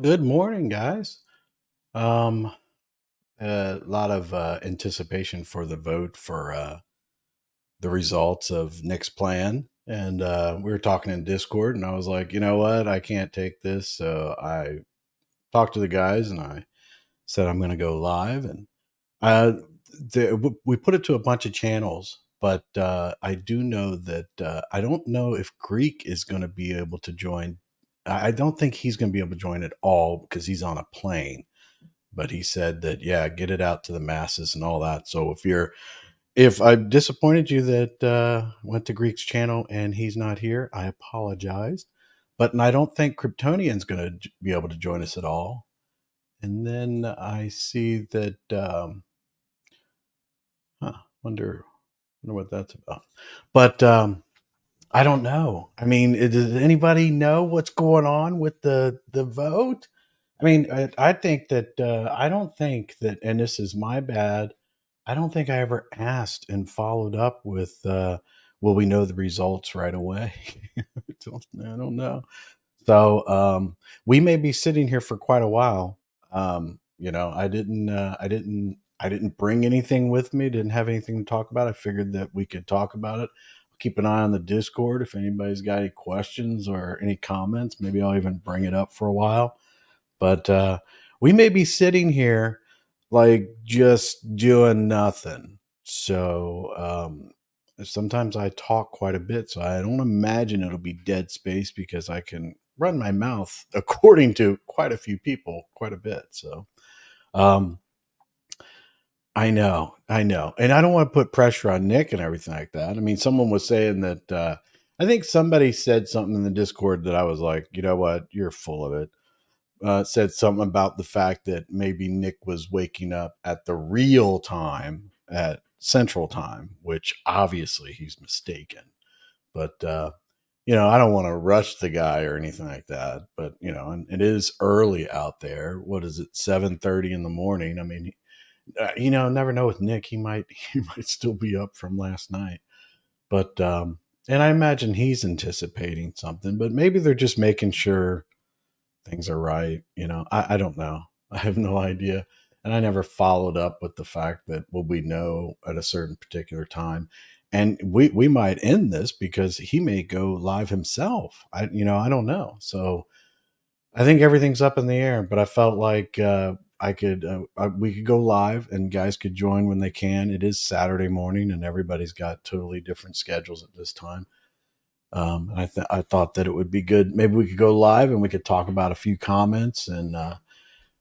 Good morning, guys. Um, a lot of anticipation for the vote for the results of Nick's plan. And we were talking in Discord, and I was like, you know what? I can't take this. So I talked to the guys and I said, I'm going to go live. And uh, we put it to a bunch of channels, but I do know that I don't know if Greek is going to be able to join. I don't think he's going to be able to join at all because he's on a plane, but he said that, yeah, get it out to the masses and all that. So if I've disappointed you that went to Greek's channel and he's not here, I apologize. But I don't think Kryptonian's going to be able to join us at all. And then I see that wonder what that's about. But I don't know. I mean, does anybody know what's going on with the vote? I mean, I think that I don't think that, and this is my bad. I don't think I ever asked and followed up with, will we know the results right away? I don't know. So we may be sitting here for quite a while. I didn't bring anything with me. Didn't have anything to talk about. I figured that we could talk about it. Keep an eye on the Discord if anybody's got any questions or any comments. Maybe I'll even bring it up for a while. But we may be sitting here like just doing nothing. So sometimes I talk quite a bit. So I don't imagine it'll be dead space because I can run my mouth according to quite a few people quite a bit. So um, I know. And I don't want to put pressure on Nick and everything like that. I mean, someone was saying that I think somebody said something in the Discord that I was like, you know what, you're full of it. Said something about the fact that maybe Nick was waking up at the real time at Central Time, which obviously he's mistaken. But I don't want to rush the guy or anything like that. But and it is early out there. What is it? 7:30 in the morning. I mean, never know with Nick. He might he might still be up from last night. But and I imagine he's anticipating something. But maybe they're just making sure things are right. I don't know. I have no idea. And I never followed up with the fact that, will we know at a certain particular time? And we might end this because he may go live himself. I don't know. So I think everything's up in the air, but I felt like we could go live and guys could join when they can. It is Saturday morning and everybody's got totally different schedules at this time. I thought that it would be good. Maybe we could go live and we could talk about a few comments and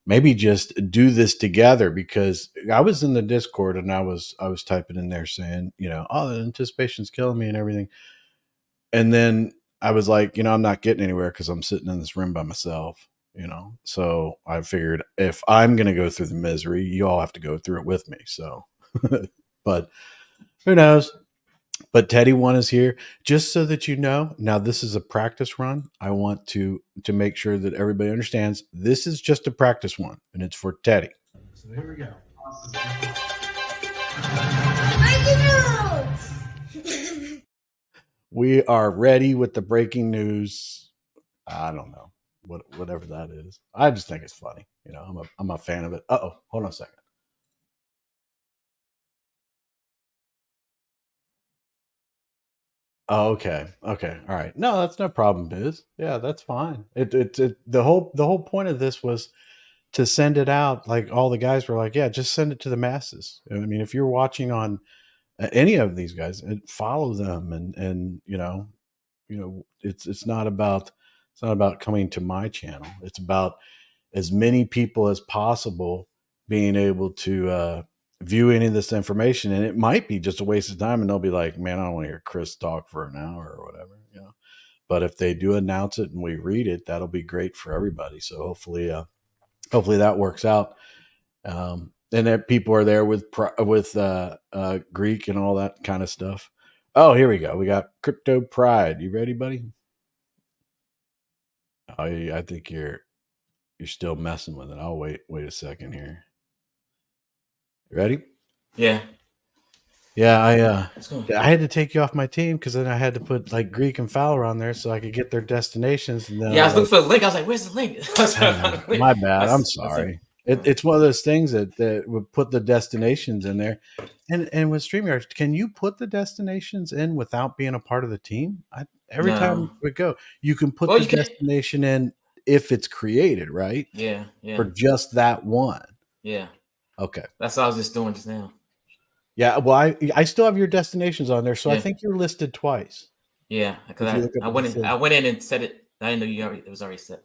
maybe just do this together, because I was in the Discord and I was typing in there saying, oh, the anticipation's killing me and everything. And then I was like, I'm not getting anywhere because I'm sitting in this room by myself, So I figured if I'm going to go through the misery, you all have to go through it with me. So, but who knows? But Teddy One is here, just so that you know. Now this is a practice run. I want to make sure that everybody understands this is just a practice one, and it's for Teddy. So here we go. We are ready with the breaking news. I don't know whatever that is. I just think it's funny. I'm a fan of it. Hold on a second. Oh, okay. Okay. All right. No, that's no problem, Biz. Yeah, that's fine. The whole point of this was to send it out. Like all the guys were like, yeah, just send it to the masses. I mean, if you're watching on any of these guys, follow them, and it's not about coming to my channel. It's about as many people as possible being able to view any of this information. And it might be just a waste of time, and they'll be like, man, I don't want to hear Chris talk for an hour or whatever. But if they do announce it and we read it, that'll be great for everybody. So hopefully that works out. And that people are there with Greek and all that kind of stuff. Oh, here we go. We got Crypto Pride. You ready, buddy? I think you're still messing with it. I'll wait a second here. You ready? Yeah. Yeah, What's going? I had to take you off my team because then I had to put like Greek and Fowler on there so I could get their destinations, and then I Yeah, I was was looking like, for the link. I was like, "Where's the link?" I was trying to find the link. my bad. I'm I was like, sorry. It's one of those things that would put the destinations in there, and with StreamYard, can you put the destinations in without being a part of the team? Every time no. we go, you can put Well, the you can. destination in if it's created, right? Yeah, For yeah, just that one. yeah. Okay. That's what I was just doing just now. Yeah. Well, I still have your destinations on there, so I Yeah, think you're listed twice. yeah. Because If you look up I at the went in, thing. I went in and set it. I didn't know you already. It was already set.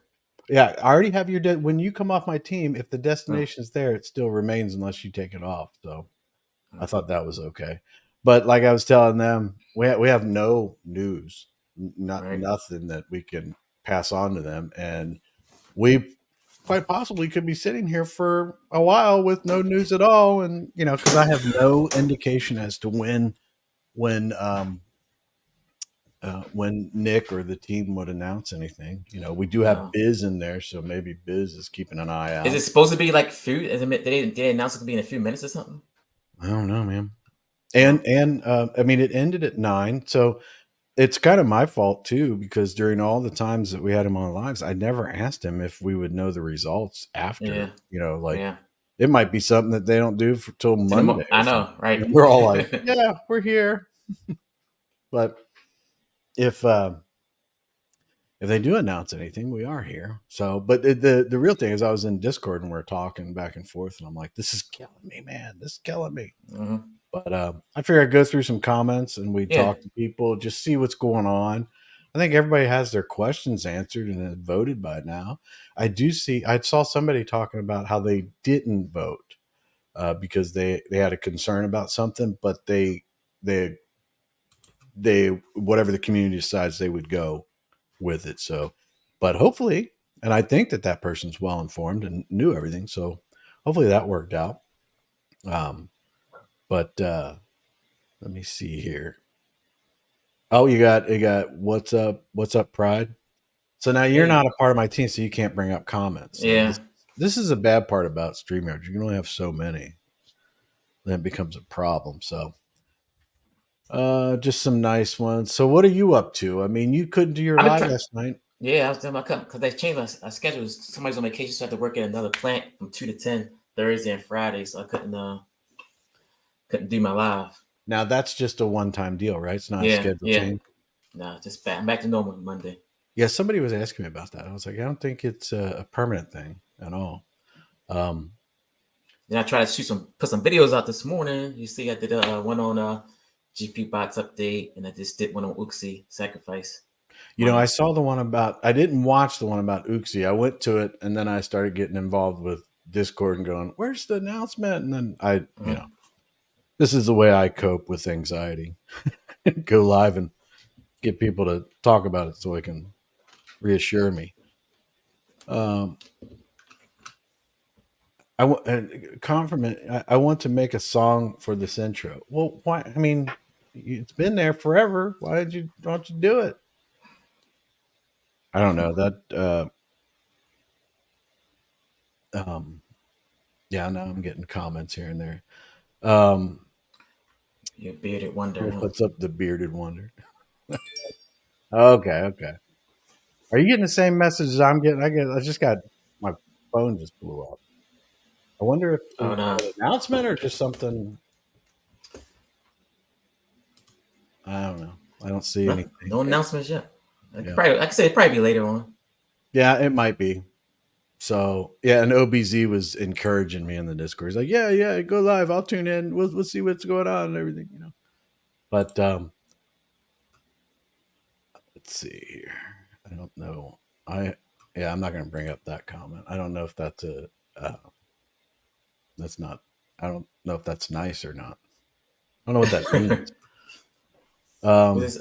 Yeah, I already have your when you come off my team, if the Oh, destination's there, it still remains unless you take it off. So I oh, thought that was okay. But like I was telling them, we have no news, not right. nothing that we can pass on to them, and we quite possibly could be sitting here for a while with no news at all. And because I have no indication as to when when Nick or the team would announce anything. We do have Oh. Biz in there, so maybe Biz is keeping an eye Is it out. supposed to be like food? Did they announce it could be in a few minutes or something? I don't know, man. Oh, And I mean, it ended at 9, so it's kind of my fault too because during all the times that we had him on lives, I never asked him if we would know the results after. yeah, Like yeah. it might be something that they don't do till Monday or I something. know, right? We're all like, "Yeah, we're here," but if if they do announce anything, we are here. So, but the real thing is, I was in Discord and we are talking back and forth, and I'm like, "This is killing me, man. This is killing me." hmm But I figure I'd go through some comments and we Yeah, talk to people, just see what's going on. I think everybody has their questions answered and has voted by now. I saw somebody talking about how they didn't vote because they had a concern about something, but they they whatever the community decides they would go with it. So, but hopefully, and I think that person's well informed and knew everything. So hopefully that worked out. Um, but let me see here. Oh, you got what's up, Pride. So now you're hey, not a part of my team, so you can't bring up comments. So yeah. this is a bad part about StreamYard. You can only have so many. Then it becomes a problem. So just some nice ones. So what are you up to? I mean, you couldn't do your I've been live trying. last night. Yeah, I was doing my cut because they changed my schedule. Somebody's on vacation, so I had to work at another plant from 2 to 10 Thursday and Friday, so I couldn't do my live. Now that's just a one-time deal, right? It's not a Yeah, schedule yeah. change. No, just back. I'm back to normal Monday. Yeah, somebody was asking me about that. I was like, I don't think it's a permanent thing at all. Um, Then I tried to put some videos out this morning. You see, I did one on GPBOTS update, and I just did one on Uxie sacrifice I money. saw the one about. I didn't watch the one about Uxie. I went to it, and then I started getting involved with Discord and going, "Where's the announcement?" And then Mhm. this is the way I cope with anxiety. Go live and get people to talk about it so it can reassure me. Um, compliment. I want to make a song for this intro. Well, why? I mean, it's been there forever. Why did you? Don't you do it? I don't know that. Um, yeah, now I'm getting comments here and there. Um, Your bearded wonder, huh? what's up, the bearded wonder? Okay, okay. Are you getting the same messages I'm getting? I just got my phone just blew up. I wonder if Oh it's no, an announcement or just something. I don't know. I don't see no, anything. no announcements yet. I could Yeah, probably, like I said, it'd probably be later on. yeah, it might be. So yeah, and OBZ was encouraging me in the Discord. He's like, "Yeah, yeah, go live. I'll tune in. We'll see what's going on and everything." But let's see here. I don't know. I Yeah, I'm not going to bring up that comment. I don't know if that's a that's not. I don't know if that's nice or not. I don't know what that means. With Um, this,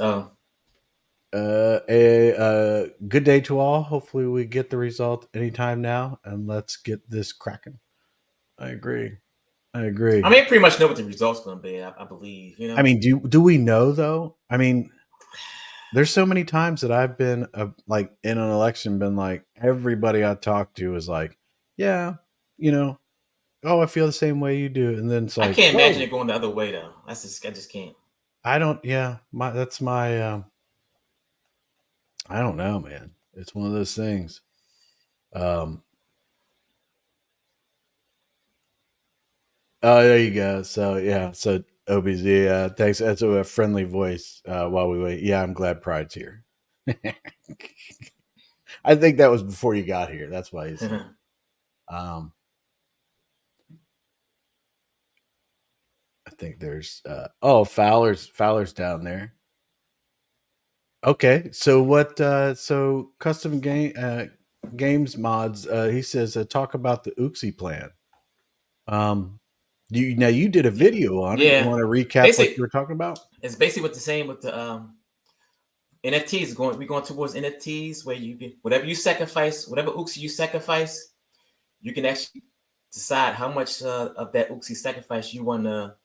a good day to all. Hopefully, we get the result anytime now, and let's get this cracking. I agree. I I agree. mean, I pretty much know what the results going to be. I believe, you I know. mean, do we know though? I mean, there's so many times that I've been like in an election, been like everybody I talked to is like, yeah, you know, oh, I feel the same way you do. And then it's I like, can't imagine whoa, it going the other way though. I just can't. I don't, yeah, that's my, I don't know, man. It's one of those things. Um, oh, there you go. So, yeah. So, OBZ, thanks. That's a friendly voice while we wait. Yeah, I'm glad Pride's here. I think that was before you got here. That's why he's saying. Um, I think there's oh, Fowler's down there. Okay, so what? So custom games mods. He says talk about the Uxie plan. Um, you did a Yeah, video on it. You yeah. want to recap what you Basic. were talking about? It's basically what the same with the NFTs. We're going towards NFTs where you can whatever you sacrifice, whatever Uxie you sacrifice, you can actually decide how much of that Uxie sacrifice you want to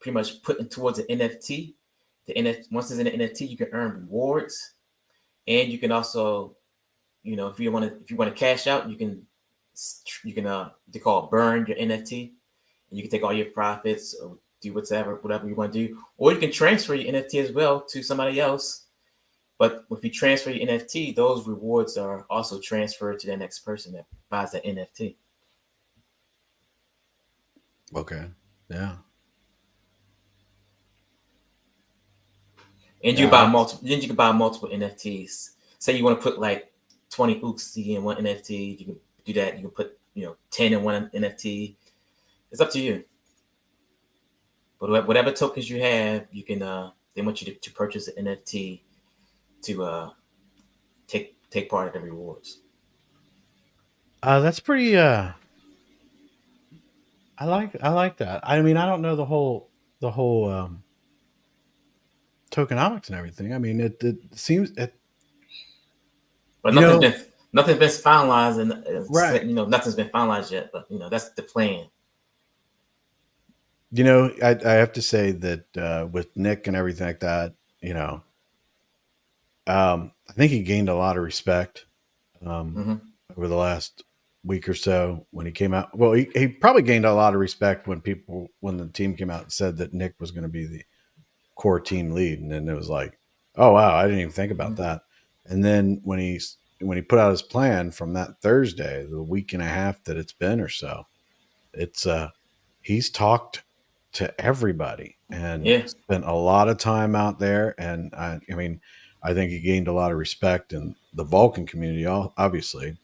pretty much put in towards an NFT. The NFT once it's in an NFT, you can earn rewards, and you can also, if you want to cash out, they call it burn your NFT, and you can take all your profits or do whatever you want to do, or you can transfer your NFT as well to somebody else. But if you transfer your NFT, those rewards are also transferred to the next person that buys that NFT. Okay. Yeah. And you Yeah. can buy multiple. Then you can buy multiple NFTs. Say you want to put like 20 Uxie in one NFT, you can do that. You can put 10 in one NFT. It's up to you. But whatever tokens you have, you can. They want you to purchase an NFT to take part of the rewards. That's pretty. I like that. I mean, I don't know the whole tokenomics and everything. I mean, it seems But you know nothing's been finalized, and right. nothing's been finalized yet. But that's the plan. I have to say that with Nick and everything like that, I think he gained a lot of respect Mm-hmm. over the last week or so when he came out. Well, he probably gained a lot of respect when the team came out and said that Nick was going to be the core team lead, and then it was like, oh wow, I didn't even think about Mm-hmm. that. And then when he put out his plan from that Thursday, the week and a half that it's been or so, it's he's talked to everybody and Yeah. spent a lot of time out there. And I mean, I think he gained a lot of respect in the Vulcan community, obviously,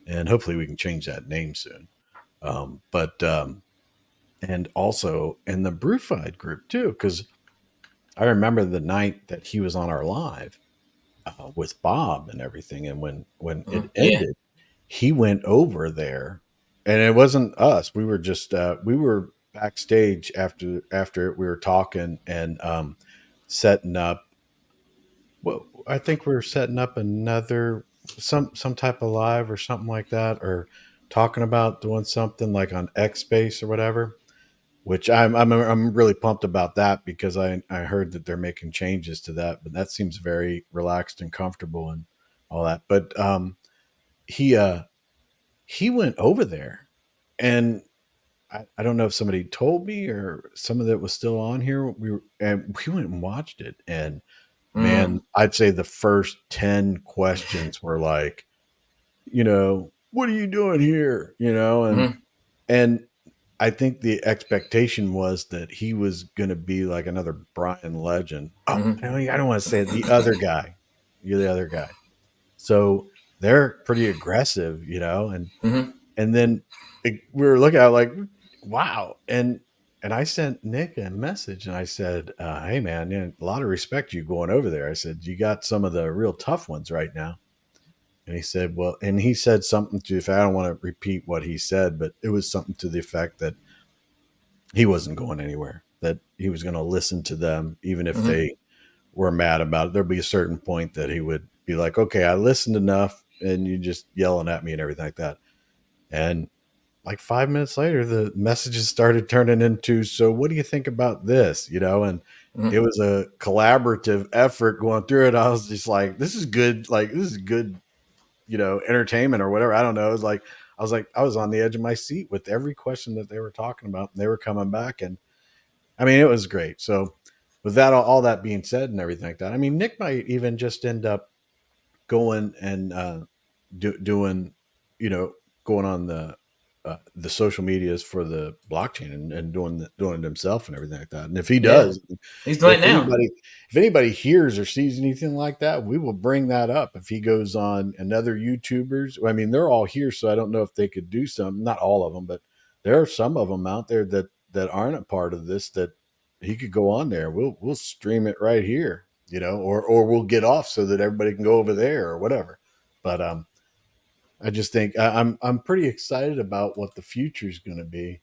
and hopefully we can change that name soon. But and also in the Brewfied group too, because I remember the night that he was on our live with Bob and everything, and when Mm-hmm. it Yeah. ended, he went over there, and it wasn't us. We were just we were backstage after we were talking and setting up. Well, I think we were setting up another some type of live or something like that, or talking about doing something like on X Space or whatever. Which I'm really pumped about that because I heard that they're making changes to that, but that seems very relaxed and comfortable and all that. But he uh he went over there, and I don't know if somebody told me or some of that was still on here. We went and watched it, and Mm-hmm. man, I'd say the first 10 questions were like, what are you doing here? And I think the expectation was that he was going to be like another Brian Legend. Oh, Mm-hmm. I don't want to say it, the other guy. You're the other guy. So they're pretty aggressive, Mm-hmm. and then we were looking at it like, wow. And I sent Nick a message and I said, hey man, a lot of respect you going over there. I said, you got some of the real tough ones right now. And he said, well, and he said something to the effect, I don't want to repeat what he said, but it was something to the effect that he wasn't going anywhere, that he was going to listen to them, even if Mm-hmm. they were mad about it. There'd be a certain point that he would be like, okay, I listened enough and you just yelling at me and everything like that. And like 5 minutes later, the messages started turning into, so what do you think about this? And it Mm-hmm. was a collaborative effort going through it. I was just like, this is good. Like, this is good, entertainment or whatever. I don't know. It was like, I was like, I was on the edge of my seat with every question that they were talking about. And they were coming back, and I mean, it was great. So, with that, all that being said, and everything like that, I mean, Nick might even just end up going and doing, you know, going on the social medias for the blockchain, and doing it himself and everything like that. And if he Yeah, does, he's doing it now. if anybody hears or sees anything like that, we will bring that up. If he goes on another YouTubers, I mean, they're all here, so I don't know if they could do some. Not all of them, but there are some of them out there that aren't a part of this, that he could go on there. We'll stream it right here, you know, or we'll get off so that everybody can go over there or whatever. But I just think I'm pretty excited about what the future is going to be.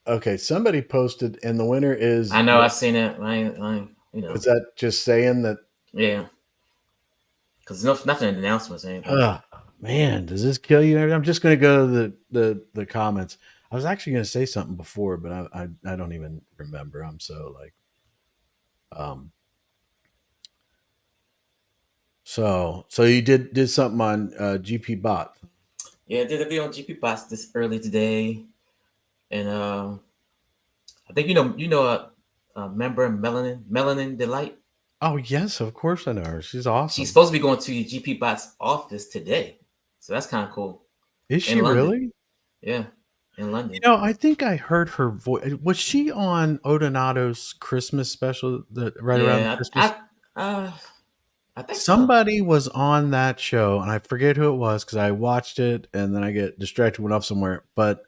Okay, somebody posted, and the winner is. I know. I seen it. You know. Is that just saying that? Yeah. Because nothing in the announcements or anything. Oh, man, does this kill you? I'm just going to go to the comments. I was actually going to say something before, but I don't even remember. I'm so like, so you did something on GPBOT. Yeah, I did a video on GPBOTS this early today, and I think you know member Melanin Delight. Oh yes, of course I know her. She's She's awesome. supposed to be going to GPBOTS office today, so that's kind of cool. Is she In London, really? yeah, in London. You know, I think I heard her voice. Was she on Odonato's Christmas special that right around Yeah, Christmas? I think so. Somebody was on that show, and I forget who it was because I watched it and then I get distracted, went off somewhere. But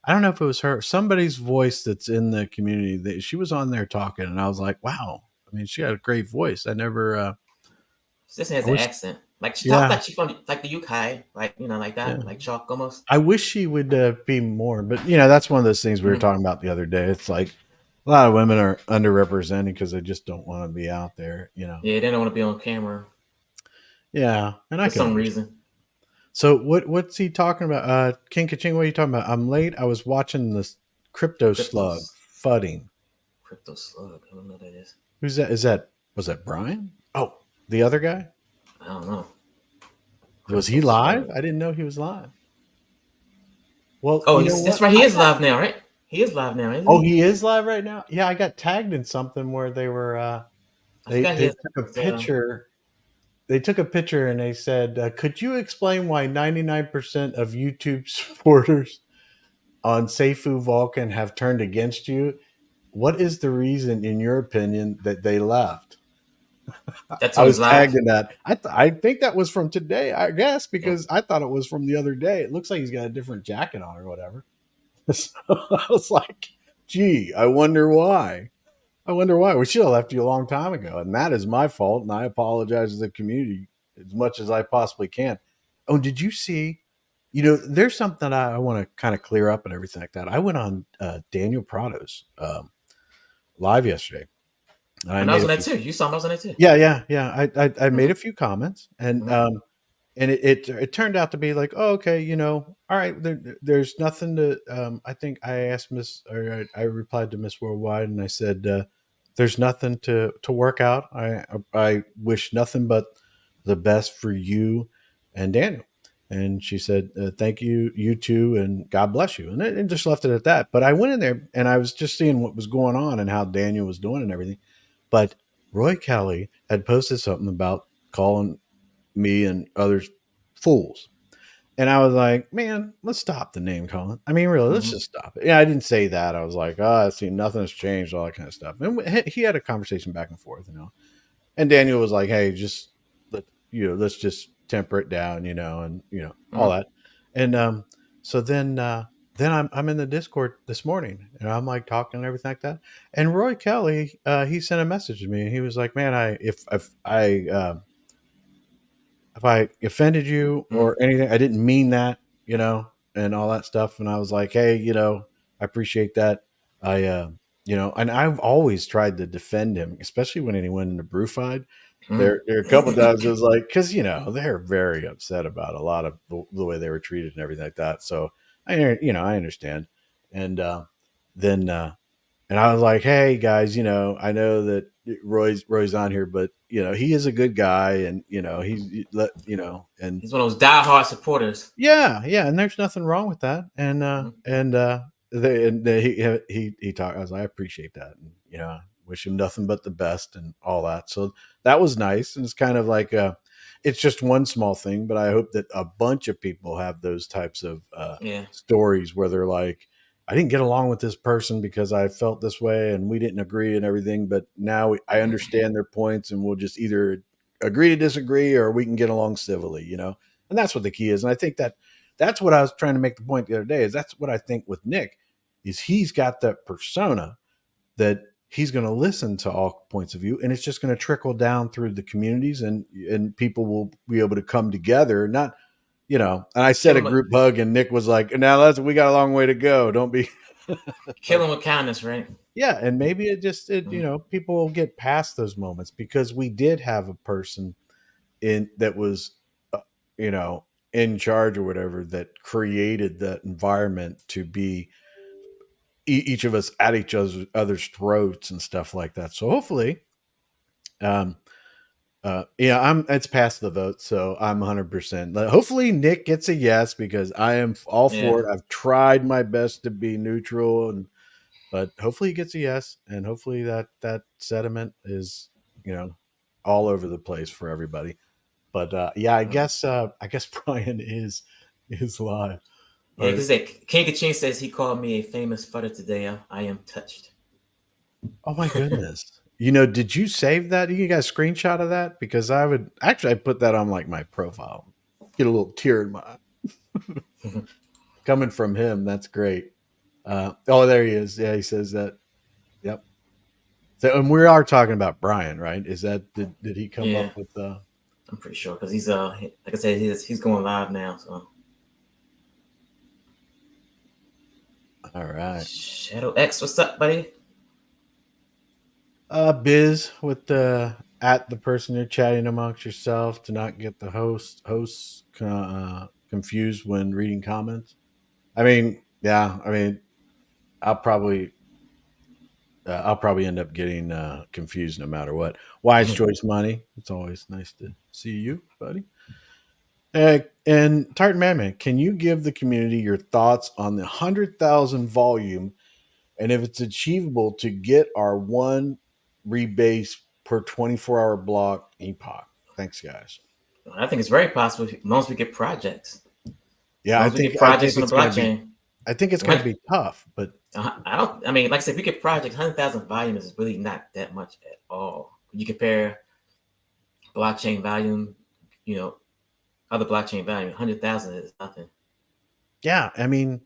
I don't know if it was her. Somebody's voice that's in the community. She was on there talking, and I was like, "Wow!" I mean, she had a great voice. I never. She just has I an wish. accent. Like she talks Yeah, like she from like the UK, like like yeah. that, like chalk almost. I wish she would be more, but you know, that's one of those things we were Mm-hmm. talking about the other day. It's like a lot of women are underrepresented because they just don't want to be out there, you know. Yeah, they don't want to be on camera Yeah, and I for can some understand. reason. So what's he talking about? King Kaching, what are you talking about? I'm late. I was watching this crypto slug Cryptos, fudding. crypto slug. I don't know what that is. Who's that? Was that Brian? Oh, the other guy? I don't know. Was Crypto he live? slug. I didn't know he was live. Well, Oh, you know that's what? right. He is live now, right? He is live now, isn't Oh, he? he is live right now? Yeah, I got tagged in something where they were I forgot he they has. took a picture. They took a picture and they said, "Could you explain why 99% of YouTube supporters on Seifu Vulcan have turned against you? What is the reason, in your opinion, that they left?" That's I when was he's live. tagged in that. I think that was from today, I guess, Yeah. because I thought it was from the other day. It looks like he's got a different jacket on or whatever. So I was like, "Gee, I wonder why." I wonder why. We should have left you a long time ago, and that is my fault. And I apologize to the community as much as I possibly can. Oh, did you see? You know, there's something I want to kind of clear up and everything like that. I went on Daniel Prado's live yesterday, and I And I was made on a that few. too. You saw him. I was on that too. Yeah. I made Mm-hmm. a few comments, Mm-hmm. and it turned out to be like, oh, okay, you know, all right, there's nothing to. I think I asked Miss, or I replied to Miss Worldwide, and I said, there's nothing to work out. I wish nothing but the best for you and Daniel. And she said, thank you, you too, and God bless you. And just left it at that. But I went in there and I was just seeing what was going on and how Daniel was doing and everything. But Roy Kelly had posted something about calling me and others fools. And I was like, man, let's stop the name calling. I mean, really, let's Mm-hmm. just stop it. Yeah, I didn't say that. I was like, oh, I see nothing's changed, all that kind of stuff. And he had a conversation back and forth, you know. And Daniel was like, hey, just let's just temper it down, you know, and all Mm-hmm. that. And so then I'm in the Discord this morning, and I'm like talking and everything like that. And Roy Kelly, he sent a message to me, and he was like, man, if I offended you Mm-hmm. or anything, I didn't mean that, you know, and all that stuff. And I was like, hey, you know, I appreciate that. I, and I've always tried to defend him, especially when he went into Brewfied. There are a couple of times it was like, because they're very upset about a lot of the way they were treated and everything like that. So I understand. And then and I was like, hey guys, I know that Roy's on here, but he is a good guy, and and He's one of those diehard supporters. yeah, and there's nothing wrong with that. Mhm. He talked. I was like, I appreciate that, and wish him nothing but the best and all that. So that was nice, and it's kind of like it's just one small thing, but I hope that a bunch of people have those types of Yeah. stories where they're like, I didn't get along with this person because I felt this way, and we didn't agree and everything, but now I understand their points, and we'll just either agree to disagree or we can get along civilly. And that's what the key is. And I think that's what I was trying to make the point the other day, is that's what I think with Nick, is he's got that persona that he's going to listen to all points of view, and it's just going to trickle down through the communities, and people will be able to come together. Not, and I said Kill a him, group hug, and Nick was like, now we got a long way to go. Don't be. kill him with kindness, right? Yeah. And maybe Mhm. people will get past those moments, because we did have a person in that was, uh, you know, in charge or whatever, that created that environment to be each of us at each other's throats and stuff like that. So hopefully, um, I'm. It's past the vote, so I'm 100%. Hopefully, Nick gets a yes, because I am all Yeah. for it. I've tried my best to be neutral, but hopefully he gets a yes, and hopefully that sediment is you know all over the place for everybody. But yeah, I guess Brian is live. Yeah, Or because King Kachin says he called me a famous futter today. I am touched. oh my goodness, did you save that? You got a screenshot of that? Because I put that on like my profile. Get a little tear in my eye. Coming from him. That's great. Oh, there he is. Yeah, he says that. Yep. So, and we are talking about Brian, right? Is that did he come Yeah, up with I'm pretty sure because he's like I said, he's going live now. So all right. Shadow X, what's up, buddy? Biz with the at the person you're chatting amongst yourself to not get the hosts confused when reading comments. I mean, yeah, I mean, I'll probably I'll probably end up getting confused no matter what. Wise choice, money. It's always nice to see you, buddy. And Tartan Madman, can you give the community your thoughts on the 100,000 volume, and if it's achievable to get our one rebase per 24-hour block epoch? Thanks, guys. I think it's very possible as long as we get projects. As Yeah, long I as we think get I projects think on the it's gonna be blockchain. I think it's gonna What? be tough, but I don't. I mean, like I said, if we get projects, 100,000 volume is really not that much at all. You compare blockchain volume, you know, other blockchain volume, 100,000 is nothing. yeah, I mean,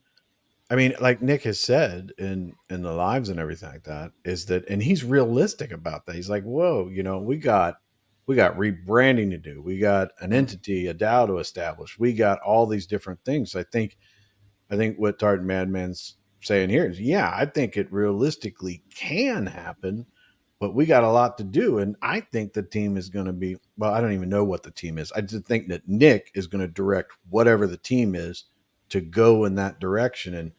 like Nick has said in the lives and everything like that, is that, and he's realistic about that. He's like, whoa, we got rebranding to do. We got an Mm. entity, a DAO to establish. We got all these different things. I think what Tartan Madman's saying here is, yeah, I think it realistically can happen, but we got a lot to do. And I think the team is going to be, well, I don't even know what the team is. I just think that Nick is going to direct whatever the team is to go in that direction. And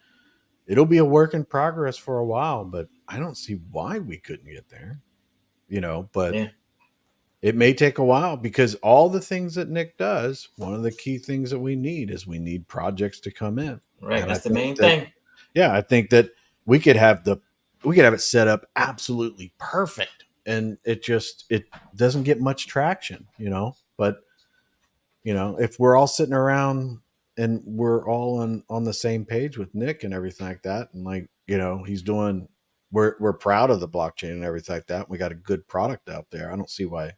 it'll be a work in progress for a while, but I don't see why we couldn't get there. But Yeah, it may take a while, because all the things that Nick does, one of the key things that we need projects to come in. right. And I That's the think main that, thing. yeah, I think that we could have it set up absolutely perfect, and it doesn't get much traction. But if we're all sitting around and we're all on the same page with Nick and everything like that, and like he's doing, we're proud of the blockchain and everything like that. We got a good product out there. I don't see why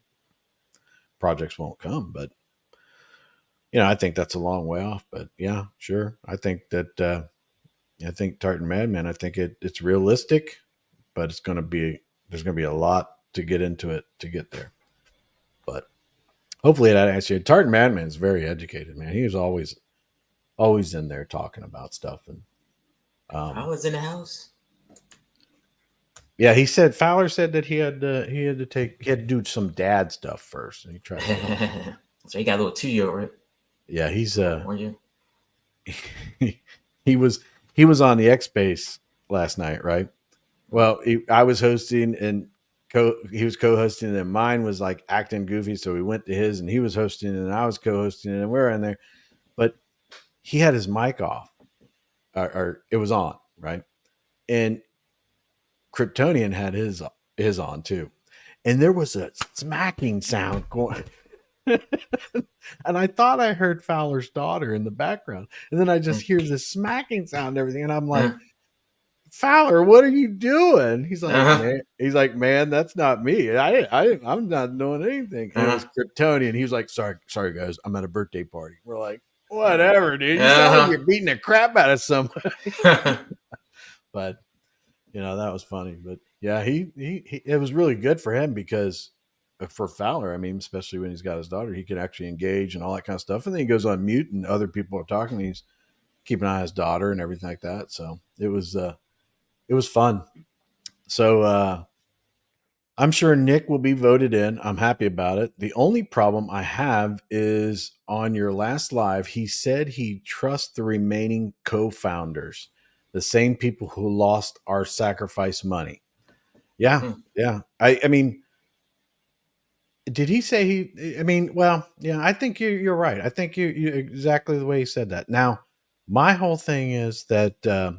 projects won't come, but I think that's a long way off. But yeah, sure. I think Tartan Madman. I think it's realistic, but there's gonna be a lot to get into it to get there. But hopefully that answers you. Tartan Madman's very educated, man. He was always in there talking about stuff. And I um was in the house. yeah, Fowler said that he had to do some dad stuff first, and he tried to help. So he got a little 2 year, right? Yeah, he's Or 1 year. he was on the X Base last night, right? Well, I was hosting, and he was co-hosting, and mine was like acting goofy, so we went to his, and he was hosting, and I was co-hosting, and we were in there, but he had his mic off, or it was on, right? And Kryptonian had his on too, and there was a smacking sound going. And I thought I heard Fowler's daughter in the background, and then I just hear this smacking sound and everything, and I'm like, Fowler, what are you doing? He's like, man, that's not me. I'm not doing anything. And it was Kryptonian. He was like, sorry, guys, I'm at a birthday party. We're like, whatever, dude. You sound like you're beating the crap out of somebody. But that was funny. But yeah, he it was really good for him, because for Fowler, I mean, especially when he's got his daughter, he can actually engage and all that kind of stuff. And then he goes on mute, and other people are talking. And he's keeping an eye on his daughter and everything like that. So it was fun. So I'm sure Nick will be voted in. I'm happy about it. The only problem I have is on your last live, he said he trusts the remaining co-founders, the same people who lost our sacrifice money. Yeah. Yeah. I mean, did he say he? I mean, well, yeah. I think you're right. I think you exactly the way he said that. Now, my whole thing is that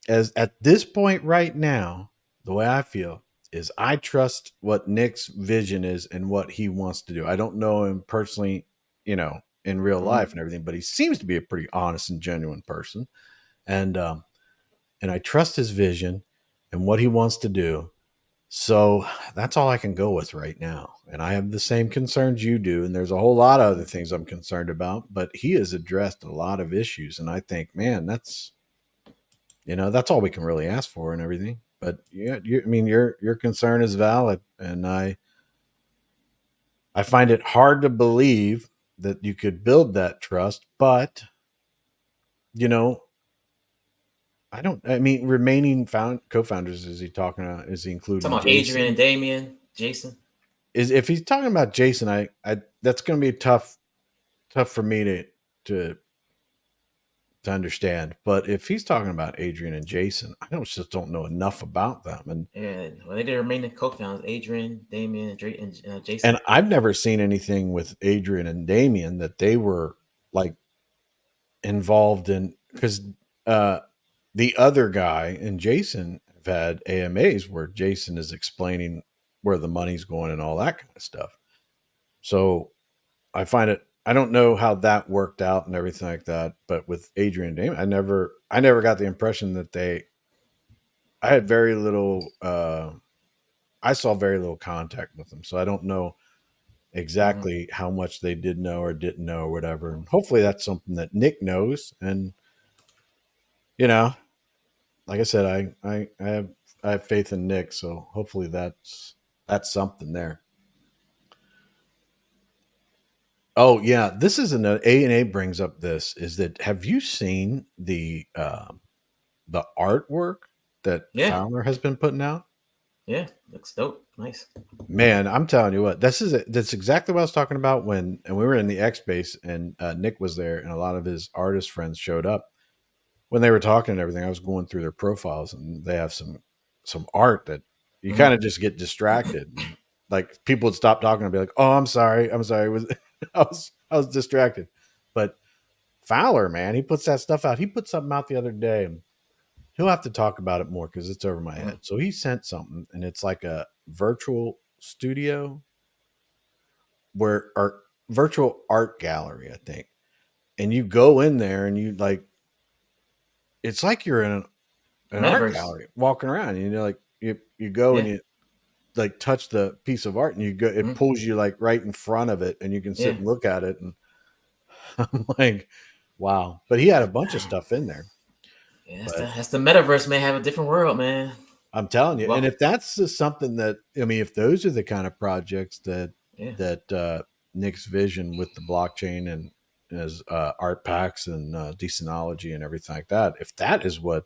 as at this point right now, the way I feel is I trust what Nick's vision is and what he wants to do. I don't know him personally, in real life and everything, but he seems to be a pretty honest and genuine person, and I trust his vision and what he wants to do. So that's all I can go with right now. And I have the same concerns you do. And there's a whole lot of other things I'm concerned about, but he has addressed a lot of issues. And I think, man, that's all we can really ask for and everything. But yeah, I mean, your concern is valid. And I find it hard to believe that you could build that trust, but I mean, remaining co-founders, is he talking about? Is he including talking about Jason? Adrian and Damien, Jason? If he's talking about Jason, I that's going to be tough for me to understand. But if he's talking about Adrian and Jason, I just don't know enough about them. And well, they the remaining co-founders: Adrian, Damien, and Jason. And I've never seen anything with Adrian and Damien that they were like involved in, because the other guy and Jason have had AMAs where Jason is explaining where the money's going and all that kind of stuff. So I find it, I don't know how that worked out and everything like that, but with Adrian and Damon, I never got the impression that I had very little, I saw very little contact with them. So I don't know exactly how much they did know or didn't know or whatever. And hopefully that's something that Nick knows. And, like I said, I have faith in Nick. So hopefully that's something there. Oh yeah, this is A&A brings up this, is that, have you seen the artwork that Fowler has been putting out? Yeah, looks dope. Nice. Man, I'm telling you what, that's exactly what I was talking about when we were in the X base, and Nick was there, and a lot of his artist friends showed up. When they were talking and everything, I was going through their profiles, and they have some art that you kind of just get distracted. Like, people would stop talking and be like, "Oh, I'm sorry. I was distracted." But Fowler, man, he puts that stuff out. He put something out the other day, and he'll have to talk about it more because it's over my head. So he sent something, and it's like a virtual studio virtual art gallery, I think. And you go in there, and you it's like you're in an art gallery walking around, and you go and you touch the piece of art, and it pulls you right in front of it, and you can sit and look at it. And I'm like, wow. But he had a bunch of stuff in there. Yeah, that's the metaverse, man. Have a different world, man. I'm telling you. Well, and if that's just something that, I mean, if those are the kind of projects that Nick's vision with the blockchain and his art packs and Decentrology and everything like that, if that is what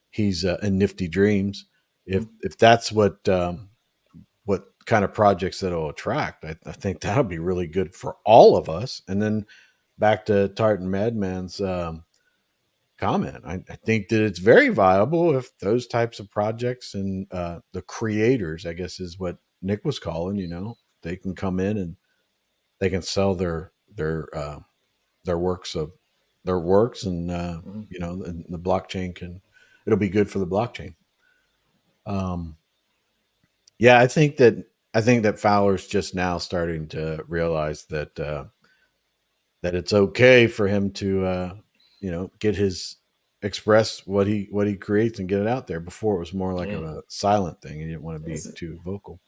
he's in Nifty Dreams, if that's what kind of projects that'll attract, I think that'll be really good for all of us. And then back to Tartan Madman's comment. I think that it's very viable if those types of projects and the creators, I guess, is what Nick was calling. They can come in and they can sell their works of their works, and Mhm. the blockchain it'll be good for the blockchain. Um, yeah, I think that Fowler's just now starting to realize that it's okay for him to get his express what he creates and get it out there. Before it was more like Yeah. a silent thing. He didn't want to be It's, too vocal.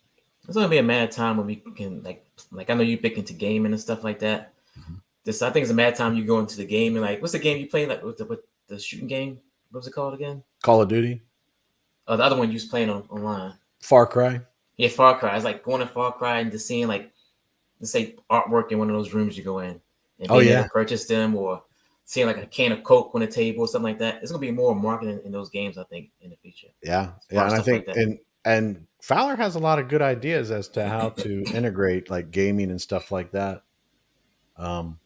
it's gonna be a mad time when we can like I know you big into gaming and stuff like that. Mhm. This I think it's a mad time you go into the game and like what's the game you play like with the shooting game? What was it called again? Call of Duty, Oh, the other one you was playing online. Far Cry. Yeah, Far Cry. It's like going to Far Cry and just seeing like let's say artwork in one of those rooms you go in and Oh being able yeah, to purchase them or seeing like a can of Coke on the table or something like that. It's gonna be more marketing in those games, I think, in the future. yeah, As yeah. far as And I stuff like think that. and Fowler has a lot of good ideas as to how to integrate like gaming and stuff like that um,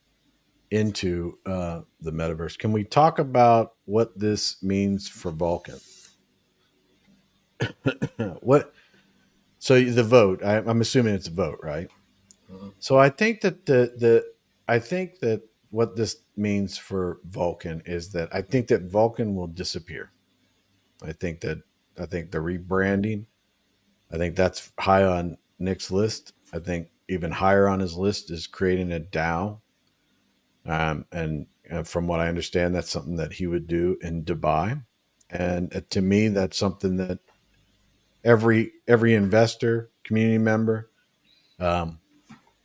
into the metaverse. Can we talk about what this means for Vulcan? What? So the vote. I'm assuming it's a vote, right? Mhm. So I think that I think that what this means for Vulcan is that I think that Vulcan will disappear. I think that I think the rebranding. I think that's high on Nick's list. I think even higher on his list is creating a DAO. And from what I understand, that's something that he would do in Dubai. And to me, that's something that every investor, community member, um,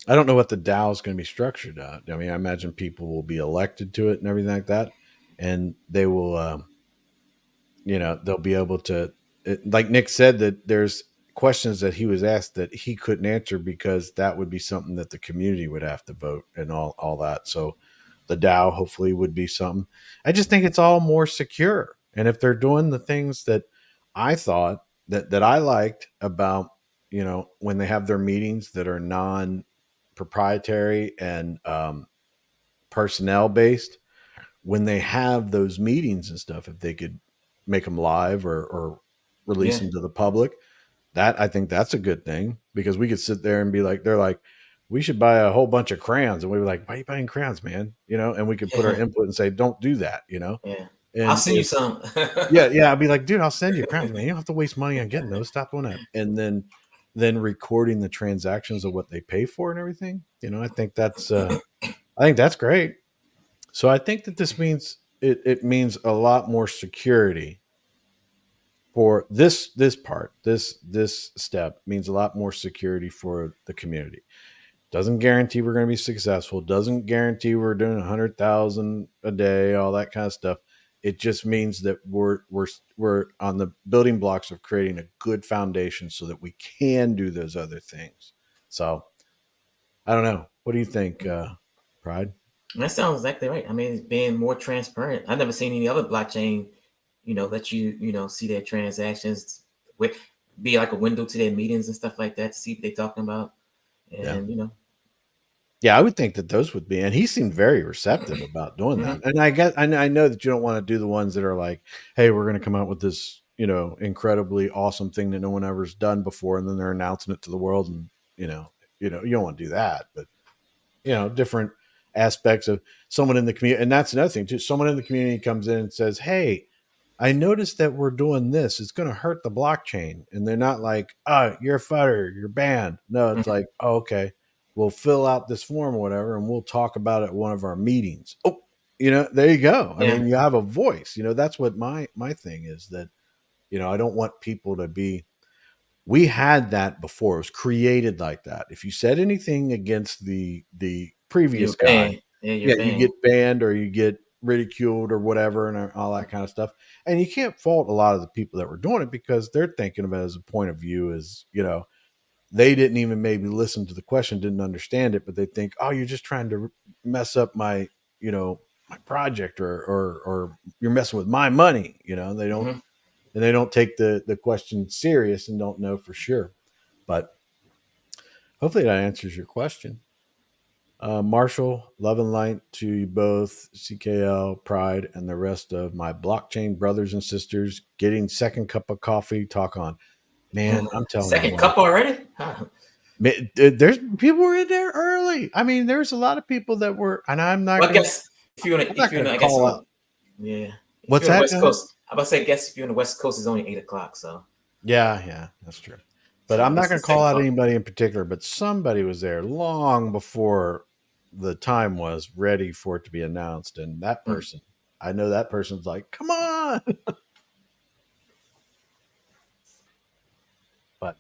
I don't know what the DAO is going to be structured at. I mean, I imagine people will be elected to it and everything like that, and they will, they'll be able to, like Nick said, that there's questions that he was asked that he couldn't answer because that would be something that the community would have to vote and all that. So the DAO hopefully would be something. I just think it's all more secure, and if they're doing the things that I thought that I liked about, when they have their meetings that are non proprietary and personnel based, when they have those meetings and stuff, if they could make them live or release Yeah. them to the public, that I think that's a good thing, because we could sit there and be like, they're like, we should buy a whole bunch of crayons, and we were like, why are you buying crayons, man? And we could put our Yeah. input and say, don't do that. Yeah. I'll And send you if some. yeah, I'd be like, dude, I'll send you crayons, man. You don't have to waste money on getting those. Stop doing that. And then recording the transactions of what they pay for and everything. I think that's great. So I think that this means it means a lot more security for this part. This step means a lot more security for the community. Doesn't guarantee we're going to be successful. Doesn't guarantee we're doing 100,000 a day, all that kind of stuff. It just means that we're on the building blocks of creating a good foundation so that we can do those other things. So I don't know. What do you think, Pride? That sounds exactly right. I mean, it's being more transparent. I've never seen any other blockchain, let you see their transactions with be like a window to their meetings and stuff like that to see what they're talking about. Yeah. And Yeah, I would think that those would be, and he seemed very receptive about doing that. mhm. And I know that you don't want to do the ones that are like, "Hey, we're going to come out with this, incredibly awesome thing that no one ever's done before," and then they're announcing it to the world, and you don't want to do that. But different aspects of someone in the community, and that's another thing too. Someone in the community comes in and says, "Hey, I noticed that we're doing this. It's going to hurt the blockchain." And they're not like, "Oh, you're a futter, you're banned." No, it's Mhm. like, "Oh, okay, we'll fill out this form or whatever, and we'll talk about it at one of our meetings." Oh, there you go. I Yeah. mean, you have a voice. That's what my thing is, that I don't want people to be. We had that before. It was created like that. If you said anything against the You're previous guy, banned. Yeah, you're yeah, you banned. get banned or you get ridiculed or whatever, and all that kind of stuff. And you can't fault a lot of the people that were doing it, because they're thinking of it as a point of view, as they didn't even maybe listen to the question, didn't understand it, but they think, oh, you're just trying to mess up my project, or you're messing with my money. They don't Hmm. and they don't take the question serious and don't know for sure. But hopefully that answers your question. Marshall, love and light to you both, CKL, Pride, and the rest of my blockchain brothers and sisters. Getting second cup of coffee. Talk on, man. I'm telling you Second what. cup already? Huh. There's people were in there early. I mean, there's a lot of people that were, and Well, I guess I'm if not you're in, gonna I guess, call out. yeah, if What's you're on the that? West Go ahead. Coast, I about to say, guess if you're on the West Coast, it's only 8 o'clock. Yeah, that's true. But So I I'm not guess gonna the call second out cup. anybody in particular. But somebody was there long before the time was ready for it to be announced, and that Mm. person, I know that person's like, "Come on!" But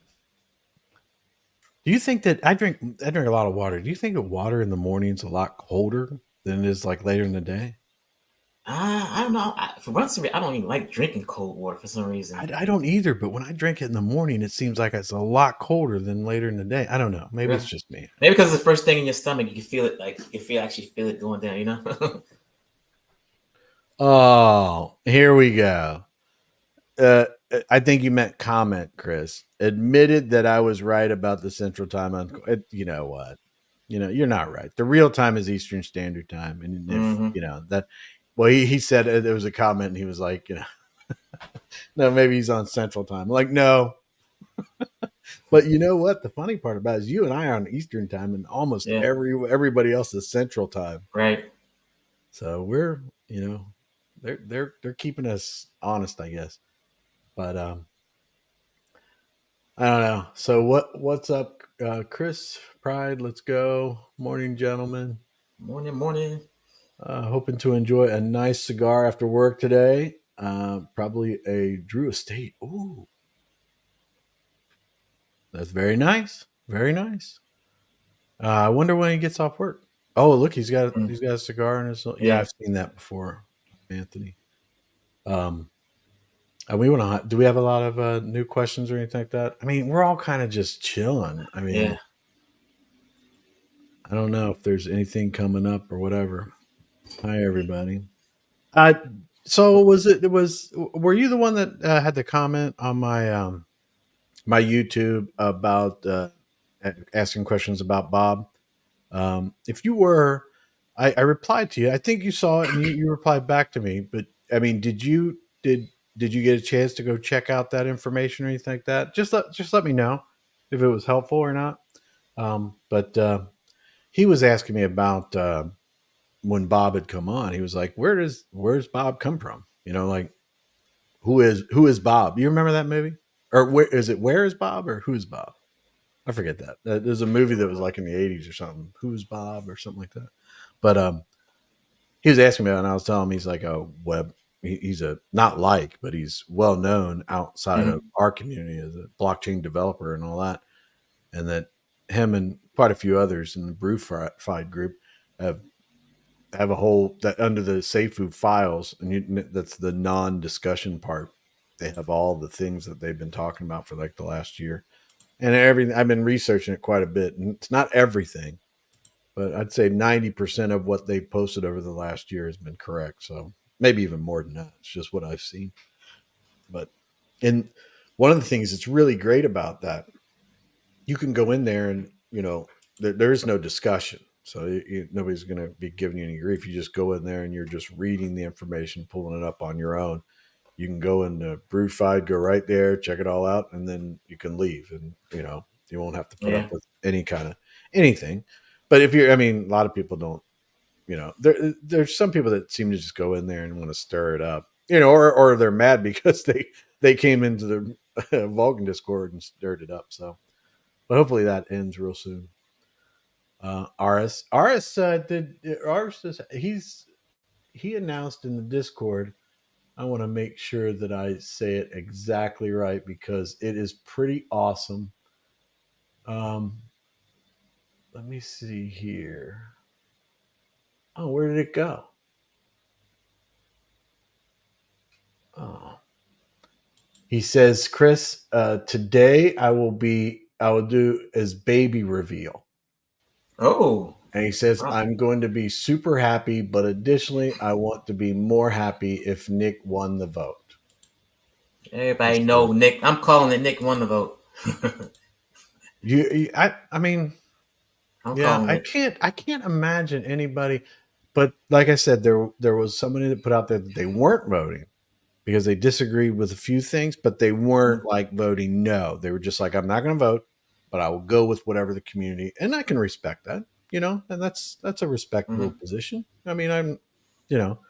do you think that I drink a lot of water? Do you think that water in the morning is a lot colder than it is like later in the day? I don't know. For once, I don't even like drinking cold water for some reason. I don't either, but when I drink it in the morning, it seems like it's a lot colder than later in the day. I don't know. Maybe it's Yeah. just me. Maybe because it's the first thing in your stomach, you can feel it. Like you can actually feel it going down. You know. Oh, here we go. I think you meant comment, Chris. Admitted that I was right about the Central Time. You know what? You're not right. The real time is Eastern Standard Time, and if Hmm. that, well, he said there was a comment, and he was like, no, maybe he's on Central Time. I'm like, no, but you know what? The funny part about it is you and I are on Eastern Time, and almost Yeah. everybody else is Central Time. Right. So we're, they're keeping us honest, I guess. But I don't know. So what's up, Chris? Pride, let's go. Morning, gentlemen. Morning, morning. Hoping to enjoy a nice cigar after work today. Probably a Drew Estate. Ooh, that's very nice. Very nice. I wonder when he gets off work. Oh, look, Mm. he's got a cigar in his. Yeah, Yeah. I've seen that before, Anthony. Um, and we want to. Do we have a lot of new questions or anything like that? I mean, we're all kind of just chilling. I Yeah. mean, I don't know if there's anything coming up or whatever. Hi, everybody. Uh, so were you the one that had the comment on my YouTube about asking questions about Bob? If you were, I replied to you. I think you saw it and you replied back to me. But I mean, did you get a chance to go check out that information or anything like that? Just let me know if it was helpful or not. But he was asking me about when Bob had come on. He was like, where's Bob come from? Like who is Bob? You remember that movie? Or where is Bob or who's Bob? I forget that. There's a movie that was like in the 80s or something. Who's Bob or something like that. But he was asking me about it, and I was telling him he's like a web. He's a not like, but he's well known outside of Hmm. our community as a blockchain developer and all that. And that him and quite a few others in the Brewfied group have a whole that under the Seifu files, and that's the non-discussion part. They have all the things that they've been talking about for like the last year, and everything. I've been researching it quite a bit, and it's not everything, but I'd say 90% of what they posted over the last year has been correct. So maybe even more than that. It's just what I've seen. But and one of the things that's really great about that, you can go in there and there is no discussion. So nobody's going to be giving you any grief. You just go in there and you're just reading the information, pulling it up on your own. You can go into Brewfied, go right there, check it all out, and then you can leave. And you won't have to put up Yeah. with any kind of anything. But I mean, a lot of people don't. There's some people that seem to just go in there and want to stir it up. Or they're mad because they came into the Vulcan Discord and stirred it up. So, but hopefully that ends real soon. Aris did Aris he announced in the Discord. I want to make sure that I say it exactly right because it is pretty awesome. Um, let me see here. Oh, where did it go? Oh, he says, Chris, today I will do as baby reveal. Oh. And he says, Wow. I'm going to be super happy, but additionally, I want to be more happy if Nick won the vote. Everybody know Nick. I'm calling it Nick won the vote. I mean, I'm Yeah, calling it. I can't imagine anybody. But like I said, there was somebody that put out there that they weren't voting because they disagreed with a few things, but they weren't like voting no. They were just like, I'm not going to vote, but I will go with whatever the community, and I can respect that, and that's a respectable Mm-hmm. position. I mean, you know,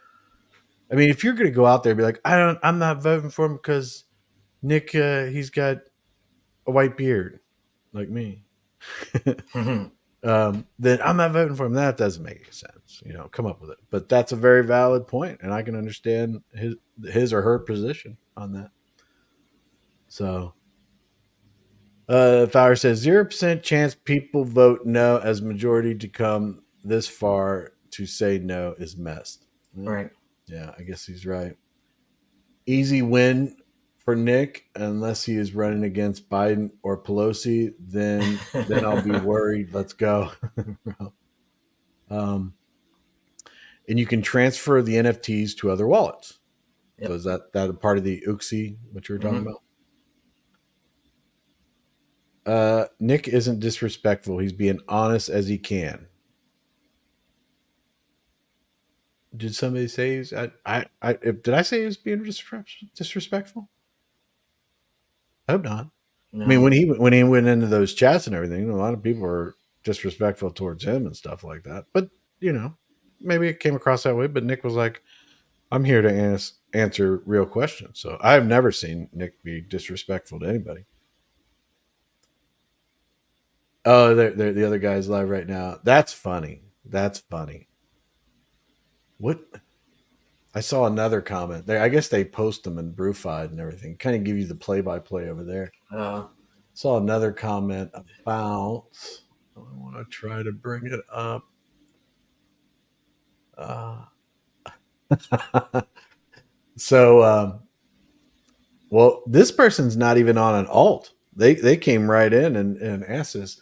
I mean, if you're going to go out there and be like, I'm not voting for him because Nick, he's got a white beard like me. Mm-hmm. Then I'm not voting for him. That doesn't make any sense. Come up with it. But that's a very valid point, and I can understand his or her position on that. So, Fowler says 0% chance people vote no as majority to come this far to say no is messed. Well, Right. yeah, I guess he's right. Easy win for Nick unless he is running against Biden or Pelosi. Then I'll be worried. Let's go. um, and you can transfer the NFTs to other wallets. So Yep. is that a part of the Uxie, what you were talking Mm-hmm. about? Nick isn't disrespectful. He's being honest as he can. Did somebody say he's? Did I say he was being disrespectful? I hope not. I mean, No. when he went into those chats and everything, a lot of people were disrespectful towards him and stuff like that. But you know, maybe it came across that way. But Nick was like, "I'm here to answer real questions." So I've never seen Nick be disrespectful to anybody. Oh, the other guy's live right now. That's funny. That's funny. What? I saw another comment there. I guess they post them in Brewfied and everything. Kind of give you the play-by-play over there. Uh, Saw another comment about. I want to try to bring it up. Uh, so, well, this person's not even on an alt. They came right in and asked us,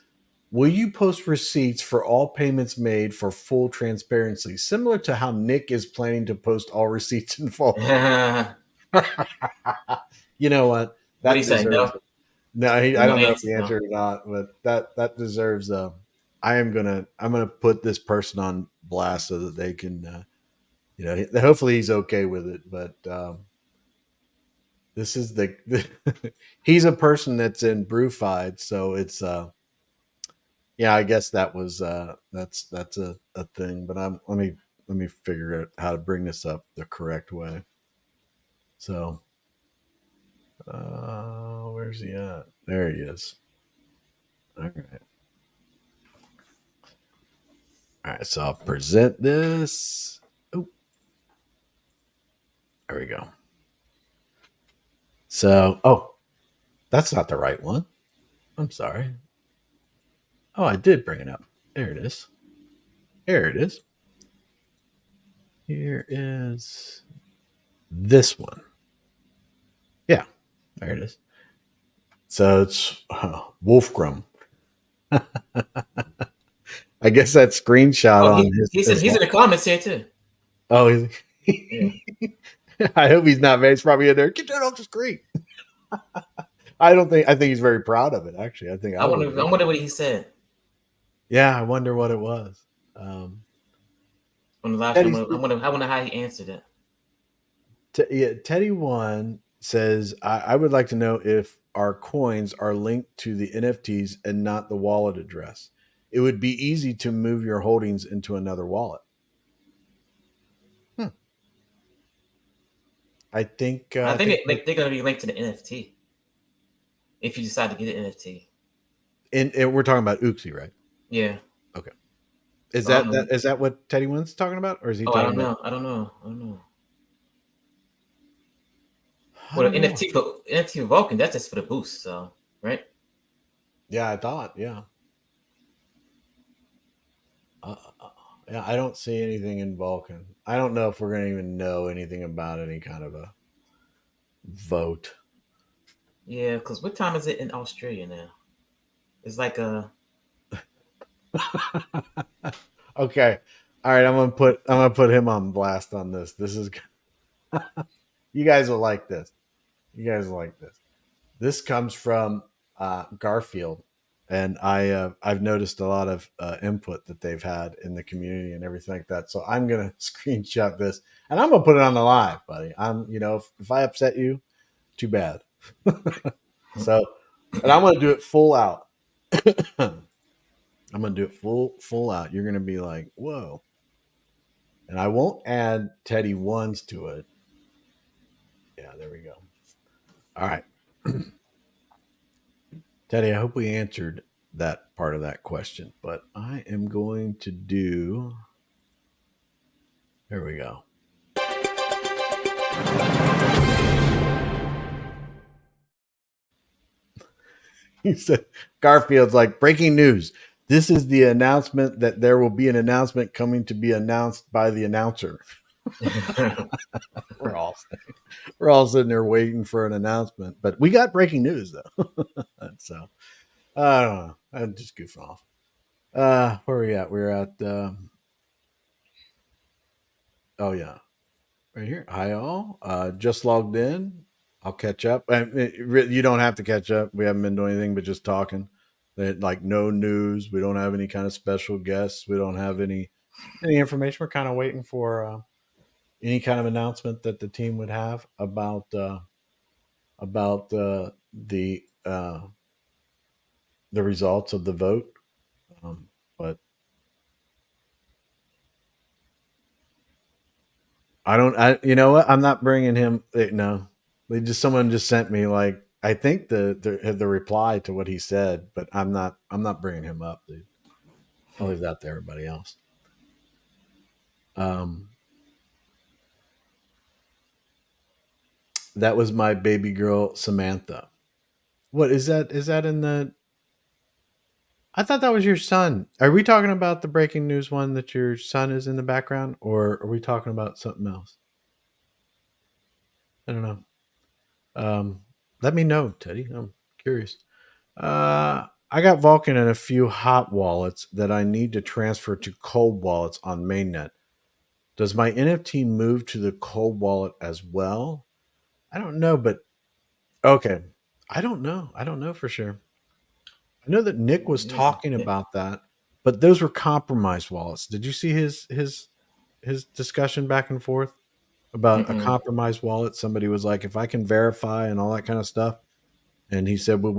will you post receipts for all payments made for full transparency, similar to how Nick is planning to post all receipts in full? what You know what? do you That say? deserves No. it. No, I No don't know if answer. he No. answered or not, but that deserves. I'm gonna put this person on blast so that they can, hopefully he's okay with it. But this is he's a person that's in Brewfied, so it's yeah, I guess that's a thing. But let me figure out how to bring this up the correct way. So, where's he at? There he is. All right. All right, so I'll present this. Oh, there we go. So, that's not the right one. I'm sorry. Oh, I did bring it up. There it is. Here it is. Here is this one. Yeah, there it is. So it's Wolfgram. I guess that screenshot Oh, on he's in the comments here too. oh, Yeah. I hope he's not, man. He's probably in there. Get that off the screen. I think he's very proud of it. Actually, I think I would. I wonder what he said Yeah, I wonder what it was. Um, on the live stream. Teddy's, I wonder how he answered it. yeah, Teddy One says, I would like to know if our coins are linked to the NFTs and not the wallet address. It would be easy to move your holdings into another wallet. Hmm. I think I I think think they're gonna be linked to the NFT if you decide to get an NFT. and we're talking about Uxie, right? Yeah. Okay. Is So I that don't know. that is that what Teddy One's talking about, or is he Oh, I talking don't about? know. I don't know. I don't know. I Well, don't the know. NFT for Vulcan, that's just for the boost. So right. Yeah, I thought. Yeah. Uh, uh, yeah, I don't see anything in Vulcan. I don't know if we're going to even know anything about any kind of a vote. Yeah, because what time is it in Australia now? It's like Okay. All right, I'm gonna put him on blast on this. This is you guys will like this. You guys will like this. This comes from Garfield. and I've noticed a lot of input that they've had in the community and everything like that. So I'm gonna screenshot this and I'm gonna put it on the live, buddy. If I upset you, too bad. So, and I'm gonna do it full out. I'm gonna do it full out. You're gonna be like, whoa. And I won't add Teddy ones to it. Yeah, there we go. All right. Teddy, I hope we answered that part of that question, but I am going to do. There we go. He said, Garfield's like, breaking news. This is the announcement that there will be an announcement coming to be announced by the announcer. we're all sitting there waiting for an announcement, but we got breaking news though. So I don't know. I'm just goofing off. Where are we at? We're at. Oh yeah, right here. Hi all. Just logged in. I'll catch up. You don't have to catch up. We haven't been doing anything but just talking. Like no news. We don't have any kind of special guests. We don't have any information. We're kind of waiting for any kind of announcement that the team would have about the results of the vote. But I don't. You know what? I'm not bringing him. No, someone just sent me like I think the reply to what he said, but I'm not bringing him up, dude. I'll leave that to everybody else. That was my baby girl Samantha. What is that? Is that in the? I thought that was your son. Are we talking about the breaking news one that your son is in the background, or are we talking about something else? I don't know. Let me know, Teddy. I'm curious. I got Vulcan and a few hot wallets that I need to transfer to cold wallets on mainnet. Does my NFT move to the cold wallet as well? I don't know, but okay. I don't know. I don't know for sure. I know that Nick was talking about that, but those were compromised wallets. Did you see his discussion back and forth about a compromised wallet? Somebody was like, if I can verify and all that kind of stuff. And he said, well,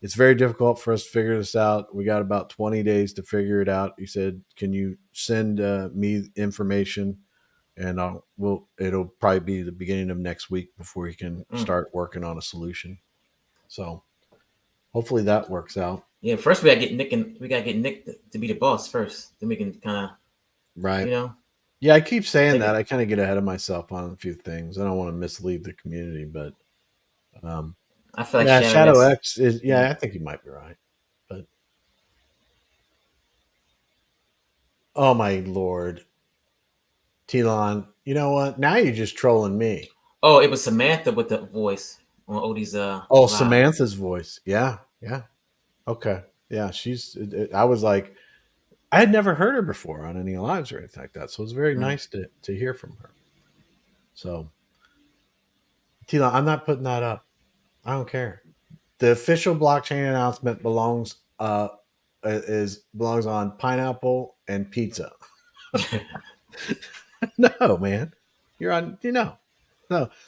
it's very difficult for us to figure this out. We got about 20 days to figure it out. He said, can you send me information? And it'll probably be the beginning of next week before he can start working on a solution. So hopefully that works out. Yeah, first we gotta get Nick to be the boss first. Then we can kind of, right. Yeah, I keep saying that. I kind of get ahead of myself on a few things. I don't want to mislead the community, but I feel like Shadow X is. Yeah, I think you might be right. But oh my lord, Telon, you know what? Now you're just trolling me. Oh, it was Samantha with the voice on Odie's. Live. Samantha's voice. Yeah. Okay. Yeah, I was like, I had never heard her before on any lives or anything like that, so it was very nice to hear from her. So, Telon, I'm not putting that up. I don't care. The official blockchain announcement belongs on pineapple and pizza. No, man. You're on, No,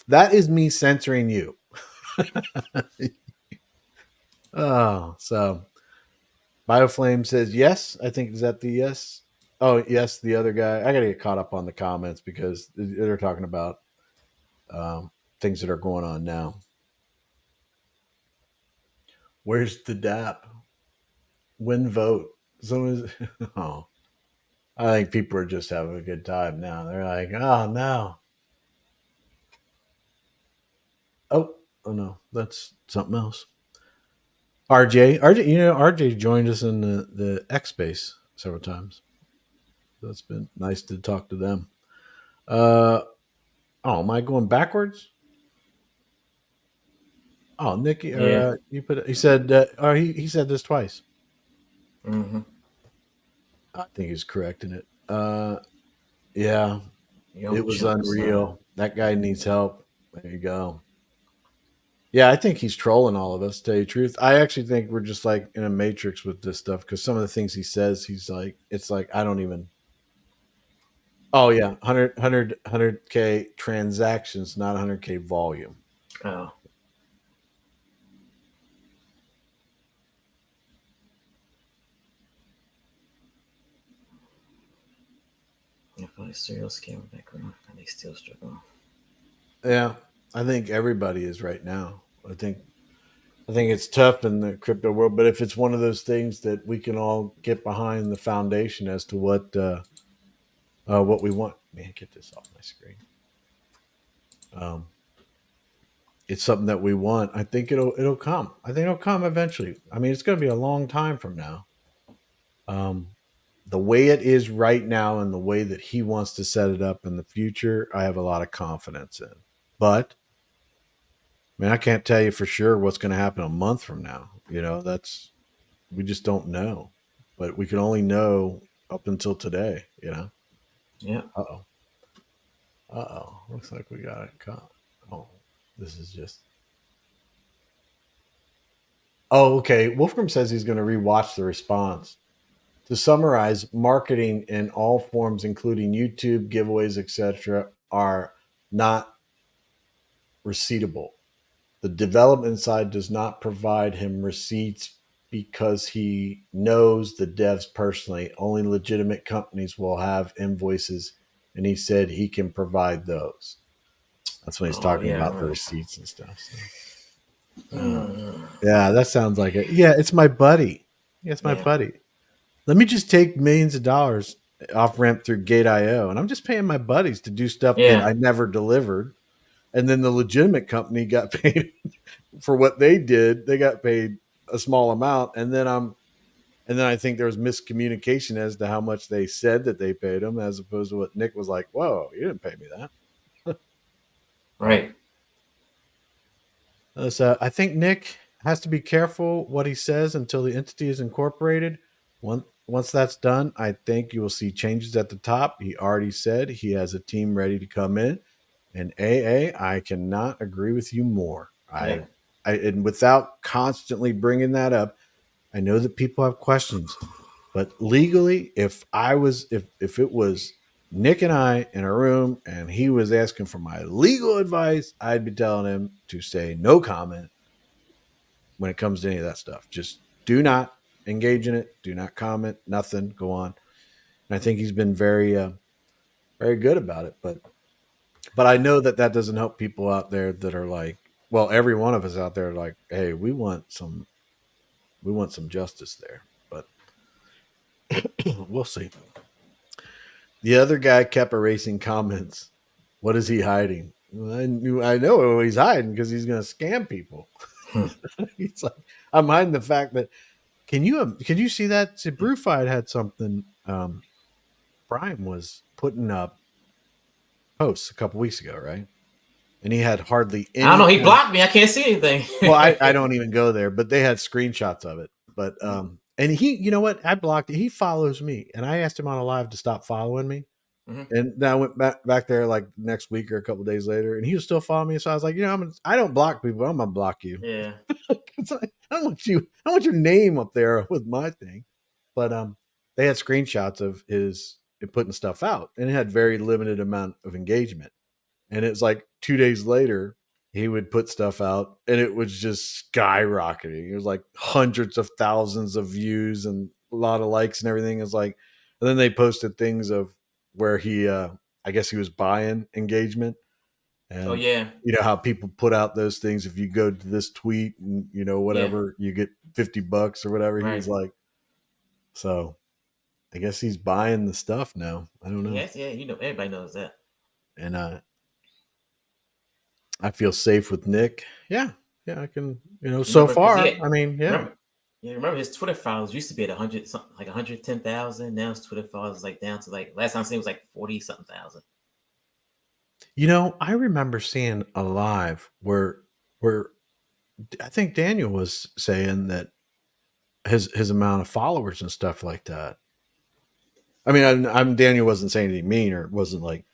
that is me censoring you. Oh, so Bioflame says yes. I think is that the yes. Oh, yes, the other guy. I got to get caught up on the comments because they're talking about things that are going on now. Where's the DAP? When vote? Oh, I think people are just having a good time now. They're like, oh no. Oh no, that's something else. RJ, RJ joined us in the X space several times. So it's been nice to talk to them. Am I going backwards? Oh, Nikki, yeah. he said, he said this twice. Mm-hmm. I think he's correcting it. Yeah, it was unreal. That guy needs help. There you go. Yeah, I think he's trolling all of us, to tell you the truth. I actually think we're just like in a matrix with this stuff because some of the things he says, he's like, it's like, I don't even. Oh, yeah. 100K transactions, not 100K volume. Oh, yeah, probably serial scammer background, and they still struggle. Yeah. I think everybody is right now. I think it's tough in the crypto world, but if it's one of those things that we can all get behind the foundation as to what we want. Man, get this off my screen. Um, it's something that we want. I think it'll come. I think it'll come eventually. I mean, it's going to be a long time from now. Um, the way it is right now and the way that he wants to set it up in the future, I have a lot of confidence in. But I mean, I can't tell you for sure what's going to happen a month from now. That's we just don't know. But we can only know up until today. Yeah. Uh oh. Uh oh. Looks like we got it caught. Oh, this is just. Oh, okay. Wolfram says he's going to rewatch the response. To summarize, marketing in all forms, including YouTube, giveaways, etc., are not receivable. The development side does not provide him receipts because he knows the devs personally. Only legitimate companies will have invoices, and he said he can provide those. That's when he's Oh talking yeah. about the receipts and stuff. So, Mm, yeah, that sounds like it. Yeah, it's my buddy. Yeah, it's my yeah. buddy. Let me just take millions of dollars off ramp through Gate.io, and I'm just paying my buddies to do stuff that Yeah. I never delivered. And then the legitimate company got paid for what they did. They got paid a small amount, and then I think there was miscommunication as to how much they said that they paid them, as opposed to what Nick was like. Whoa, you didn't pay me that. But Right. so I think Nick has to be careful what he says until the entity is incorporated. Once that's done, I think you will see changes at the top. He already said he has a team ready to come in, and I cannot agree with you more. Yeah. And without constantly bringing that up, I know that people have questions, but legally, if it was Nick and I in a room and he was asking for my legal advice, I'd be telling him to say no comment when it comes to any of that stuff. Just do not engage in it. Do not comment. Nothing. Go on. And I think he's been very good about it. But I know that doesn't help people out there that are like, well, every one of us out there like, hey, we want some justice there. But we'll see. The other guy kept erasing comments. What is he hiding? I know he's hiding because he's going to scam people. Hmm. He's like, I'm hiding the fact that can you see that? See, Brewfied had something. Brian was putting up posts a couple weeks ago, right? And he had hardly I don't any. know. He blocked me. I can't see anything. Well, I don't even go there, but they had screenshots of it. But and he, you know what? I blocked it. He follows me, and I asked him on a live to stop following me. Mhm. And then I went back there like next week or a couple days later, and he was still following me. So I was like, I don't block people. I'm gonna block you. Yeah. It's like, I don't want you. I want your name up there with my thing. But they had screenshots of his putting stuff out, and it had very limited amount of engagement. And it's like 2 days later, he would put stuff out, and it was just skyrocketing. It was like hundreds of thousands of views and a lot of likes and everything. It's like, and then they posted things of where I guess he was buying engagement, Oh and yeah. how people put out those things. If you go to this tweet and Yeah. whatever, you get $50 or whatever. He Right. was like, so I guess he's buying the stuff now. I don't know, Yes. Yeah. You know, everybody knows that. and I feel safe with Nick. Yeah, yeah, I can. So Remember, because he far, had, I mean, yeah. remember. Yeah, remember his Twitter files used to be at 100 something, like 110,000. Now his Twitter files is like down to like last time I seen it was like 40 something thousand. I remember seeing a live where I think Daniel was saying that his amount of followers and stuff like that. I mean, I'm Daniel wasn't saying anything mean or wasn't like,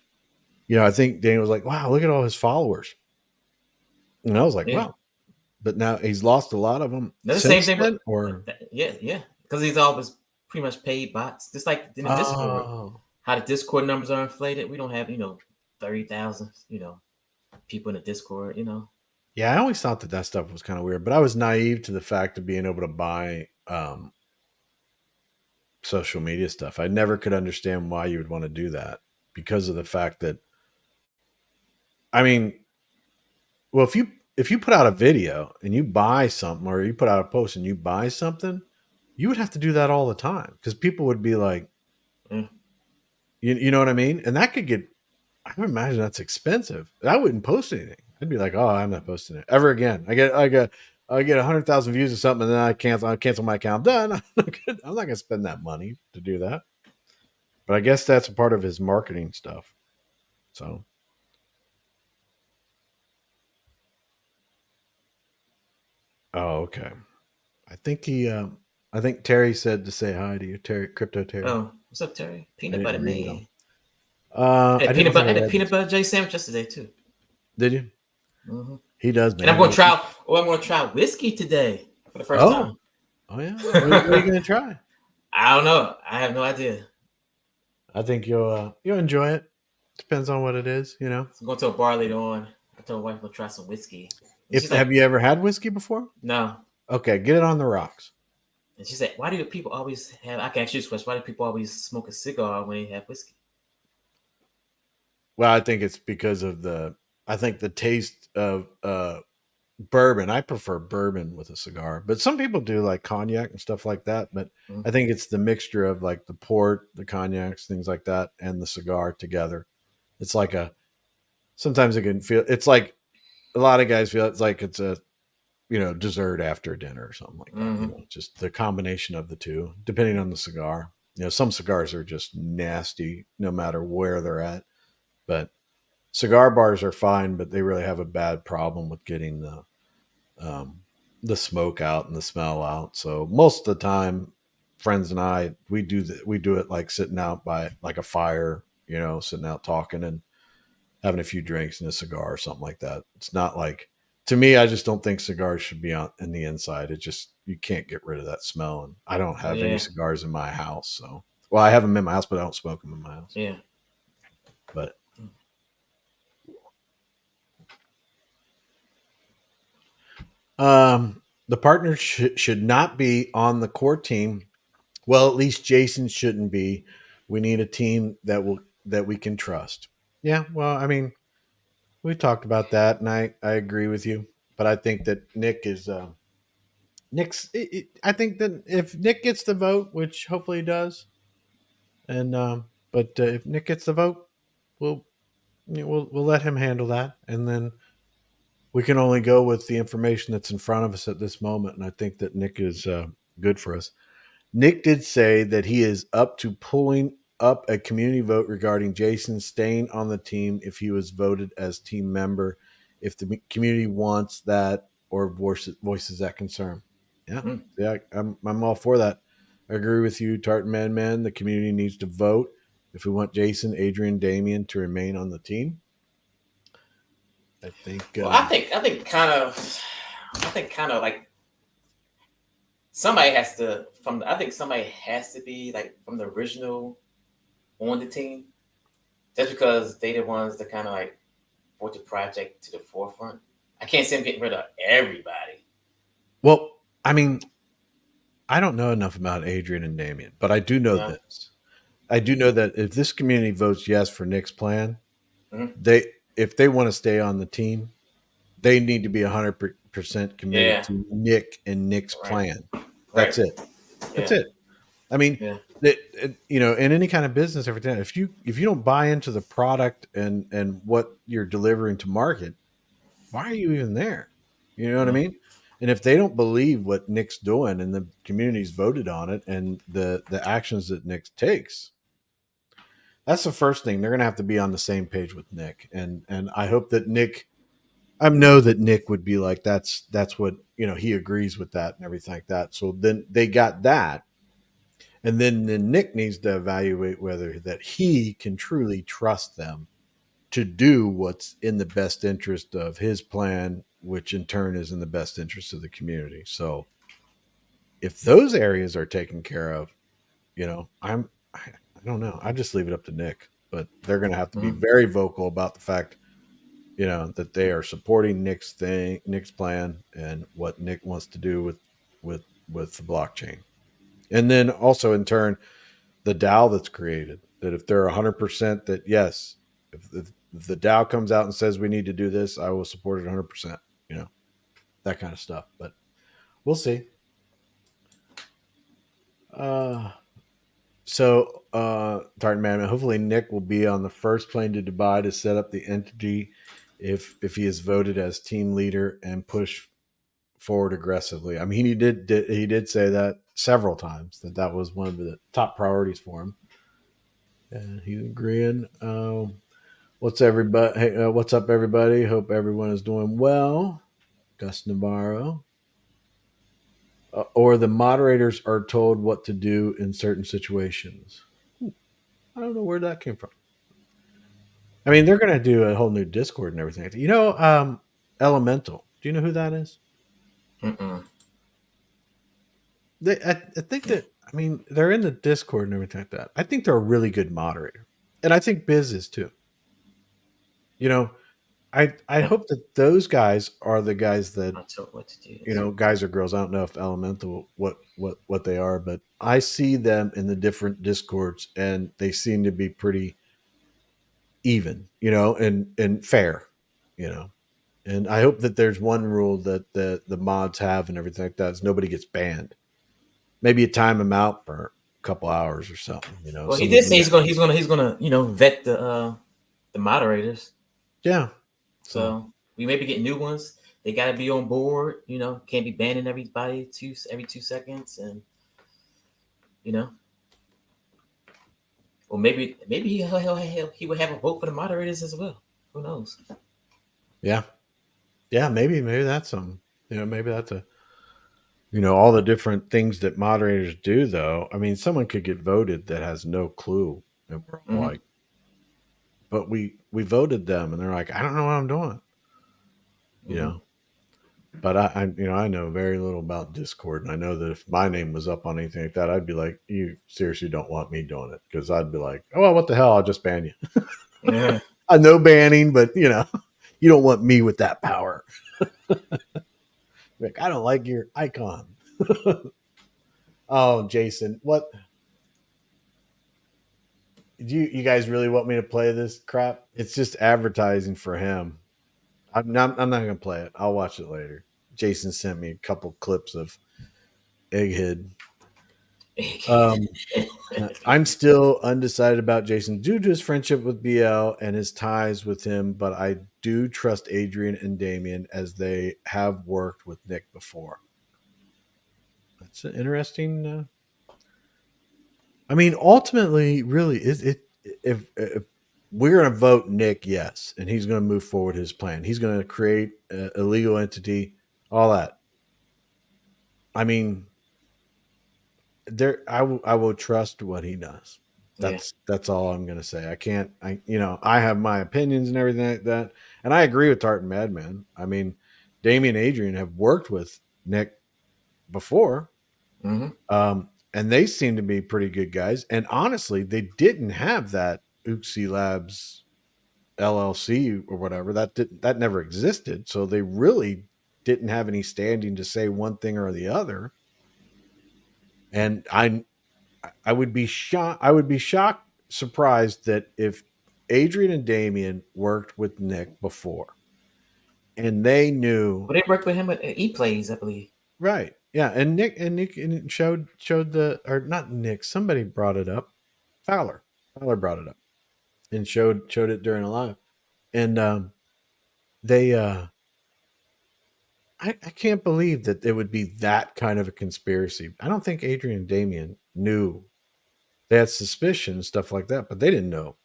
I think Daniel was like, wow, look at all his followers. And I was like, Yeah. wow. But now he's lost a lot of them That's the same since thing with then, or yeah, because he's always pretty much paid bots, just like in the Discord. oh How the Discord numbers are inflated. We don't have 30,000 people in the Discord. yeah. I always thought that stuff was kind of weird, but I was naive to the fact of being able to buy social media stuff. I never could understand why you would want to do that because of the fact that I mean, well, if you put out a video and you buy something, or you put out a post and you buy something, you would have to do that all the time because people would be like, Mm. you know what I mean, and that could get. I would imagine that's expensive. I wouldn't post anything. I'd be like, oh, I'm not posting it ever again. I get 100,000 views or something, and then I cancel my account. Done. I'm not gonna spend that money to do that. But I guess that's a part of his marketing stuff. So, oh, okay. I think I think Terry said to say hi to you, Terry, Crypto Terry. Oh, what's up, Terry? I Peanut butter didn't read it man. all. I didn't think I I had a read peanut this. butter jelly sandwich yesterday too. Did you? Hmm. He does, And I'm man. going to try. Oh, I'm going to try whiskey today for the first Oh, time. oh yeah. What are you gonna try? I don't know. I have no idea. I think you'll enjoy it. Depends on what it is, you know. So I'm going to a bar later on. I told my wife I'm going to try some whiskey. And If she's like, have you ever had whiskey before? no. Okay, get it on the rocks. And she said, why do people always have, I can ask you this question, why do people always smoke a cigar when they have whiskey? Well, I think it's because of I think the taste of bourbon. I prefer bourbon with a cigar, but some people do like cognac and stuff like that. But Mm-hmm. I think it's the mixture of like the port, the cognacs, things like that, and the cigar together. It's like sometimes it can feel, it's like a lot of guys feel it's like it's a, dessert after dinner or something like that. Mm-hmm. Just the combination of the two, depending on the cigar. Some cigars are just nasty no matter where they're at. But cigar bars are fine, but they really have a bad problem with getting the smoke out and the smell out. So most of the time, friends and I, we do it like sitting out by like a fire, sitting out talking and having a few drinks and a cigar or something like that. It's not like, to me, I just don't think cigars should be on in the inside. It just, you can't get rid of that smell. And I don't have any Yeah. cigars in my house. So, well, I have them in my house, but I don't smoke them in my house. Yeah. But the partners should not be on the core team. Well, at least Jason shouldn't be. We need a team that we can trust. Yeah, well, I mean, we talked about that, and I agree with you. But I think that Nick's. I think that if Nick gets the vote, which hopefully he does, and but if Nick gets the vote, we'll we'll let him handle that, and then we can only go with the information that's in front of us at this moment. And I think that Nick is good for us. Nick did say that he is up to pulling up a community vote regarding Jason staying on the team if he was voted as team member, if the community wants that or voices that concern. Yeah, yeah, I'm all for that. I agree with you, Tartan Man. The community needs to vote if we want Jason, Adrian, Damien to remain on the team. I think. Well, I think kind of like somebody has to I think somebody has to be like from the original on the team, just because they the ones that kind of like brought the project to the forefront. I can't see them getting rid of everybody. Well, I mean, I don't know enough about Adrian and Damien, but I do know this. I do know that if this community votes yes for Nick's plan, if they want to stay on the team, they need to be 100% committed to Nick and Nick's plan. That's it. That's it. I mean, in any kind of business, every time if you don't buy into the product and what you're delivering to market, why are you even there? You know what I mean? And if they don't believe what Nick's doing and the community's voted on it and the actions that Nick takes, that's the first thing. They're going to have to be on the same page with Nick. And I hope that Nick, I know that Nick would be like, that's what, he agrees with that and everything like that. So then they got that. And then Nick needs to evaluate whether that he can truly trust them to do what's in the best interest of his plan, which in turn is in the best interest of the community. So if those areas are taken care of, I don't know. I just leave it up to Nick, but they're going to have to be Mm-hmm. very vocal about the fact, that they are supporting Nick's plan, and what Nick wants to do with the blockchain. And then also in turn, the DAO that's created, that if they're 100% that yes, if the DAO comes out and says we need to do this, I will support it 100%, that kind of stuff. But we'll see. Uh, Tartan Man, hopefully Nick will be on the first plane to Dubai to set up the entity if he is voted as team leader and push forward aggressively. I mean, he did say that several times, that was one of the top priorities for him, and he's agreeing. What's everybody? Hey, what's up, everybody? Hope everyone is doing well. Gus Navarro. Or the moderators are told what to do in certain situations. I don't know where that came from. I mean, they're going to do a whole new Discord and everything. Elemental. Do you know who that is? Mm-mm. I think that, I mean, they're in the Discord and everything like that. I think they're a really good moderator, and I think Biz is too. I Yeah. hope that those guys are the guys that, I'm told what to do. guys or girls. I don't know if Elemental what they are, but I see them in the different Discords, and they seem to be pretty even, and fair, you know. And I hope that there's one rule that the mods have and everything like that is nobody gets banned. Maybe you time them out for a couple hours or something, Well, he Some of did them, say he's gonna vet the moderators. yeah. So So we maybe get new ones. They got to be on board. Can't be banning everybody every 2 seconds, and you know, or maybe he would have a vote for the moderators as well. Who knows? yeah, maybe that's some, maybe that's a, all the different things that moderators do. Though, I mean, someone could get voted that has no clue, and we're all Mm-hmm. like, but we voted them, and they're like, I don't know what I'm doing, you Mm-hmm. know. But I know very little about Discord, and I know that if my name was up on anything like that, I'd be like, you seriously don't want me doing it, because I'd be like, oh, well, what the hell? I'll just ban you. Yeah. I know banning, but you don't want me with that power. Like, I don't like your icon. Oh, Jason, what? Do you guys really want me to play this crap? It's just advertising for him. I'm not gonna play it. I'll watch it later. Jason sent me a couple clips of Egghead. Um, I'm still undecided about Jason due to his friendship with BL and his ties with him, but I do trust Adrian and Damien as they have worked with Nick before. That's an interesting. I mean, ultimately, really, is it if we're going to vote Nick, yes, and he's going to move forward his plan. He's going to create a legal entity, all that. I mean, I will trust what he does. Yeah. That's all I'm going to say. I can't. I have my opinions and everything like that, and I agree with Tartan Madman. I mean, Damien and Adrian have worked with Nick before. Mm-hmm. And they seem to be pretty good guys. And honestly, they didn't have that Uxie Labs LLC or whatever. That never existed. So they really didn't have any standing to say one thing or the other. And I would be shocked. I would be shocked, surprised that if Adrian and Damien worked with Nick before, and they knew, Well, they worked with him at E-Plays, I believe. right? Yeah, and Nick and showed the, or not Nick. Somebody brought it up. Fowler brought it up and showed it during a live, and they I can't believe that it would be that kind of a conspiracy. I don't think Adrian and Damien knew. They had suspicion and stuff like that, but they didn't know.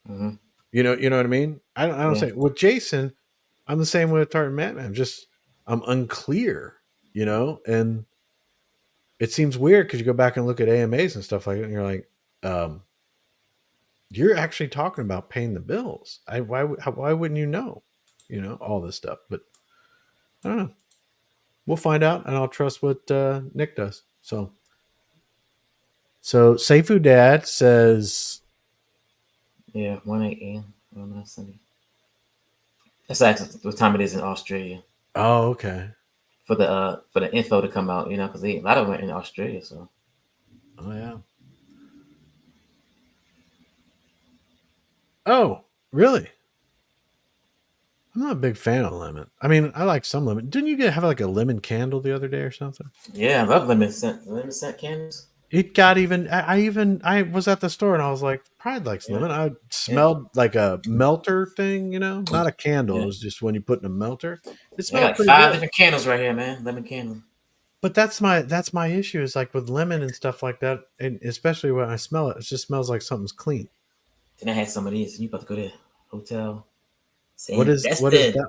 Mm-hmm. You know what I mean? I don't Yeah. say with Jason. I'm the same way with Tartan Madman. I'm unclear, and it seems weird because you go back and look at AMAs and stuff like that, and you're like, you're actually talking about paying the bills. Why wouldn't you know? All this stuff. But I don't know. We'll find out, and I'll trust what Nick does. So Seifu Dad says, Yeah, 1 a.m. on that Sunday. That's actually what time it is in Australia "Oh, okay. for the info to come out. Because a lot of them are in Australia. So Oh, yeah. Oh, really? I'm not a big fan of lemon. I mean, I like some lemon. Didn't you have like a lemon candle the other day or something? yeah, I love lemon scent candles. It got even. I was at the store and I was like, Pride likes Yeah, lemon. I yeah, smelled like a melter thing, not a candle. It yeah. was just when you put in a melter. It I got smelled like pretty five good. different candles right here, man. Lemon candle. But that's my issue is like with lemon and stuff like that, and especially when I smell it, it just smells like something's clean. Then I had some of these. You about to go to hotel What San is what is Destin. that?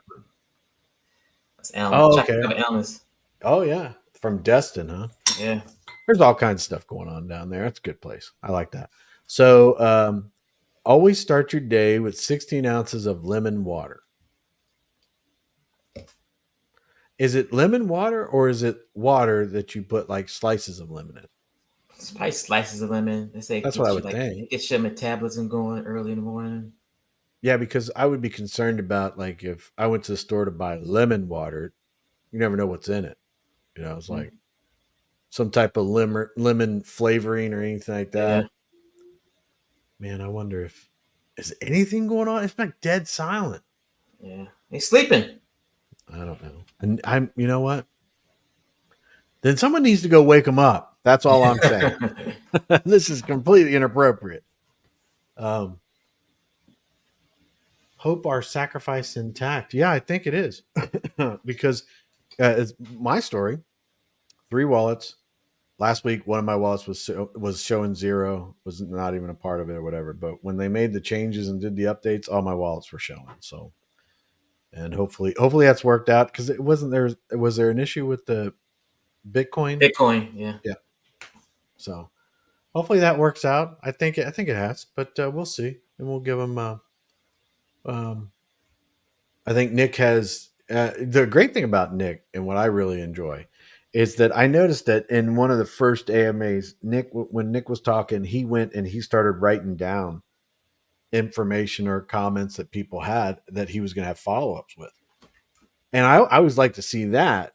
That's almond. Oh, Chocolate okay. covered almonds. Oh yeah, from Destin, huh? Yeah. There's all kinds of stuff going on down there. That's a good place. I like that. So always start your day with 16 ounces of lemon water. Is it lemon water or is it water that you put like slices of lemon in? It's probably slices of lemon. They say That's what I would think. it gets your metabolism going early in the morning. Yeah, because I would be concerned about like if I went to the store to buy lemon water, you never know what's in it. It's Mm. like some type of lemon flavoring or anything like Yeah, that. Man, I wonder if is anything going on. It's been dead silent. yeah. He's sleeping. I don't know. And you know what? Then someone needs to go wake them up. That's all I'm saying. This is completely inappropriate. Um, hope our sacrifice intact. Yeah, I think it is because it's my story. 3 wallets. Last week, one of my wallets was showing 0, was not even a part of it or whatever. But when they made the changes and did the updates, all my wallets were showing. So, and hopefully that's worked out because it wasn't there. Was there an issue with the Bitcoin? Bitcoin. Yeah. Yeah. So hopefully that works out. I think it has, but we'll see, and we'll give them. Um, I think Nick has the great thing about Nick, and what I really enjoy, is that I noticed that in one of the first AMAs, when Nick was talking, he went and he started writing down information or comments that people had that he was going to have follow ups with, and I always like to see that,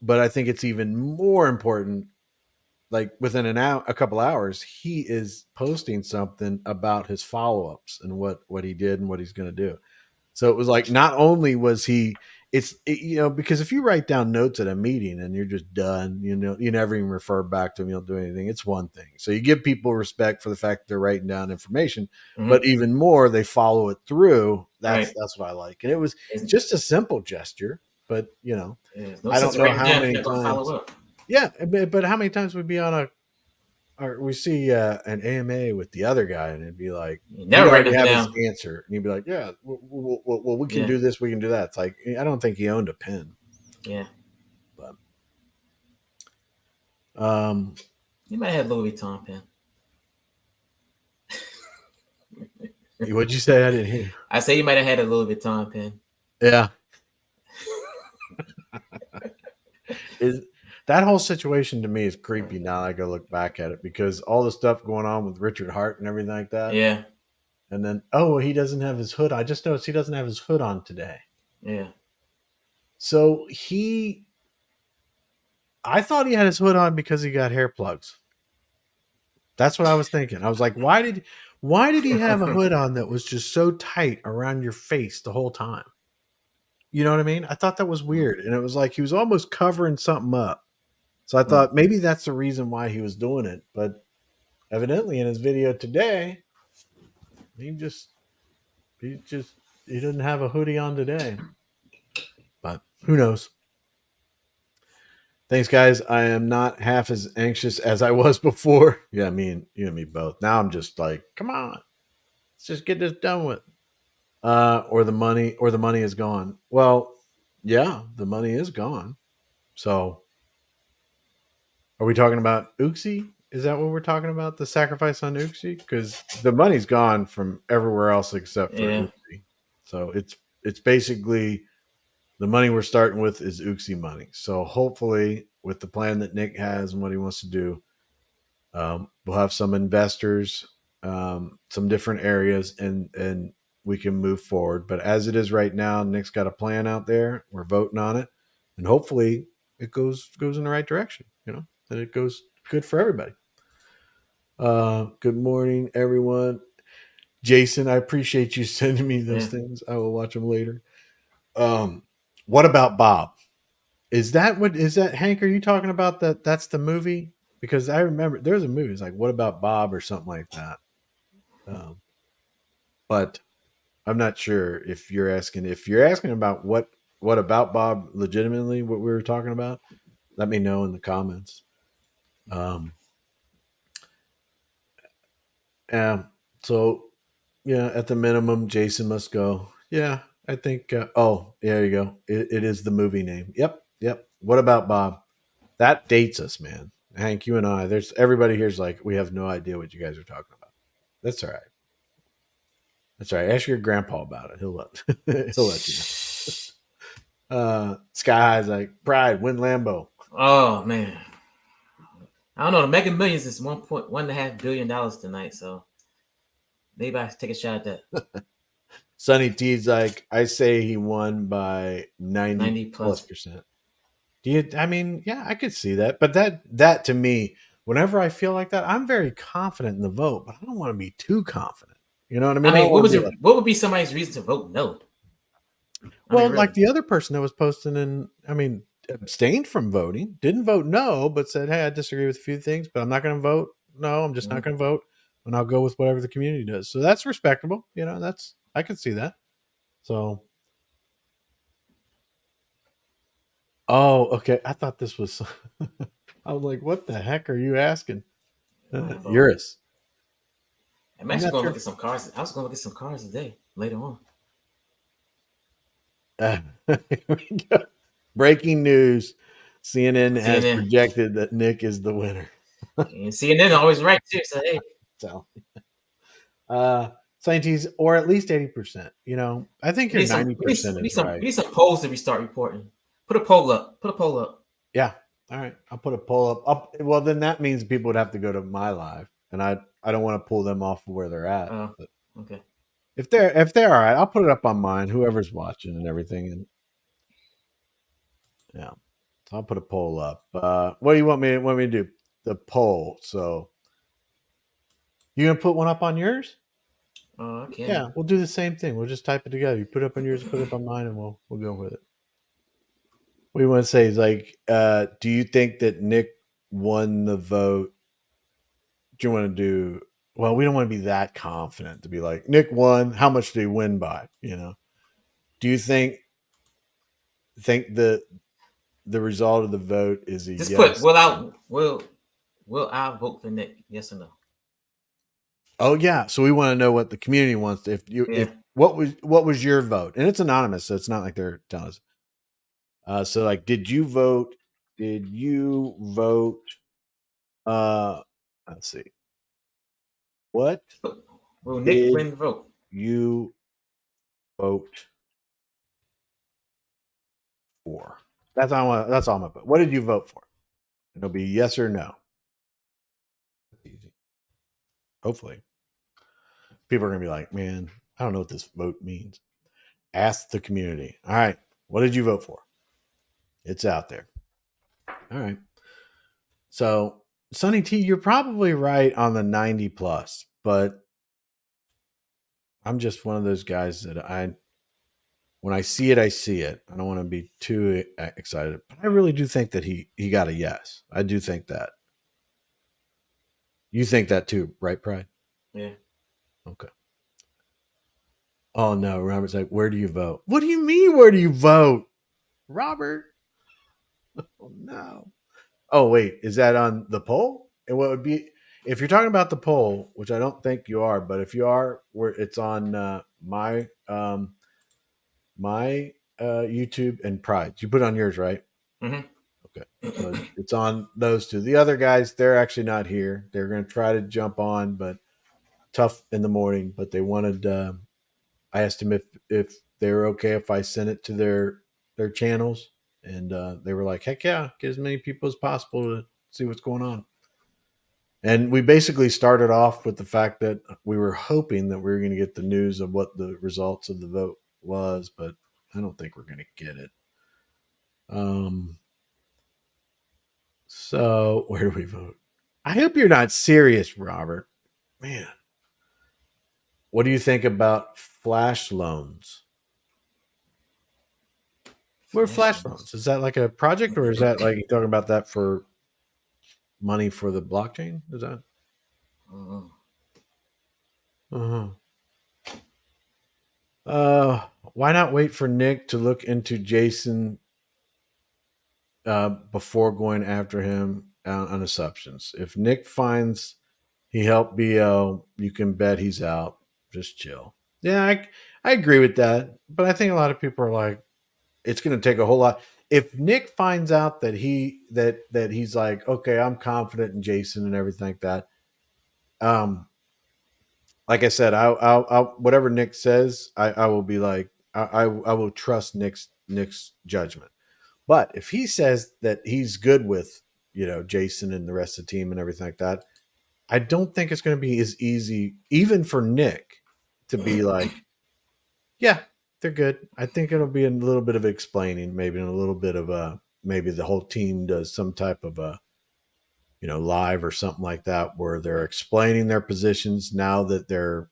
but I think it's even more important like within a couple hours, he is posting something about his follow-ups and what he did and what he's going to do. So it was like not only was because if you write down notes at a meeting and you're just done, you never even refer back to them, you don't do anything. It's one thing. So you give people respect for the fact that they're writing down information, Mm-hmm. but even more they follow it through. That's Right. that's what I like. And it was It's, just a simple gesture, but it's no I don't sense know writing how down if many you're not gonna follow times. up. Yeah, but how many times we'd be on or we see an AMA with the other guy, and it'd be like You he'd never write already nothing have his down. answer, and he'd be like, "Yeah, well, we can Yeah. do this, we can do that." It's like I don't think he owned a pen, Yeah. but um, You might have Louis Vuitton pen. what'd you say? I didn't hear. I say you might have had a Louis Vuitton pen. Yeah, is that whole situation to me is creepy now. I go look back at it because all the stuff going on with Richard Hart and everything like that, Yeah. and then he doesn't have his hood. I just noticed he doesn't have his hood on today. Yeah. So I thought he had his hood on because he got hair plugs. That's what I was thinking. I was like, why did he have a hood on that was just so tight around your face the whole time? You know what I mean? I thought that was weird. And it was like he was almost covering something up. So I thought maybe that's the reason why he was doing it. But evidently in his video today, he just he didn't have a hoodie on today. But who knows? Thanks, guys. I am not half as anxious as I was before. Yeah, you and me both. Now I'm just like, come on, let's just get this done with. Or the money is gone. Well, yeah, the money is gone. So, are we talking about Uxie? Is that what we're talking about? The sacrifice on Uxie? Because the money's gone from everywhere else except for Yeah. Uxie. So it's basically the money we're starting with is Uxie money. So hopefully, with the plan that Nick has and what he wants to do, we'll have some investors, some different areas, and we can move forward. But as it is right now, Nick's got a plan out there. We're voting on it, and hopefully, it goes in the right direction. And it goes good for everybody. Good morning, everyone. Jason, I appreciate you sending me those things. I will watch them later. What about Bob? Is that Hank? Are you talking about that? That's the movie? Because I remember there's a movie. It's like What About Bob or something like that. But I'm not sure if you're asking about what about Bob legitimately what we were talking about. Let me know in the comments. So yeah, at the minimum, Jason must go. Yeah, I think. There you go. It is the movie name. Yep. What about Bob? That dates us, man. Hank, you and I. There's everybody here's like we have no idea what you guys are talking about. That's all right. That's all right. Ask your grandpa about it. He'll let you know. Sky High's like Pride win Lambo. Oh man, I don't know. The Mega Millions is $1.5 billion tonight, so maybe I take a shot at that. Sonny T's like I say he won by 90 plus percent. Do you? I mean, yeah, I could see that, but that to me, whenever I feel like that, I'm very confident in the vote, but I don't want to be too confident. You know what I mean? I mean, What would be somebody's reason to vote no? Well, really. Like the other person that was posting, abstained from voting, didn't vote no, but said, "Hey, I disagree with a few things, but I'm not going to vote no. I'm just not going to vote, and I'll go with whatever the community does." So that's respectable. I could see that. So, okay. I thought this was. I was like, "What the heck are you asking?" Eurus. I'm actually going to look at some cars. I was going to look at some cars today later on. Breaking news: CNN has projected that Nick is the winner. And CNN always right too. So hey, scientists, or at least 80%. I think you're 90% is right. We need some polls to restart reporting. Put a poll up. Yeah. All right. I'll put a poll up. Well, then that means people would have to go to my live, and I don't want to pull them off of where they're at. Okay. If they're all right, I'll put it up on mine. Whoever's watching and everything, and yeah, so I'll put a poll up. What do you want me to do? The poll. So you gonna put one up on yours? Okay. Yeah, we'll do the same thing. We'll just type it together. You put it up on yours, put it up on mine, and we'll go with it. What do you want to say? Is like, do you think that Nick won the vote? Do you want to do? Well, we don't want to be that confident to be like Nick won. How much did he win by? Do you think the result of the vote is a just yes? Will I vote for Nick? Yes or no? Oh yeah. So we want to know what the community wants. What was your vote? And it's anonymous, so it's not like they're telling us. So like, did you vote? Let's see. What will Nick win the vote? You vote for? That's all I'm gonna put. What did you vote for? It'll be yes or no. That's easy. Hopefully. People are gonna be like, man, I don't know what this vote means. Ask the community. All right. What did you vote for? It's out there. All right. So, Sonny T, you're probably right on the 90 plus, but I'm just one of those guys that when I see it, I see it. I don't want to be too excited, but I really do think that he got a yes. I do think that. You think that too, right, Pride? Yeah. Okay. Oh no, Robert's like, where do you vote? What do you mean, where do you vote, Robert? Oh no. Oh wait, is that on the poll? And what would be if you're talking about the poll, which I don't think you are, but if you are, where it's on my YouTube and Pride. You put it on yours, right? Mm-hmm. Okay, so it's on those two. The other guys, they're actually not here. They're going to try to jump on, but tough in the morning. But they wanted. I asked them if they were okay if I sent it to their their channels, and they were like, "Heck yeah, get as many people as possible to see what's going on." And we basically started off with the fact that we were hoping that we were going to get the news of what the results of the vote was, but I don't think we're going to get it. Um, so where do we vote? I hope you're not serious, Robert. Man, what do you think about flash loans? What are Flash flash loans. loans? Is that like a project, or is that like you talking about that for money for the blockchain? Is that? Uh, Uh-huh. Why not wait for Nick to look into Jason before going after him on assumptions? If Nick finds he helped BL, you can bet he's out. Just chill. Yeah, I agree with that, but I think a lot of people are like, it's going to take a whole lot. If Nick finds out that he's like, okay, I'm confident in Jason and everything like that. Like I said, I'll whatever Nick says, I will be like, I will trust Nick's judgment. But if he says that he's good with Jason and the rest of the team and everything like that, I don't think it's going to be as easy, even for Nick, to be like, yeah, they're good. I think it'll be a little bit of explaining, maybe, and a little bit of maybe the whole team does some type of a live or something like that where they're explaining their positions now that they're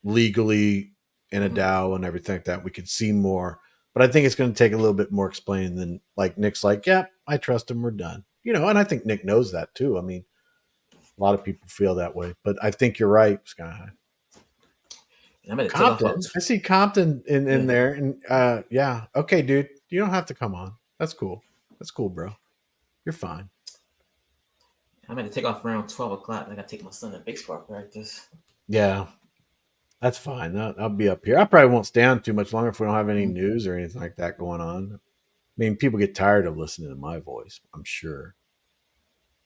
legally in a mhm. DAO and everything like that. We could see more, but I think it's going to take a little bit more explaining than like Nick's like, yeah, I trust him. We're done. And I think Nick knows that too. I mean, a lot of people feel that way, but I think you're right, Sky High. And I'm gonna take off about Compton. I see Compton in yeah. there. And yeah. Okay, dude. You don't have to come on. That's cool. That's cool, bro. You're fine. I'm gonna take off around 12 o'clock. I gotta take my son to baseball practice. Yeah. That's fine. I'll be up here. I probably won't stay on too much longer if we don't have any Mhm. news or anything like that going on. I mean, people get tired of listening to my voice, I'm sure.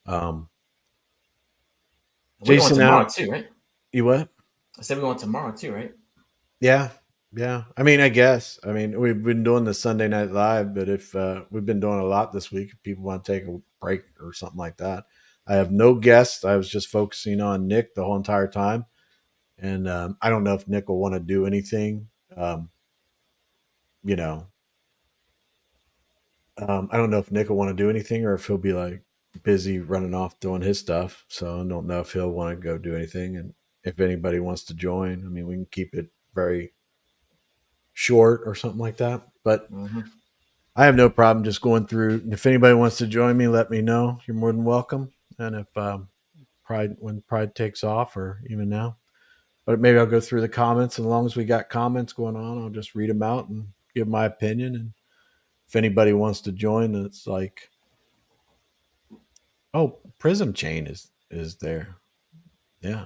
Um, And we're going Jason tomorrow out. too, right? You what? I said we're going tomorrow too, right? Yeah. Yeah. I mean, I guess. I mean, we've been doing the Sunday Night Live, but if we've been doing a lot this week, if people want to take a break or something like that. I have no guests. I was just focusing on Nick the whole entire time. And I don't know if Nick will want to do anything. Um, you know, I don't know if Nick will want to do anything or if he'll be like busy running off doing his stuff. So I don't know if he'll want to go do anything. And if anybody wants to join, I mean, we can keep it very short or something like that. But Mm-hmm. I have no problem just going through. If anybody wants to join me, let me know. You're more than welcome. And if when Pride takes off, or even now, but maybe I'll go through the comments. And as long as we got comments going on, I'll just read them out and give my opinion. And if anybody wants to join, it's like, oh, Prism Chain is there. Yeah.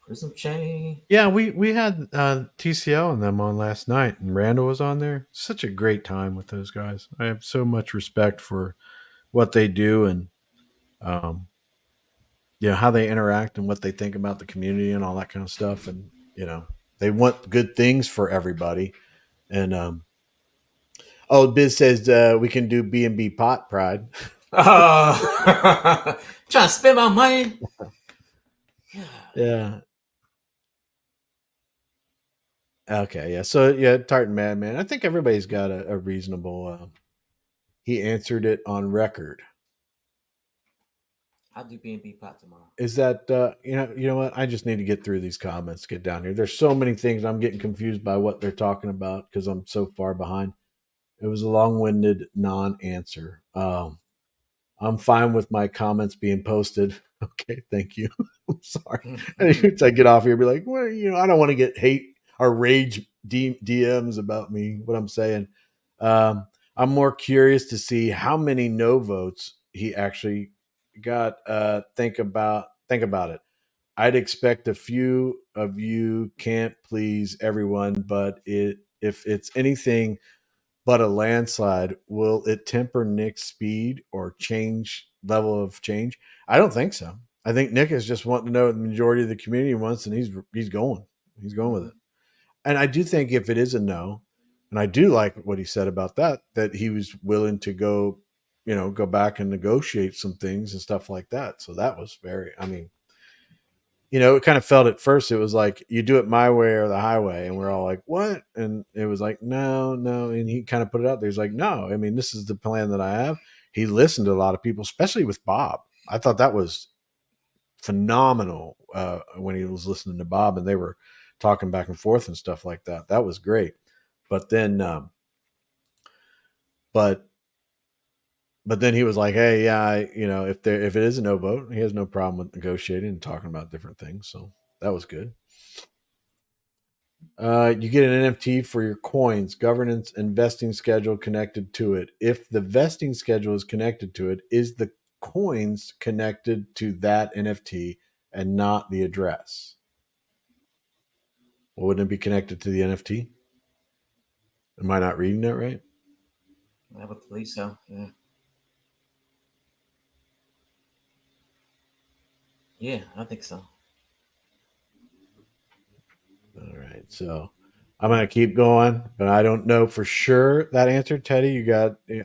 Prism chain. Yeah, we had TCL and them on last night, and Randall was on there. Such a great time with those guys. I have so much respect for what they do, and um, how they interact and what they think about the community and all that kind of stuff. And they want good things for everybody. And oh, Biz says we can do B&B pot pride. Oh, trying to spend my money. Yeah. Okay. Yeah. So yeah, Tartan Madman. I think everybody's got a reasonable. He answered it on record. I'll do B&B pot tomorrow. Is that you know what? I just need to get through these comments, get down here. There's so many things I'm getting confused by what they're talking about because I'm so far behind. It was a long-winded non-answer. I'm fine with my comments being posted. Okay, thank you. I'm sorry. Once I get off here, be like, well, I don't want to get hate or rage DMs about me. What I'm saying. I'm more curious to see how many no votes he actually got. Think about it. I'd expect a few of you can't please everyone, but if it's anything but a landslide, will it temper Nick's speed or change level of change? I don't think so. I think Nick is just wanting to know what the majority of the community wants, and he's going. He's going with it. And I do think if it is a no, And I do like what he said about that he was willing to go back and negotiate some things and stuff like that. So that was I mean, it kind of felt at first, it was like, you do it my way or the highway. And we're all like, what? And it was like, no, no. And he kind of put it out there. He's like, no, I mean, this is the plan that I have. He listened to a lot of people, especially with Bob. I thought that was phenomenal when he was listening to Bob and they were talking back and forth and stuff like that. That was great. But then, but then he was like, hey, yeah, if it is a no vote, he has no problem with negotiating and talking about different things. So that was good. You get an NFT for your coins, governance, and vesting schedule connected to it. If the vesting schedule is connected to it, is the coins connected to that NFT and not the address? Well, wouldn't it be connected to the NFT? Am I not reading that right? I would believe so. Yeah. Yeah, I think so. All right. So I'm going to keep going, but I don't know for sure that answer. Teddy,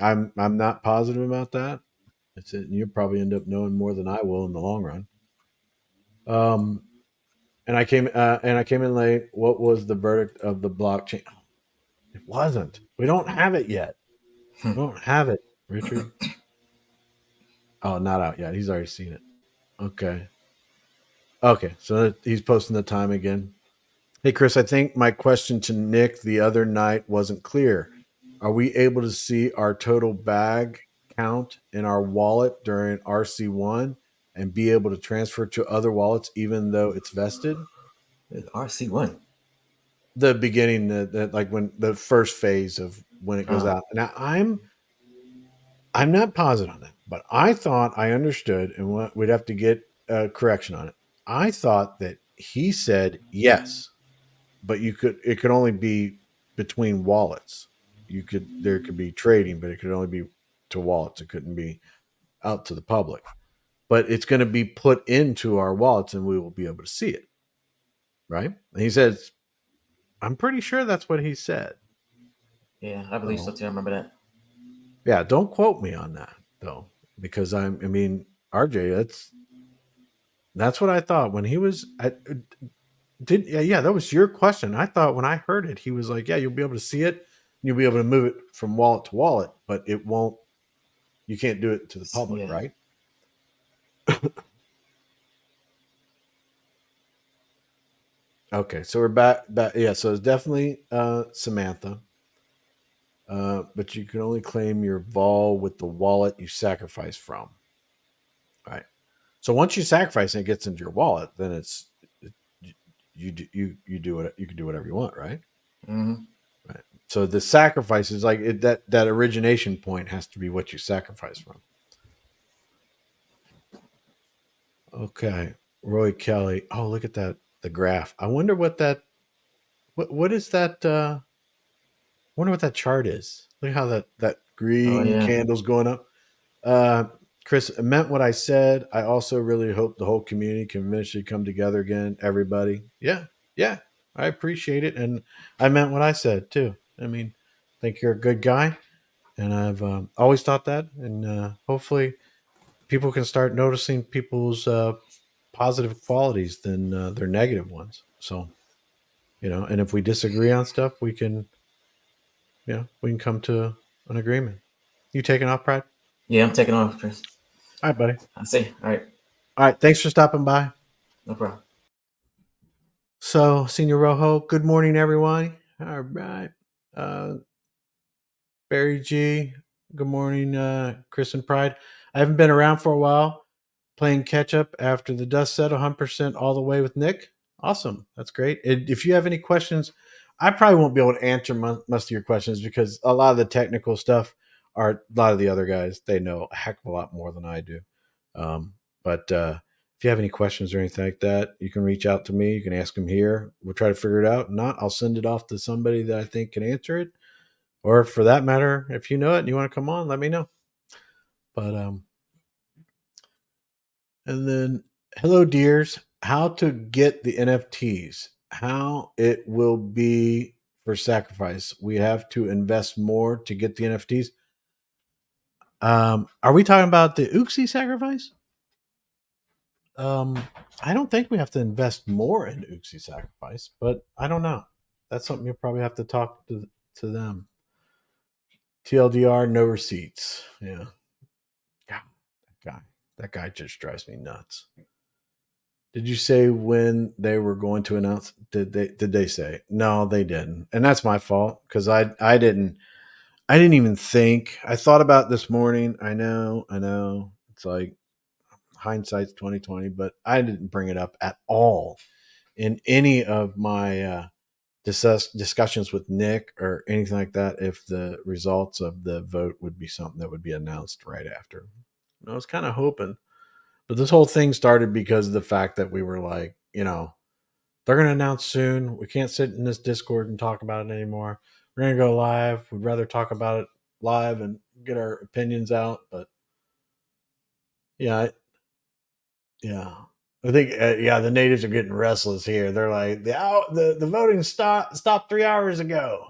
I'm not positive about that. That's it. And you'll probably end up knowing more than I will in the long run. Um, and I came in late. What was the verdict of the blockchain? It wasn't. We don't have it yet. We don't have it, Richard. Oh, not out yet. He's already seen it. Okay. Okay. So he's posting the time again. Hey, Chris, I think my question to Nick the other night wasn't clear. Are we able to see our total bag count in our wallet during RC1 and be able to transfer to other wallets even though it's vested? RC1. The beginning, like when the first phase of when it goes Oh, out. Now I'm not positive on that, but I thought I understood, and we'd have to get a correction on it. I thought that he said yes, but it could only be between wallets. There could be trading, but it could only be to wallets. It couldn't be out to the public. But it's going to be put into our wallets, and we will be able to see it, right? And he says, I'm pretty sure that's what he said. yeah, I believe so So too. I remember that. yeah, don't quote me on that though, because I mean, RJ, that's what I thought when he was. Yeah, that was your question. I thought when I heard it, he was like, yeah, you'll be able to see it, and you'll be able to move it from wallet to wallet, but it won't. You can't do it to the public, Yeah. right? Okay, so we're back. Yeah, so it's definitely Samantha. But you can only claim your vol with the wallet you sacrifice from. Right. So once you sacrifice and it gets into your wallet, then you do it. You can do whatever you want, right? Mm-hmm. Right. So the sacrifice is like that origination point has to be what you sacrifice from. Okay, Roy Kelly. Oh, look at that, the graph. I wonder what is that. I wonder what that chart is. Look how that Oh green yeah. candle's going up. Uh, Chris, it meant what I said. I also really hope the whole community can eventually come together again. Everybody, yeah, yeah, I appreciate it, and I meant what I said too. I mean, I think you're a good guy, and I've always thought that, and hopefully, people can start noticing people's positive qualities than their negative ones. So, and if we disagree on stuff, we can come to an agreement. You taking off, Pride? Yeah, I'm taking off, Chris. All right, buddy. I see. All right. All right, thanks for stopping by. No problem. So, Senior Rojo, good morning, everyone. All right. Uh, Barry G, good morning, Chris and Pride. I haven't been around for a while, playing catch up after the dust settled 100% all the way with Nick. Awesome. That's great. If you have any questions, I probably won't be able to answer most of your questions because a lot of the technical stuff are a lot of the other guys. They know a heck of a lot more than I do. But if you have any questions or anything like that, you can reach out to me. You can ask them here. We'll try to figure it out. If not, I'll send it off to somebody that I think can answer it. Or for that matter, if you know it and you want to come on, let me know. But and then hello dears, how to get the NFTs? How it will be for sacrifice. We have to invest more to get the NFTs. Are we talking about the Uxie sacrifice? Um, I don't think we have to invest more in Uxie sacrifice, but I don't know. That's something you'll probably have to talk to them. TLDR, no receipts. Yeah. God, that guy just drives me nuts. Did you say when they were going to announce? Did they say? No, they didn't, and that's my fault because I didn't even think. I thought about it this morning. I know. It's like hindsight's 2020, but I didn't bring it up at all in any of my discussions with Nick or anything like that. If the results of the vote would be something that would be announced right after, I was kind of hoping. But this whole thing started because of the fact that we were like, they're going to announce soon. We can't sit in this Discord and talk about it anymore. We're going to go live. We'd rather talk about it live and get our opinions out. But yeah, yeah. I think the natives are getting restless here. They're like the voting stopped 3 hours ago.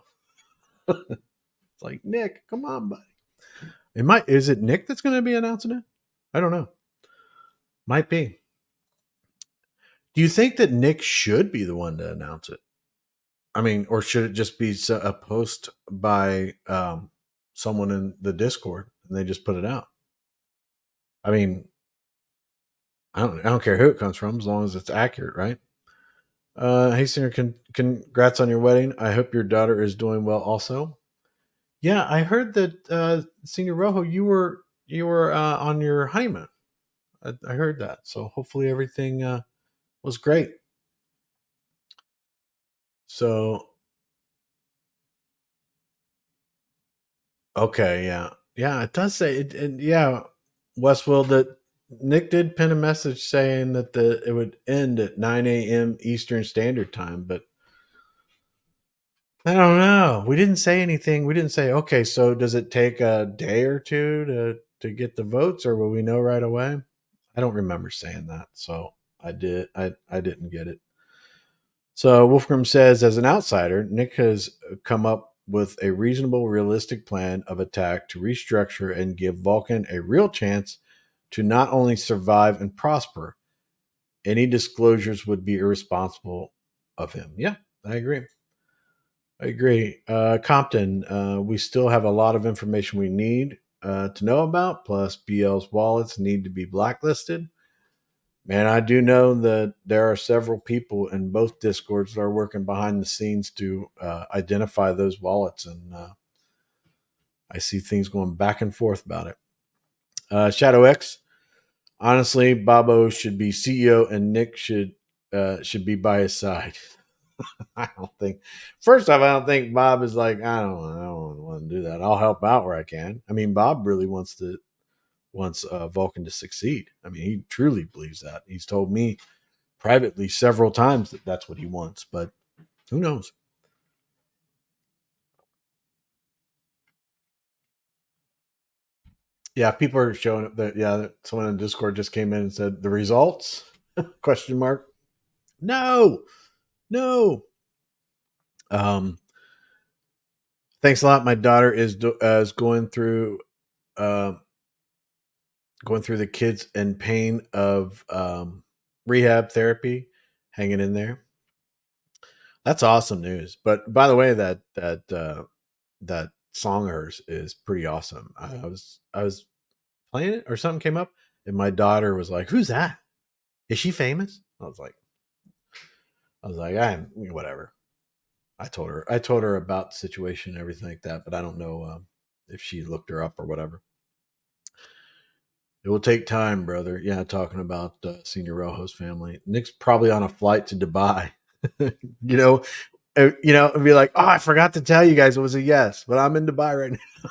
It's like Nick, come on, buddy. Is it Nick that's going to be announcing it? I don't know. Might be. Do you think that Nick should be the one to announce it? I mean, or should it just be a post by someone in the Discord and they just put it out? I mean, I don't care who it comes from as long as it's accurate, right? Hey, Singer, congrats on your wedding. I hope your daughter is doing well. Also, yeah, I heard that Senior Rojo, you were on your honeymoon. I heard that, so hopefully everything was great. So okay, yeah, yeah, it does say it, and yeah, Westworld that Nick did pin a message saying that it would end at 9 a.m. Eastern Standard Time, but I don't know. We didn't say anything. We didn't say, okay, so does it take a day or two to get the votes, or will we know right away? I don't remember saying that, so I didn't get it. So Wolfgram says, as an outsider, Nick has come up with a reasonable, realistic plan of attack to restructure and give Vulcan a real chance to not only survive and prosper. Any disclosures would be irresponsible of him. Yeah, I agree. I agree. Compton, we still have a lot of information we need to know about, plus BL's wallets need to be blacklisted. Man, I do know that there are several people in both Discords that are working behind the scenes to identify those wallets, and I see things going back and forth about it. Shadow X, honestly, Bobo should be CEO, and Nick should be by his side. I don't think. First off, I don't think Bob is like I don't want to do that. I'll help out where I can. I mean, Bob really wants Vulcan to succeed. I mean, he truly believes that. He's told me privately several times that that's what he wants, but who knows? Yeah, people are showing up that someone in Discord just came in and said the results question mark. No, no. Um, thanks a lot. My daughter is uh, going through the kids and pain of rehab therapy, hanging in there. That's awesome news. But by the way, that song of hers is pretty awesome. I was playing it or something came up, and my daughter was like, "Who's that? Is she famous?" I was like, I'm whatever. I told her about the situation and everything like that, but I don't know if she looked her up or whatever. It will take time, brother. Yeah, talking about Senior Rojo's family. Nick's probably on a flight to Dubai. you know, and be like, "Oh, I forgot to tell you guys it was a yes, but I'm in Dubai right now."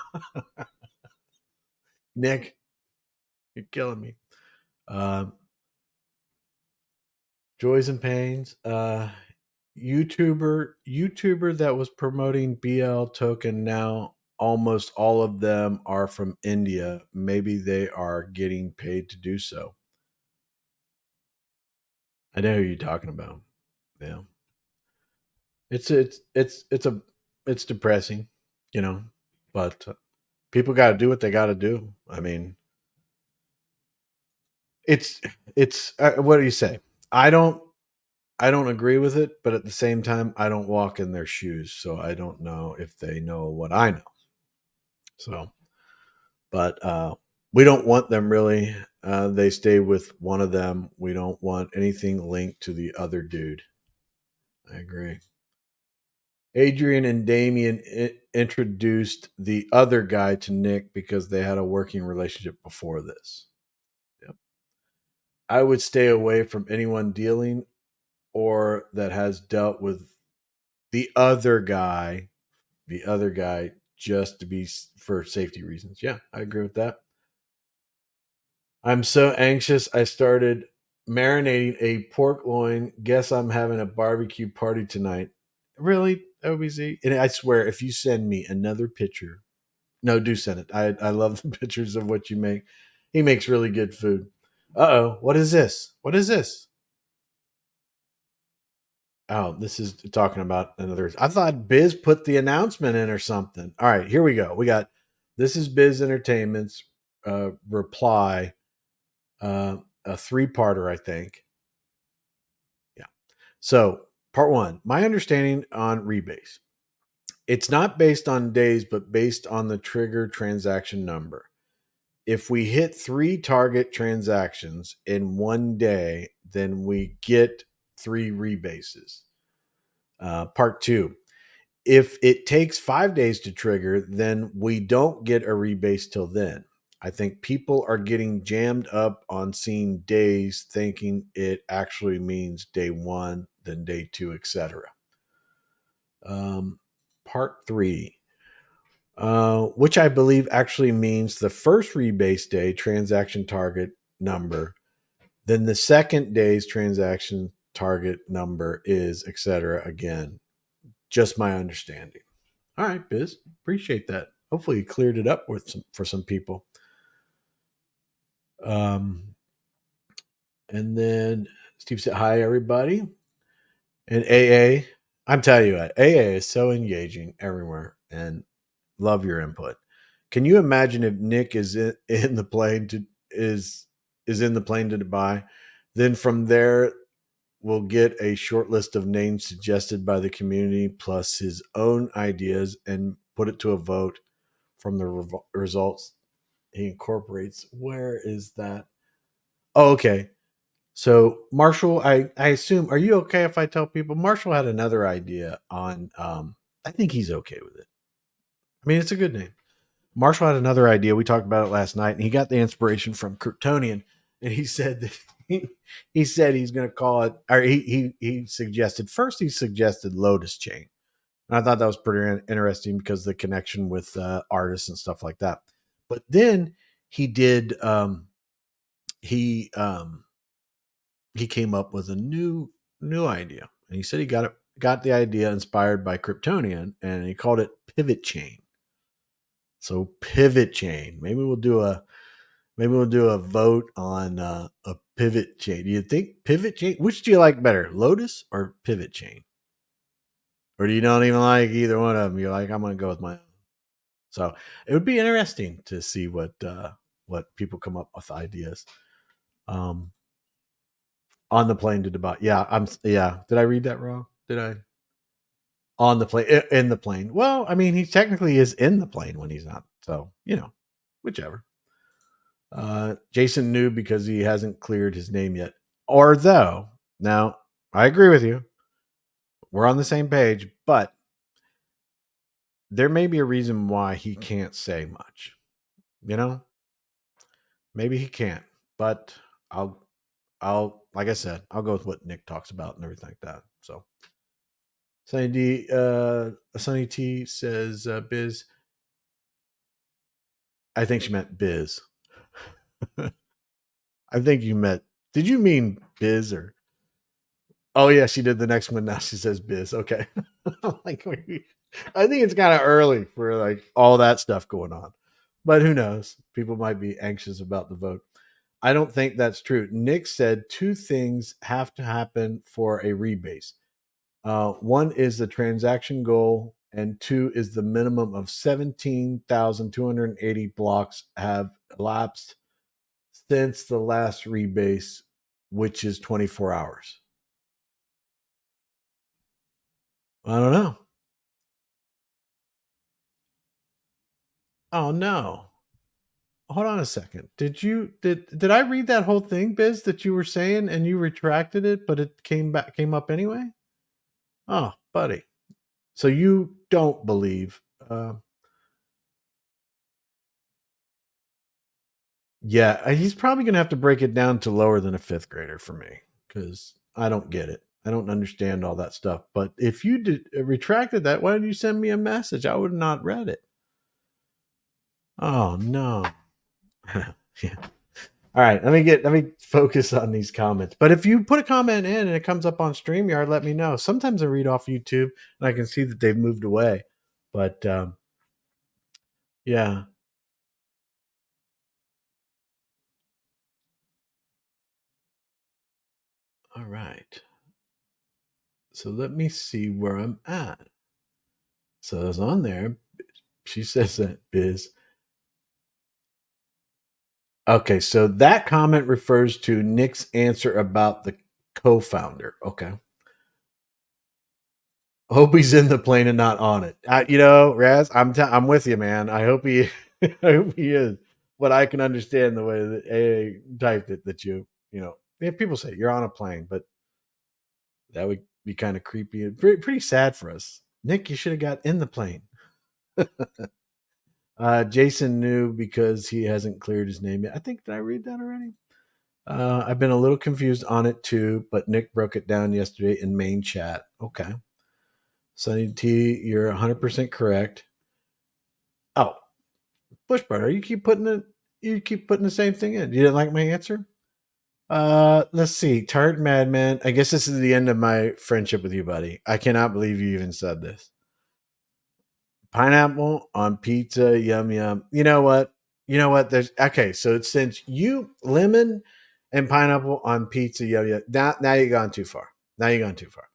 Nick, you're killing me. Uh, Joys and pains. YouTuber that was promoting BL token, now almost all of them are from India. Maybe they are getting paid to do so. I know who you're talking about. Yeah. It's it's depressing, but people got to do what they got to do. I mean, it's what do you say? I don't I don't agree with it, but at the same time, I don't walk in their shoes, so I don't know if they know what I know. So, but we don't want them really. They stay with one of them. We don't want anything linked to the other dude. I agree. Adrian and Damien introduced the other guy to Nick because they had a working relationship before this. Yep. I would stay away from anyone dealing or that has dealt with the other guy, just to be for safety reasons. Yeah, I agree with that. I'm so anxious. I started marinating a pork loin. Guess I'm having a barbecue party tonight. Really, OBZ? And I swear, if you send me another picture, no, do send it. I love the pictures of what you make. He makes really good food. Uh oh, what is this? What is this? Oh, this is talking about another. I thought Biz put the announcement in or something. All right, here we go. We got this is Biz Entertainment's reply, a three-parter, I think. Yeah. So, part one, my understanding on rebase. It's not based on days, but based on the trigger transaction number. If we hit 3 target transactions in one day, then we get 3 rebases. Part two, if it takes 5 days to trigger, then we don't get a rebase till then. I think people are getting jammed up on seeing days, thinking it actually means day one, then day two, etc. Part three, which I believe actually means the first rebase day transaction target number, then the second day's transaction target number is, etc. Again, just my understanding. All right, Biz. Appreciate that. Hopefully, you cleared it up for some people. Um, and then Steve said, "Hi, everybody." And AA, I'm telling you what, AA is so engaging everywhere, and love your input. Can you imagine if Nick is in the plane to is in the plane to Dubai? Then from there, we'll get a short list of names suggested by the community plus his own ideas and put it to a vote from the results he incorporates. Where is that? Oh, okay. So Marshall, I assume, are you okay if I tell people Marshall had another idea on I think he's okay with it. I mean, it's a good name. Marshall had another idea. We talked about it last night, and he got the inspiration from Kryptonian, and he said that he said he's going to call it, or he suggested first he suggested Lotus Chain, and I thought that was pretty interesting because of the connection with artists and stuff like that. But then he did he he came up with a new idea, and he said he got the idea inspired by Kryptonian, and he called it Pivot Chain. So Pivot Chain. Maybe we'll do a vote on a Pivot Chain. Do you think Pivot Chain? Which do you like better, Lotus or Pivot Chain? Or do you don't even like either one of them? You're like, I'm going to go with my own. So it would be interesting to see what people come up with ideas. On the plane to Dubai. Yeah. Did I read that wrong? Did I? On the plane, in the plane. Well, I mean, he technically is in the plane when he's not. So, whichever. Jason knew because he hasn't cleared his name yet. Or though, now I agree with you. We're on the same page, but there may be a reason why he can't say much. Maybe he can't, but like I said, I'll go with what Nick talks about and everything like that. So, Sunny T says, Biz. I think she meant Biz. I think you meant. Did you mean Biz or? Oh yeah, she did the next one. Now she says Biz. Okay, like I think it's kind of early for like all that stuff going on, but who knows? People might be anxious about the vote. I don't think that's true. Nick said 2 things have to happen for a rebase. One is the transaction goal, and 2 is the minimum of 17,280 blocks have elapsed since the last rebase, which is 24 hours. I don't know. Oh no. Hold on a second. Did I read that whole thing, Biz, that you were saying and you retracted it, but it came up anyway? Oh, buddy. So you don't believe yeah, he's probably going to have to break it down to lower than a fifth grader for me because I don't get it. I don't understand all that stuff. But if you retracted that, why didn't you send me a message? I would have not read it. Oh no. Yeah. All right, let me focus on these comments. But if you put a comment in and it comes up on StreamYard, let me know. Sometimes I read off YouTube and I can see that they've moved away. But yeah. All right. So let me see where I'm at. So it's on there. She says that Biz. Okay, so that comment refers to Nick's answer about the co-founder. Okay. Hope he's in the plane and not on it. Raz, I'm with you, man. I hope he I hope he is. But I can understand the way that AA typed it that people say you're on a plane, but that would be kind of creepy and pretty sad for us. Nick, you should have got in the plane. Jason knew because he hasn't cleared his name yet. I think, did I read that already? I've been a little confused on it too, but Nick broke it down yesterday in main chat. Okay. Sunny T, you're 100% correct. Oh, Bush Butter, you keep putting the same thing in. You didn't like my answer? Let's see. Tart Madman. I guess this is the end of my friendship with you, buddy. I cannot believe you even said this. Pineapple on pizza, yum yum. You know what? There's okay. So since you lemon and pineapple on pizza, yum yum. Now you're gone too far. Now you're gone too far.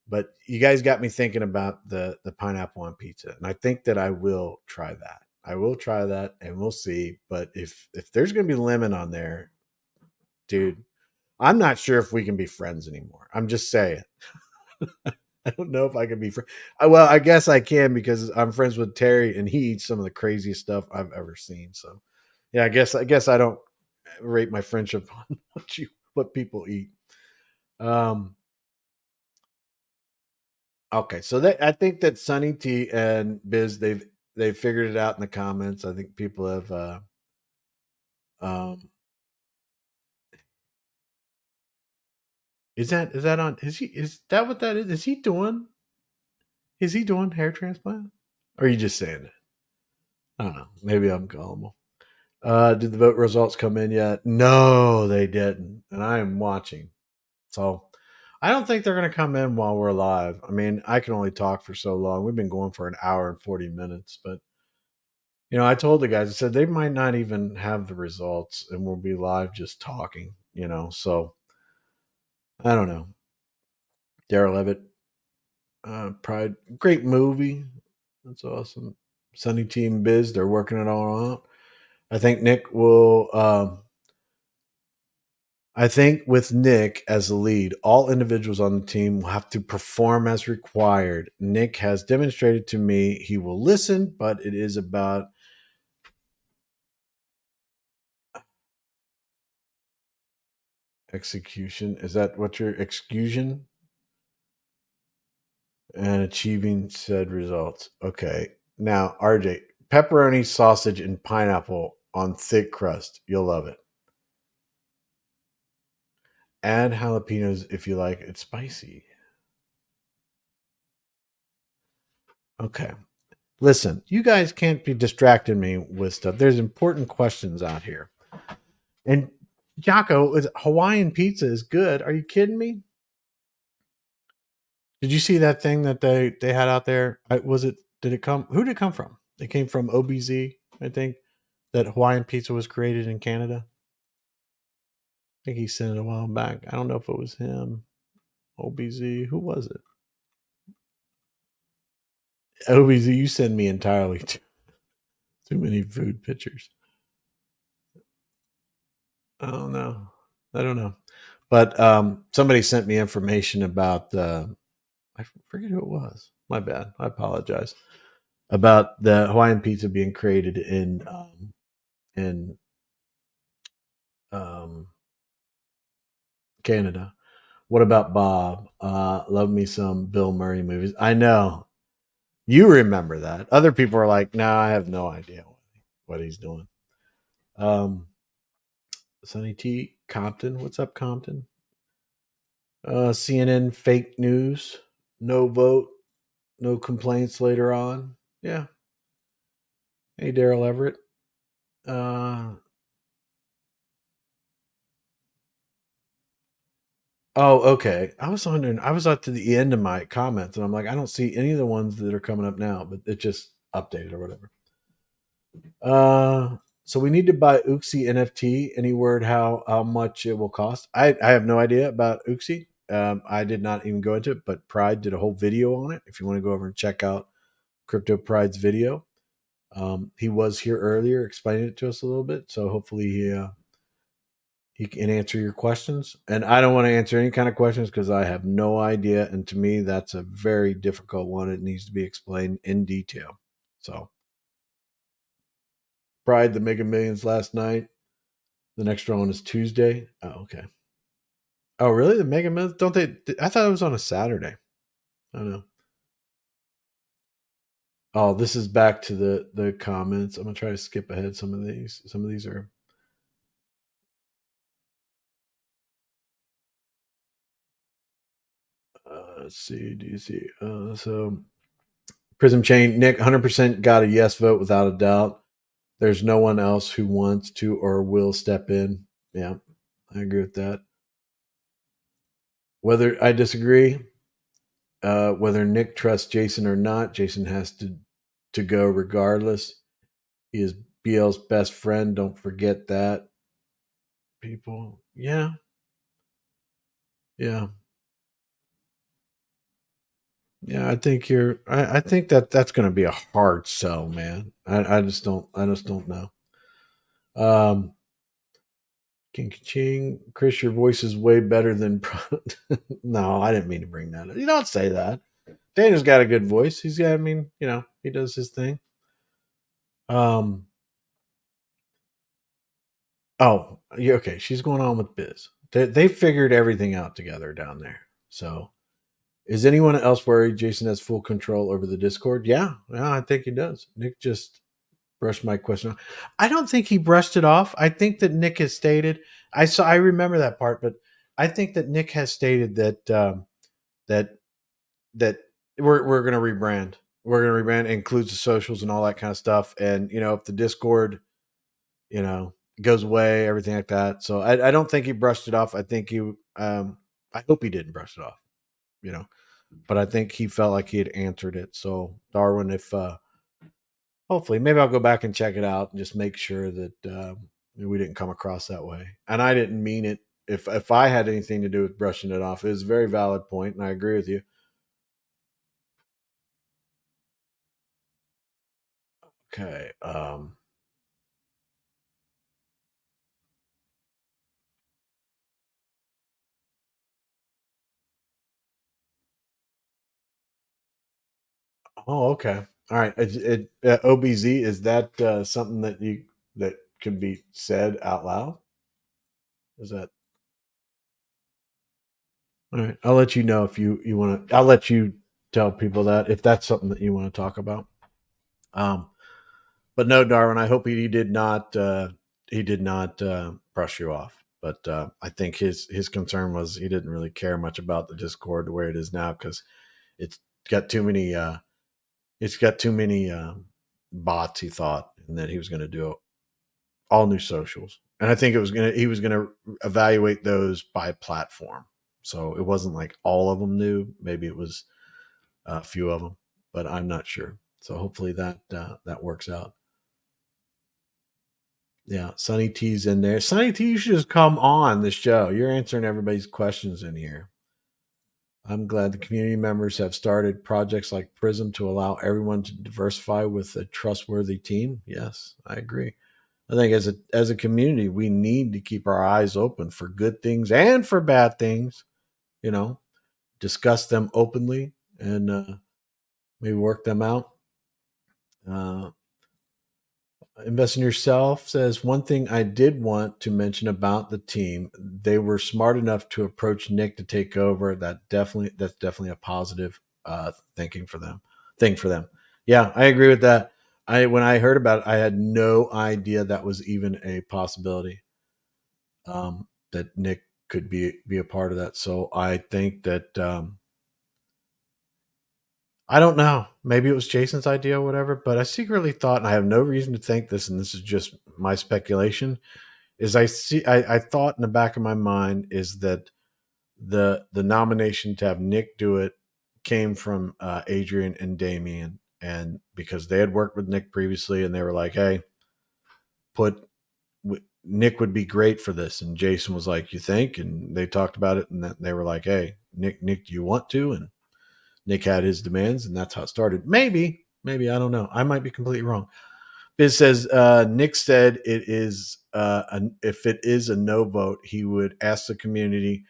But you guys got me thinking about the pineapple on pizza, and I think that I will try that. I will try that, and we'll see. But if there's gonna be lemon on there, dude, I'm not sure if we can be friends anymore. I'm just saying. I don't know if I can be friends. Well, I guess I can because I'm friends with Terry, and he eats some of the craziest stuff I've ever seen. So, yeah, I guess I don't rate my friendship on what people eat. Okay, so I think that Sunny T and Biz they've figured it out in the comments. I think people have. Um, is that on? Is that what that is? Is he doing? Is he doing hair transplant? Or are you just saying it? I don't know. Maybe I'm gullible. Did the vote results come in yet? No, they didn't, and I am watching. So I don't think they're going to come in while we're live. I mean, I can only talk for so long. We've been going for an hour and 40 minutes, but I told the guys, I said they might not even have the results and we'll be live just talking, So I don't know. Daryl Levitt, Pride, great movie. That's awesome. Sunny Team Biz, they're working it all out. I think Nick will. I think with Nick as the lead, all individuals on the team will have to perform as required. Nick has demonstrated to me he will listen, but it is about execution. Is that what your execution? And achieving said results. Okay. Now, RJ, pepperoni, sausage, and pineapple on thick crust. You'll love it. Add jalapenos if you like it spicy. Okay. Listen, you guys can't be distracting me with stuff. There's important questions out here. And Jocko, Hawaiian pizza is good. Are you kidding me? Did you see that thing that they had out there? Did it come? Who did it come from? It came from OBZ, I think. That Hawaiian pizza was created in Canada. I think he sent it a while back. I don't know if it was him. OBZ. Who was it? OBZ, you send me entirely too many food pictures. Oh no, I don't know. But somebody sent me information about I forget who it was. My bad. I apologize. About the Hawaiian pizza being created in um, Canada. What about Bob? Love me some Bill Murray movies. I know you remember that. Other people are like, no, I have no idea what he's doing. Sonny T. Compton. What's up, Compton? CNN fake news. No vote. No complaints later on. Yeah. Hey, Daryl Everett. Uh, oh, okay. I was wondering. I was up to the end of my comments, and I'm like, I don't see any of the ones that are coming up now, but it just updated or whatever. So we need to buy Uxie NFT. Any word how much it will cost? I have no idea about Uxie. I did not even go into it, but Pride did a whole video on it. If you want to go over and check out Crypto Pride's video, he was here earlier explaining it to us a little bit. So hopefully he can answer your questions. And I don't want to answer any kind of questions because I have no idea. And to me, that's a very difficult one. It needs to be explained in detail. So Pride, the Mega Millions last night. The next one is Tuesday. Oh, okay. Oh, really? The Mega Millions? Don't they? I thought it was on a Saturday. I don't know. Oh, this is back to the comments. I'm gonna try to skip ahead some of these. Some of these are. Let's see. Do you see? So Prism Chain, Nick, 100% got a yes vote without a doubt. There's no one else who wants to or will step in. Yeah, I agree with that. Whether I disagree, whether Nick trusts Jason or not, Jason has to go regardless. He is BL's best friend. Don't forget that. People, yeah, yeah, yeah. I think you're. I think that's going to be a hard sell, man. I just don't. I just don't know. Um, King Ching, Chris, your voice is way better than. No, I didn't mean to bring that up. You don't say that. Daniel's got a good voice. He's got. I mean, he does his thing. Um. Oh, yeah. Okay. She's going on with Biz. They figured everything out together down there. So, is anyone else worried Jason has full control over the Discord? Yeah, I think he does. Nick just brushed my question off. I don't think he brushed it off. I think that Nick has stated. I remember that part, but I think that Nick has stated that that we're going to rebrand. We're going to rebrand. It includes the socials and all that kind of stuff. And if the Discord, you know, goes away, everything like that. So I don't think he brushed it off. I think I hope he didn't brush it off. You know, but I think he felt like he had answered it. So Darwin, if hopefully maybe I'll go back and check it out and just make sure that we didn't come across that way. And I didn't mean it. If I had anything to do with brushing it off, it was a very valid point, and I agree with you. Okay. Oh, okay. All right. OBZ, is that something that could be said out loud? Is that all right? I'll let you know if you want to. I'll let you tell people that if that's something that you want to talk about. Um, but no, Darwin. I hope he did not brush you off. But I think his concern was he didn't really care much about the Discord the way it is now because it's got too many it's got too many bots. He thought, and that he was going to do all new socials, and I think he was gonna evaluate those by platform. So it wasn't like all of them new. Maybe it was a few of them, but I'm not sure. So hopefully that works out. Yeah, Sunny T's in there. Sunny T, you should just come on the show. You're answering everybody's questions in here. I'm glad the community members have started projects like Prism to allow everyone to diversify with a trustworthy team. Yes, I agree. I think as a community, we need to keep our eyes open for good things and for bad things. You know, discuss them openly and maybe work them out. Uh, Invest in yourself says one thing I did want to mention about the team. They were smart enough to approach Nick to take over. That's definitely a positive thinking for them. Thing for them. Yeah, I agree with that. When I heard about it, I had no idea that was even a possibility. That Nick could be a part of that. So I think that I don't know. Maybe it was Jason's idea or whatever, but I secretly thought, and I have no reason to think this, and this is just my speculation, is I thought in the back of my mind is that the nomination to have Nick do it came from Adrian and Damien, and because they had worked with Nick previously, and they were like, "Hey, put Nick would be great for this," and Jason was like, "You think?" And they talked about it, and they were like, "Hey, Nick, do you want to?" And Nick had his demands, and that's how it started. Maybe I don't know. I might be completely wrong. Biz says Nick said it is if it is a no vote, he would ask the community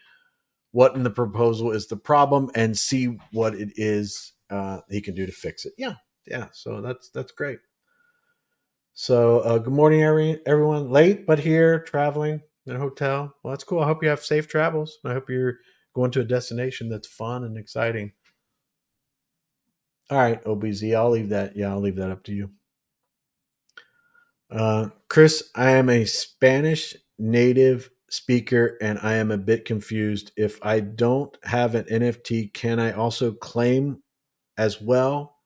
what in the proposal is the problem and see what it is he can do to fix it. Yeah, yeah. So that's great. So good morning, everyone. Late but here, traveling in a hotel. Well, that's cool. I hope you have safe travels. I hope you're going to a destination that's fun and exciting. All right, OBZ. I'll leave that. Yeah, I'll leave that up to you. Chris, I am a Spanish native speaker and I am a bit confused. If I don't have an NFT, can I also claim as well?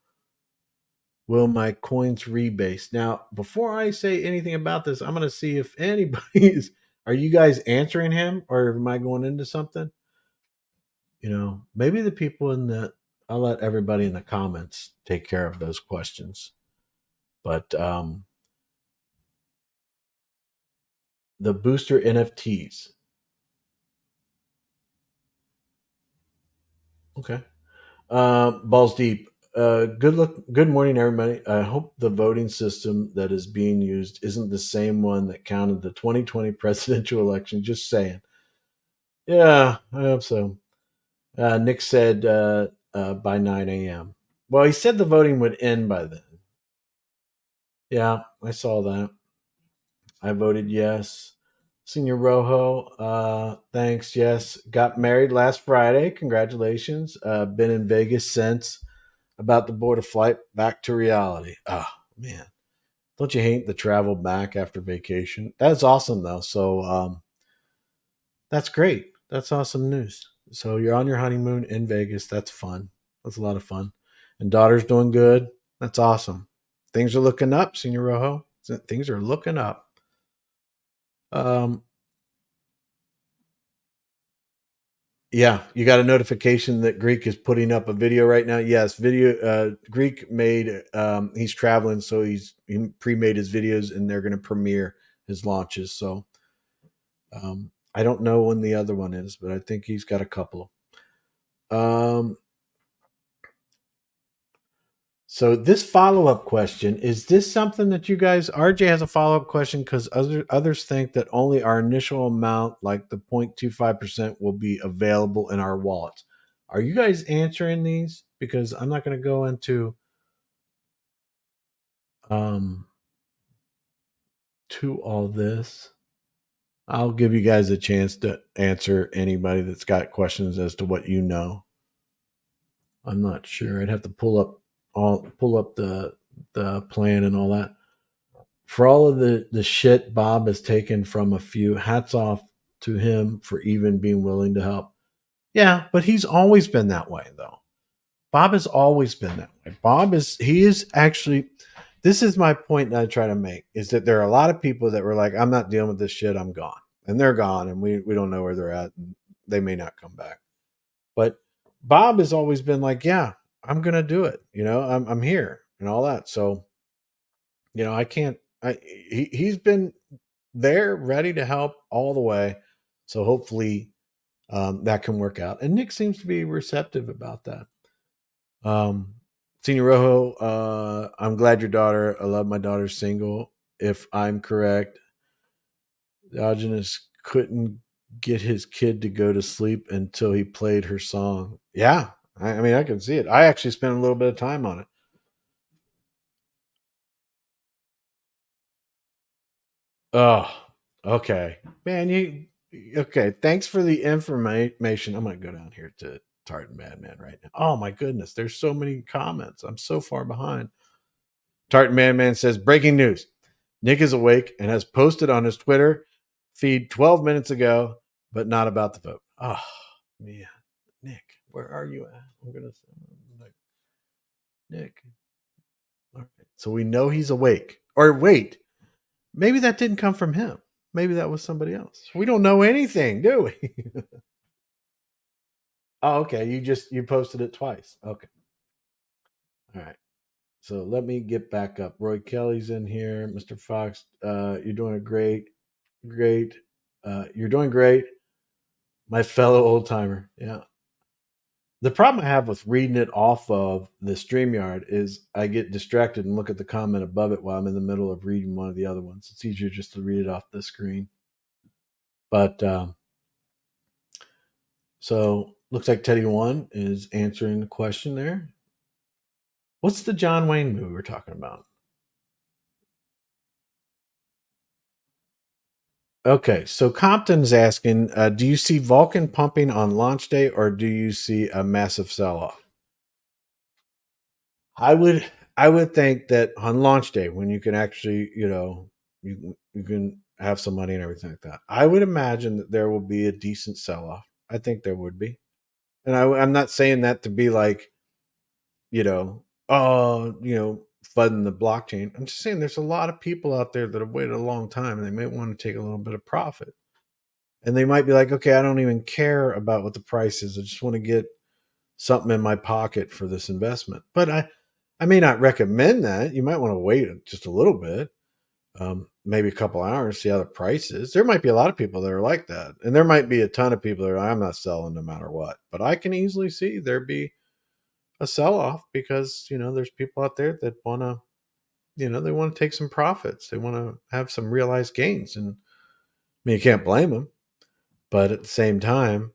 Will my coins rebase? Now, before I say anything about this, I'm going to see if anybody is. Are you guys answering him or am I going into something? Maybe the people in the. I'll let everybody in the comments take care of those questions. But the booster NFTs. Okay. Balls deep. Good morning, everybody. I hope the voting system that is being used isn't the same one that counted the 2020 presidential election. Just saying. Yeah, I hope so. Nick said by 9 a.m. Well, he said the voting would end by then. Yeah, I saw that. I voted yes. Senior Rojo, thanks. Yes, got married last Friday. Congratulations. Been in Vegas since. About to board a flight back to reality. Oh man, don't you hate the travel back after vacation? That's awesome though. So that's great. That's awesome news. So you're on your honeymoon in Vegas. That's fun. That's a lot of fun. And daughter's doing good. That's awesome. Things are looking up, Senior Rojo. Things are looking up. Um, Yeah, you got a notification that Greek is putting up a video right now. Yes, video. Greek made. He's traveling, so he pre-made his videos, and they're going to premiere his launches. So I don't know when the other one is, but I think he's got a couple. So this follow-up question, is this something that you guys, RJ has a follow-up question because others think that only our initial amount, like the 0.25%, will be available in our wallets. Are you guys answering these? Because I'm not going to go into um to all this. I'll give you guys a chance to answer anybody that's got questions as to what you know. I'm not sure. I'd have to pull up the plan and all that. For all of the shit Bob has taken from a few, hats off to him for even being willing to help. Yeah, but he's always been that way though. Bob has always been that way. He is actually, this is my point that I try to make, is that there are a lot of people that were like, I'm not dealing with this shit, I'm gone. And they're gone and we don't know where they're at and they may not come back. But Bob has always been like, yeah, I'm gonna do it. I'm here and all that. So, I can't he's been there ready to help all the way. So hopefully that can work out. And Nick seems to be receptive about that. Senior Rojo, I'm glad your daughter, I love my daughter's single. If I'm correct, Diogenes couldn't get his kid to go to sleep until he played her song. Yeah, I mean, I can see it. I actually spent a little bit of time on it. Oh, okay. Man, okay. Thanks for the information. I'm going to go down here to Tartan Madman right now. Oh, my goodness. There's so many comments. I'm so far behind. Tartan Madman says, breaking news. Nick is awake and has posted on his Twitter feed 12 minutes ago, but not about the vote. Oh, man. Nick, where are you at? I'm going to say, Nick. All right. So we know he's awake. Or wait, maybe that didn't come from him. Maybe that was somebody else. We don't know anything, do we? Oh, okay. You posted it twice. Okay. All right. So let me get back up. Roy Kelly's in here. Mr. Fox, you're doing a great. You're doing great. My fellow old timer. Yeah. The problem I have with reading it off of the StreamYard is I get distracted and look at the comment above it while I'm in the middle of reading one of the other ones. It's easier just to read it off the screen. But so looks like Teddy One is answering the question there. What's the John Wayne movie we're talking about? Okay, so Compton's asking, do you see Vulcan pumping on launch day, or do you see a massive sell-off? I would, I would think that on launch day, when you can actually, you can have some money and everything like that. I would imagine that there will be a decent sell-off. I think there would be, and I'm not saying that to be like, flooding the blockchain. I'm just saying there's a lot of people out there that have waited a long time, and they might want to take a little bit of profit. And they might be like, okay, I don't even care about what the price is. I just want to get something in my pocket for this investment. But I may not recommend that. You might want to wait just a little bit, maybe a couple hours, see how the price is. There might be a lot of people that are like that. And there might be a ton of people that are, I'm not selling no matter what. But I can easily see there be a sell off because, there's people out there that want to, they want to take some profits. They want to have some realized gains. And I mean, you can't blame them. But at the same time,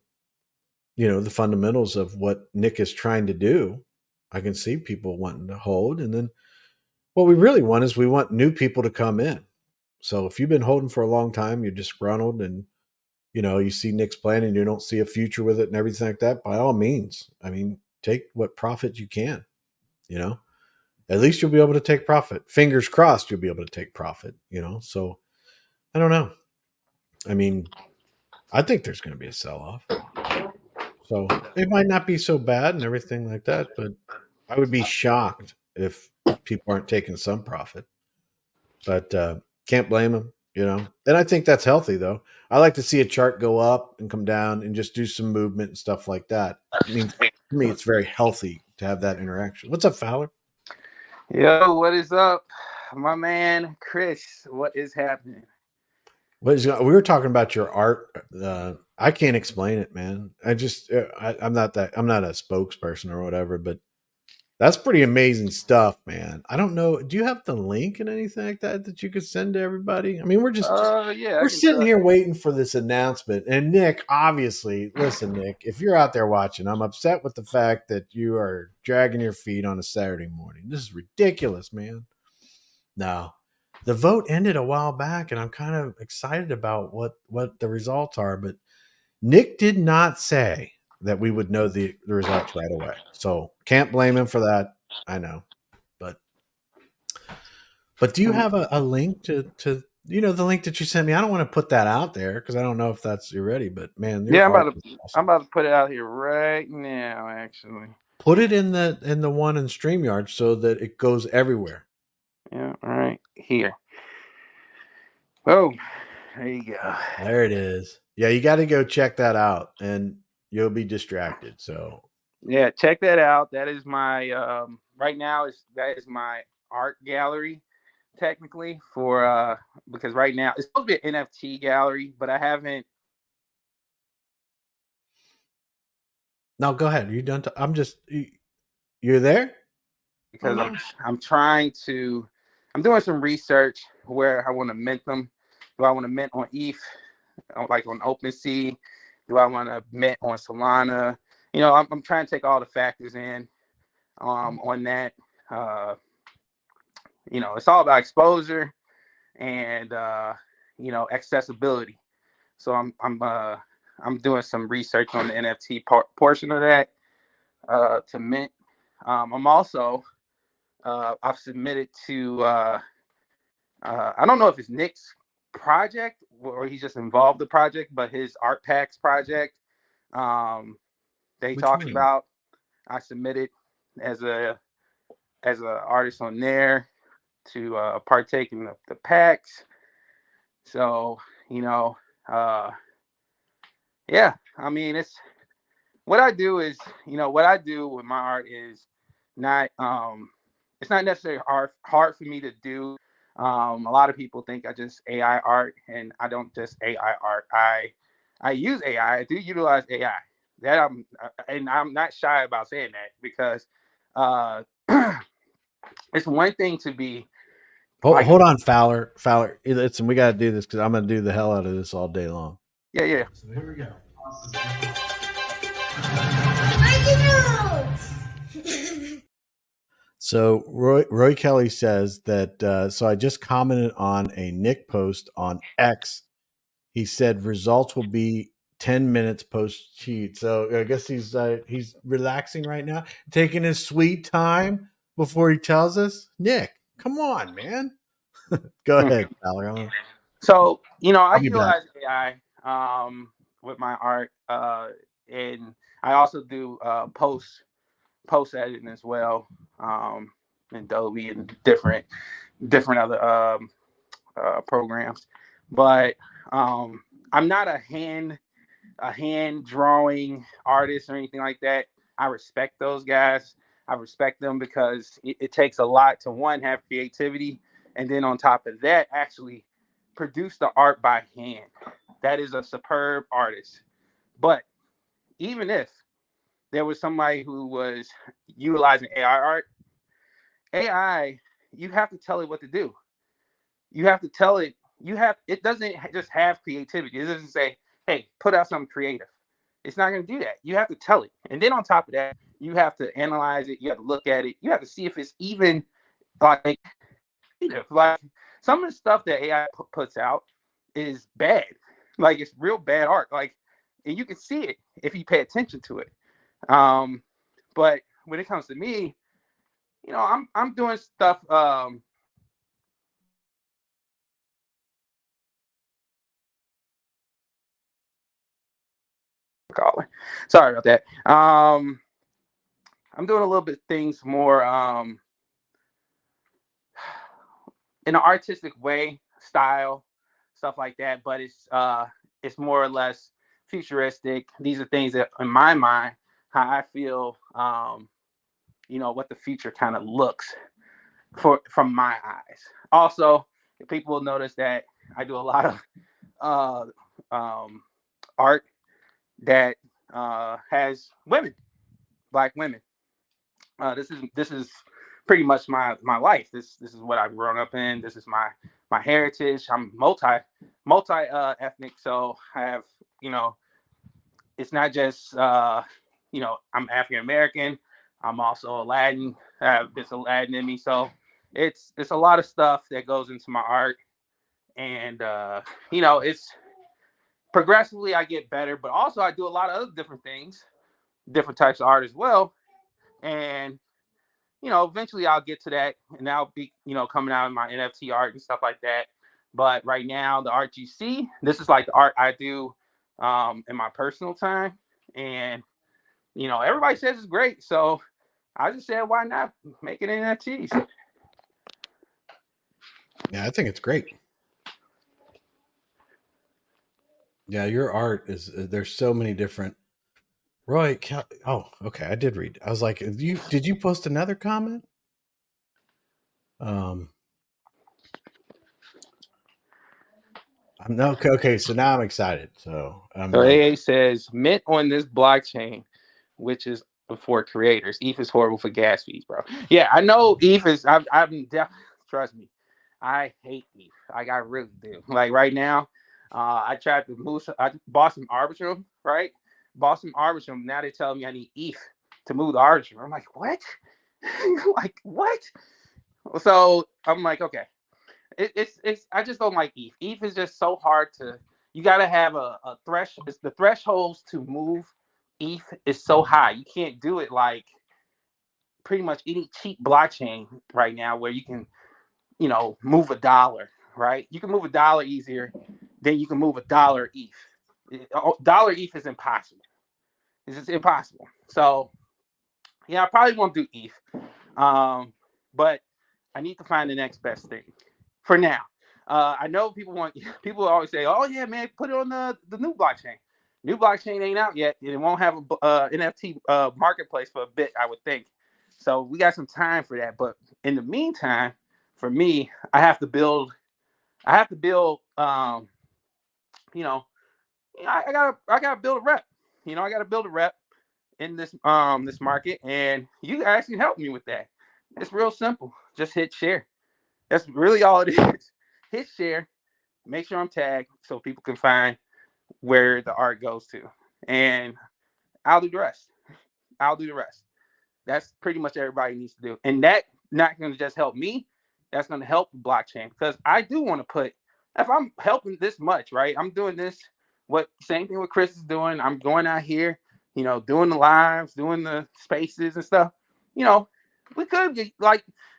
the fundamentals of what Nick is trying to do, I can see people wanting to hold. And then what we really want is we want new people to come in. So if you've been holding for a long time, you're disgruntled and, you see Nick's plan and you don't see a future with it and everything like that, by all means, I mean, take what profit you can, at least you'll be able to take profit. Fingers crossed you'll be able to take profit, So I don't know. I mean, I think there's going to be a sell off. So it might not be so bad and everything like that, but I would be shocked if people aren't taking some profit. But can't blame them, And I think that's healthy, though. I like to see a chart go up and come down and just do some movement and stuff like that. I mean, for me, it's very healthy to have that interaction. What's up, Fowler? Yo, what is up, my man Chris? What is happening? We were talking about your art. I can't explain it, man. I'm not a spokesperson or whatever, but that's pretty amazing stuff, man. I don't know. Do you have the link and anything like that you could send to everybody? I mean, Yeah, we're sitting here waiting for this announcement. And Nick, obviously, listen, Nick, if you're out there watching, I'm upset with the fact that you are dragging your feet on a Saturday morning. This is ridiculous, man. No. The vote ended a while back, and I'm kind of excited about what the results are. But Nick did not say that we would know the results right away. So can't blame him for that. I know. But do you have a link to the link that you sent me? I don't want to put that out there because I don't know if you're ready, but man, yeah, I'm about to put it out here right now, actually. Put it in the one in StreamYard so that it goes everywhere. Yeah, right here. Oh, there you go. There it is. Yeah, you got to go check that out and you'll be distracted. So yeah, check that out. That is my right now that is my art gallery, technically, for because right now it's supposed to be an NFT gallery, but I haven't No, go ahead. Are you done? I'm just. You're there? Because I'm trying to. I'm doing some research where I want to mint them. Do I want to mint on ETH, like on OpenSea? Do I want to mint on Solana? I'm trying to take all the factors in on that. It's all about exposure and accessibility. So I'm doing some research on the NFT portion of that to mint. I'm also I've submitted to I don't know if it's Nick's project or he's just involved the project, but his art packs project they talked about. I submitted as a artist on there to partake in the packs. So yeah, I mean, it's what I do is what I do with my art is not it's not necessarily hard for me to do. A lot of people think I just AI art, and I don't just AI art. I use AI. I do utilize AI. That I'm not shy about saying that because it's one thing to be. Hold on, Fowler. Listen, we got to do this because I'm going to do the hell out of this all day long. Yeah. So here we go. So Roy Kelly says that. So I just commented on a Nick post on X. He said results will be 10 minutes post cheat. So I guess he's relaxing right now, taking his sweet time before he tells us. Nick, come on, man. Go ahead, Tyler. So I I'll be back. utilize AI with my art, and I also do post editing as well, Adobe and different other programs. But I'm not a hand drawing artist or anything like that. I respect those guys. I respect them because it takes a lot to, one, have creativity, and then on top of that, actually produce the art by hand. That is a superb artist. But even if there was somebody who was utilizing AI, you have to tell it what to do. You have to tell it. It doesn't just have creativity. It doesn't say, "Hey, put out something creative." It's not going to do that. You have to tell it, and then on top of that, you have to analyze it. You have to look at it. You have to see if it's even like creative. Like some of the stuff that AI puts out is bad. Like it's real bad art. Like, and you can see it if you pay attention to it. But when it comes to me, I'm doing stuff. Sorry about that. I'm doing a little bit things more in an artistic way, style, stuff like that. But it's more or less futuristic. These are things that, in my mind, how I feel, what the future kind of looks from my eyes. Also, people will notice that I do a lot of art that has women, Black women. This is pretty much my life. This is what I've grown up in. This is my heritage. I'm multi ethnic, so I have it's not just I'm African American. I'm also Aladdin. I have this Aladdin in me, so it's a lot of stuff that goes into my art, and it's progressively I get better, but also I do a lot of other different things, different types of art as well, and eventually I'll get to that, and I'll be coming out in my NFT art and stuff like that. But right now, the art you see, this is like the art I do in my personal time, and everybody says it's great, so I just said, why not make it NFTs? Yeah, I think it's great. Yeah, your art is there's so many different. Roy, oh, okay, I did read. I was like, did you post another comment? I'm okay. So now I'm excited. So So AA says mint on this blockchain which is for creators. ETH is horrible for gas fees, bro. Yeah, I know ETH is. I've definitely, trust me, I hate ETH. Like I really do. Like right now, I tried to move. I bought some Arbitrum, right? Bought some Arbitrum. Now they tell me I need ETH to move the Arbitrum. I'm like, what? Like what? So I'm like, okay. It's I just don't like ETH. ETH is just so hard to. You got to have a threshold. The thresholds to move ETH is so high. You can't do it like pretty much any cheap blockchain right now where you can, move $1, right? You can move $1 easier than you can move $1 ETH. Dollar ETH is impossible. It's just impossible. So yeah, I probably won't do ETH. But I need to find the next best thing for now. I know people always say, oh yeah, man, put it on the new blockchain. New blockchain ain't out yet. It won't have a NFT marketplace for a bit, I would think. So we got some time for that. But in the meantime, for me, I have to build. I gotta build a rep. I gotta build a rep in this market, and you guys can help me with that. It's real simple. Just hit share. That's really all it is. Hit share. Make sure I'm tagged so people can find where the art goes to, and I'll do the rest. That's pretty much everybody needs to do, and that not going to just help me. That's going to help the blockchain, because I do want to put. If I'm helping this much, right? I'm doing this. Same thing what Chris is doing. I'm going out here, doing the lives, doing the spaces and stuff. We could get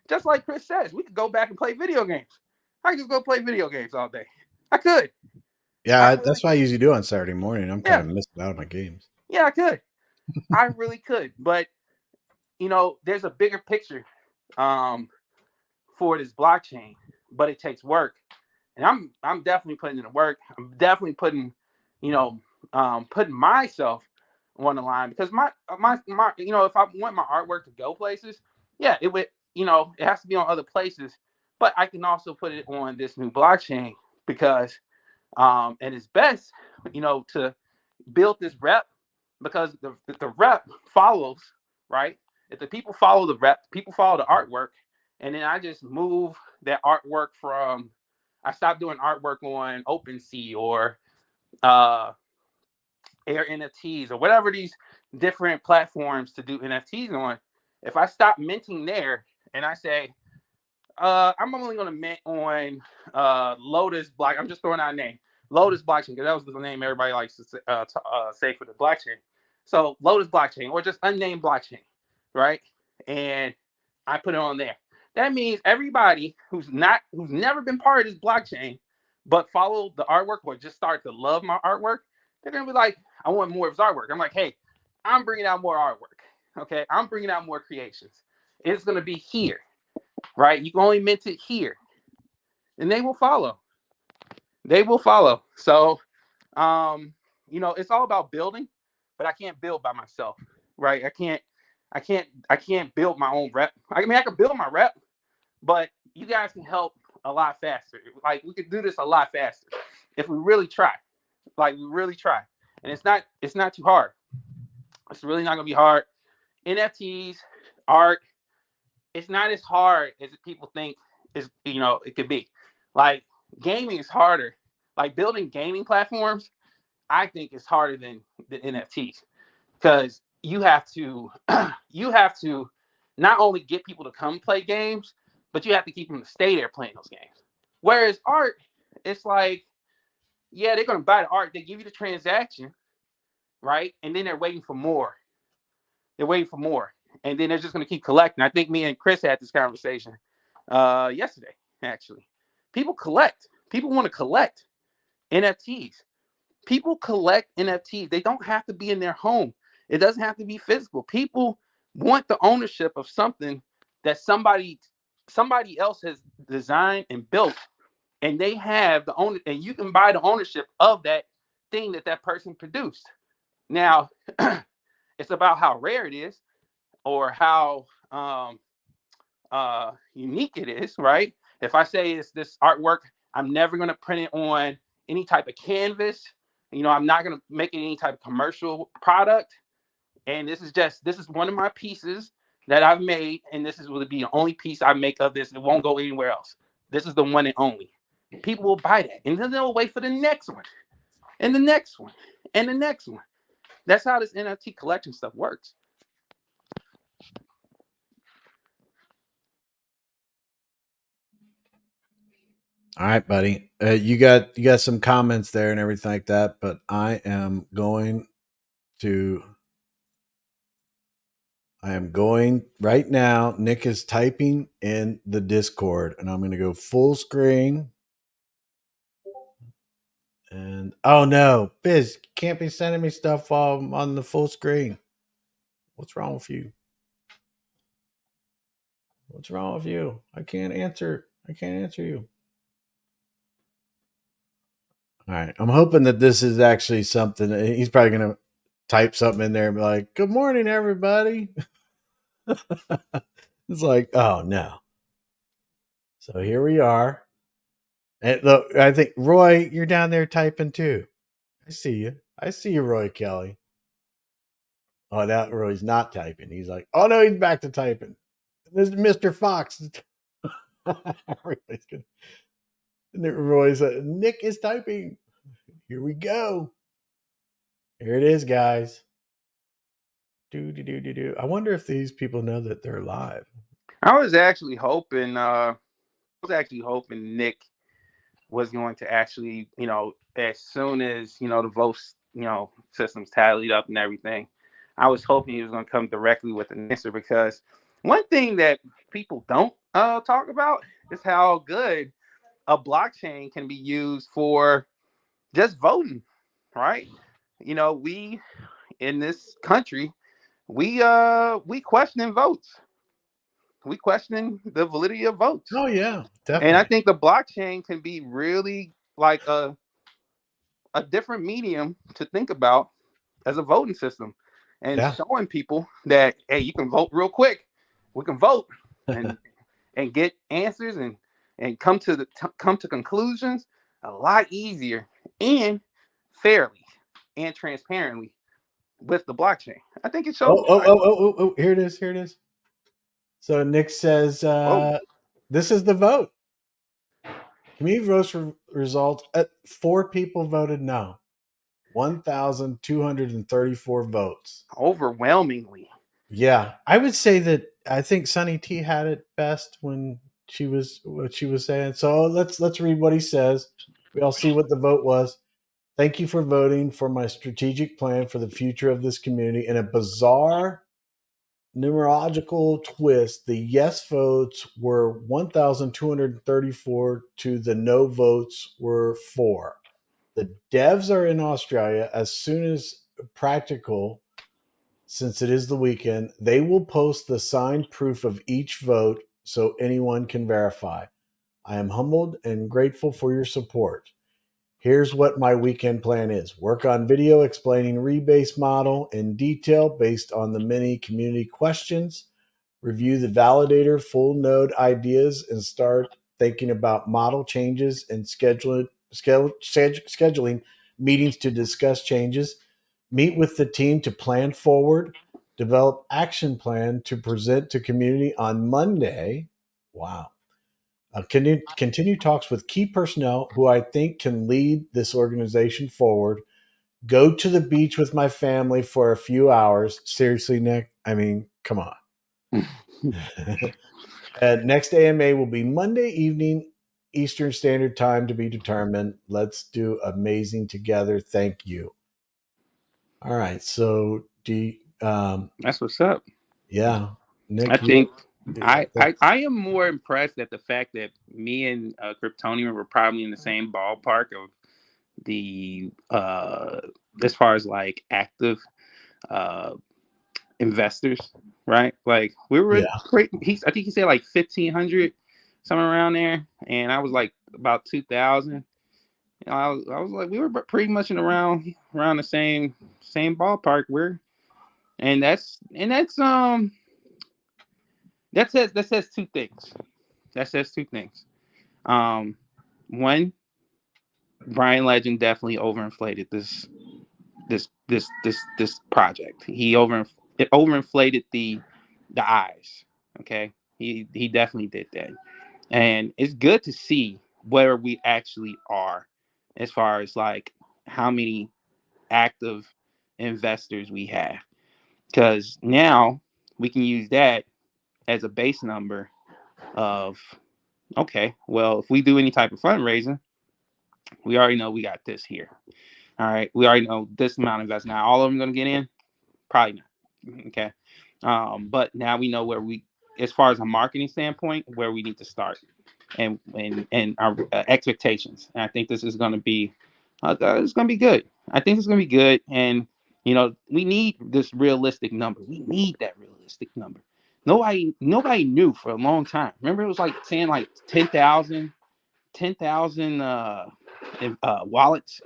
just like Chris says, we could go back and play video games. I could just go play video games all day. I could. Yeah, that's what I usually do on Saturday morning. I'm kind of missing out on my games. Yeah, I could. I really could. But, there's a bigger picture for this blockchain, but it takes work. And I'm definitely putting in the work. I'm definitely putting myself on the line, because my if I want my artwork to go places, yeah, it would, it has to be on other places, but I can also put it on this new blockchain, because and it's best, to build this rep, because the rep follows, right? If the people follow the rep, people follow the artwork, and then I just move that artwork from. I stopped doing artwork on OpenSea or Air NFTs or whatever these different platforms to do NFTs on. If I stop minting there and I say, I'm only going to mint on Lotus Block. I'm just throwing out a name. Lotus Blockchain, because that was the name everybody likes to say for the blockchain. So Lotus Blockchain, or just unnamed blockchain, right? And I put it on there. That means everybody who's never been part of this blockchain, but follow the artwork or just start to love my artwork, they're going to be like, I want more of his artwork. I'm like, hey, I'm bringing out more artwork. Okay, I'm bringing out more creations. It's going to be here, right? You can only mint it here, and they will follow. So, it's all about building, but I can't build by myself, right? I can't build my own rep. I mean, I can build my rep, but you guys can help a lot faster. Like, we could do this a lot faster if we really try. Like, we really try. And it's not too hard. It's really not gonna be hard. NFTs, art, it's not as hard as people think it could be. Like, gaming is harder. Like, building gaming platforms, I think, is harder than the NFTs, because you have to not only get people to come play games, but you have to keep them to stay there playing those games. Whereas art, it's like, yeah, they're gonna buy the art, they give you the transaction, right? And then they're waiting for more. And then they're just gonna keep collecting. I think me and Chris had this conversation yesterday, actually. People want to collect NFTs. People collect NFTs. They don't have to be in their home. It doesn't have to be physical. People want the ownership of something that somebody else has designed and built, and they have the owner, and you can buy the ownership of that thing that person produced. Now, it's about how rare it is, or how unique it is, right? If I say it's this artwork, I'm never going to print it on any type of canvas. I'm not going to make it any type of commercial product. And this is one of my pieces that I've made, and this will be the only piece I make of this. It won't go anywhere else. This is the one and only. People will buy that, and then they'll wait for the next one, and the next one, and the next one. That's how this NFT collection stuff works. All right, buddy. You got some comments there and everything like that, but I am going right now. Nick is typing in the Discord, and I'm going to go full screen. And oh no, Biz, you can't be sending me stuff while I'm on the full screen. What's wrong with you? What's wrong with you? I can't answer you. All right. I'm hoping that this is actually something. He's probably going to type something in there and be like, "Good morning, everybody." It's like, oh no. So here we are. And look, I think Roy, you're down there typing too. I see you. I see you, Roy Kelly. Oh, that Roy's not typing. He's like, oh no, he's back to typing. This is Mr. Fox. Roy's Nick is typing. Here we go. Here it is, guys. Do. I wonder if these people know that they're live. I was actually hoping Nick was going to actually, as soon as, the votes, systems tallied up and everything, I was hoping he was going to come directly with an answer, because one thing that people don't talk about is how good a blockchain can be used for just voting, right? We in this country, we questioning votes. We questioning the validity of votes. Oh yeah, definitely. And I think the blockchain can be really like a different medium to think about as a voting system, and showing people that, hey, you can vote real quick. We can vote and get answers and come to conclusions a lot easier and fairly and transparently with the blockchain. I think it shows. Oh, here it is. So Nick says, this is the vote. Community votes results. 4 people voted no. 1,234 votes. Overwhelmingly. Yeah, I would say that. I think Sunny T had it best when she was saying. So let's read what he says. We all see what the vote was. Thank you for voting for my strategic plan for the future of this community. In a bizarre numerological twist, the yes votes were 1,234 to the no votes were 4. The devs are in Australia. As soon as practical, since it is the weekend, they will post the signed proof of each vote so anyone can verify. I am humbled and grateful for your support. Here's what my weekend plan is. Work on video explaining rebase model in detail based on the many community questions. Review the validator full node ideas and start thinking about model changes and scheduling meetings to discuss changes. Meet with the team to plan forward. Develop action plan to present to community on Monday. Wow. Continue talks with key personnel who I think can lead this organization forward. Go to the beach with my family for a few hours. Seriously, Nick? I mean, come on. Next AMA will be Monday evening, Eastern Standard Time to be determined. Let's do amazing together. Thank you. All right. So that's what's up. Yeah. Nick, I think I am more impressed at the fact that me and Kryptonian were probably in the same ballpark of the as far as like active investors, right? Like we were I think he said like 1,500, somewhere around there, and I was like about 2,000. I was like, we were pretty much in around the same ballpark. That says two things. One, Brian Legend definitely overinflated this this project. He overinflated the eyes. Okay, he definitely did that, and it's good to see where we actually are as far as like how many active investors we have, because now we can use that as a base number of, okay, well, if we do any type of fundraising, we already know we got this here. All right, we already know this amount of investment. Now, all of them going to get in? Probably not. Okay, but now we know where we, as far as a marketing standpoint, where we need to start, and our expectations. And I think this is going to be, it's going to be good. I think it's going to be good, and we need this realistic number. We need that realistic number. Nobody knew for a long time. Remember, it was like saying like 10,000 wallets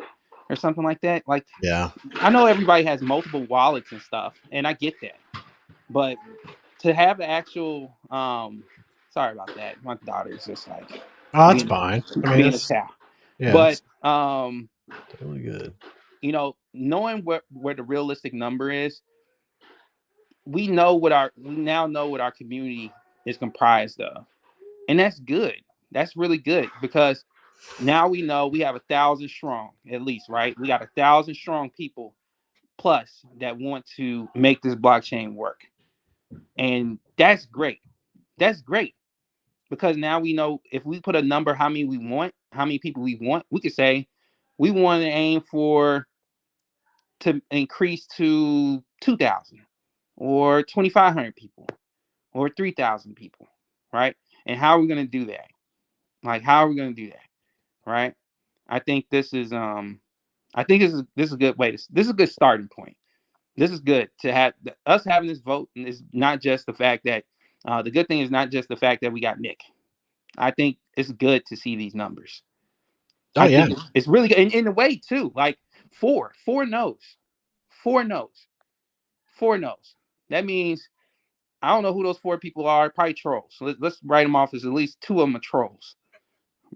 or something like that. Like, Yeah. I know everybody has multiple wallets and stuff, and I get that. But to have the actual, sorry about that. My daughter's just like Oh, that's fine. I mean, being a it's cow. yeah, But it's totally good. knowing where the realistic number is, we now know what our community is comprised of, and that's good. That's really good, because now we know we have 1,000 strong, at least, right? We got 1,000 strong people plus that want to make this blockchain work. And that's great. That's great. Because now we know if we put a number, how many people we want, we could say we want to aim to increase to 2,000 or 2,500 people or 3,000 people, right? And how are we going to do that? Like, how are we going to do that? Right? I think this is this is a good way this is a good starting point. This is good to have us having this vote, and it's not just the fact that the good thing is not just the fact that we got Nick. I think it's good to see these numbers. Oh, I yeah. think it's really good in a way too. Like four no's. That means I don't know who those 4 people are. Probably trolls. So let's write them off as at least 2 of them are trolls,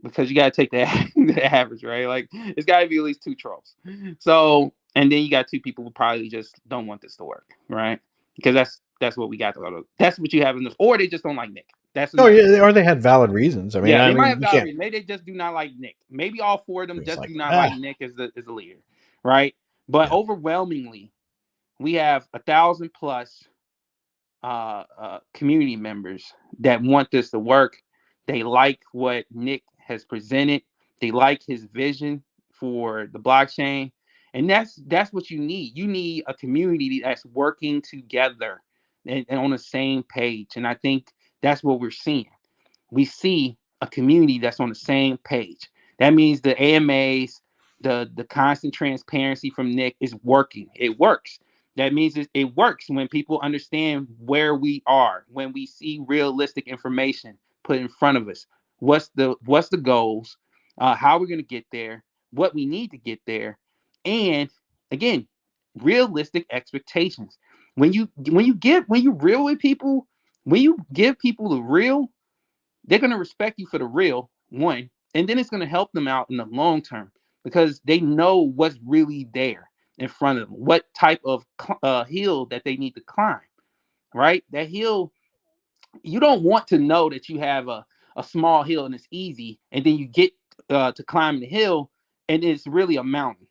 because you got to take the average, right? Like, it's got to be at least 2 trolls. So, and then you got 2 people who probably just don't want this to work, right? Because that's what we got. That's what you have in this, or they just don't like Nick. That's yeah, or they had valid reasons. I mean, they might have you valid can't. reasons. Maybe they just do not like Nick. Maybe all 4 of them just Like, do not like Nick as a leader, right? But overwhelmingly, we have 1,000 plus community members that want this to work. They like what Nick has presented. They like his vision for the blockchain, and that's what you need. You need a community that's working together and on the same page. And I think that's what we're seeing. We see a community that's on the same page. That means the AMAs, the constant transparency from Nick is working. It works. That means it works when people understand where we are, when we see realistic information put in front of us. What's the goals? How we're going to get there? What we need to get there? And again, realistic expectations. When you real with people, when you give people the real, they're going to respect you for the real one, and then it's going to help them out in the long term, because they know what's really there in front of them, what type of hill that they need to climb, right? That hill, you don't want to know that you have a small hill and it's easy, and then you get to climb the hill and it's really a mountain.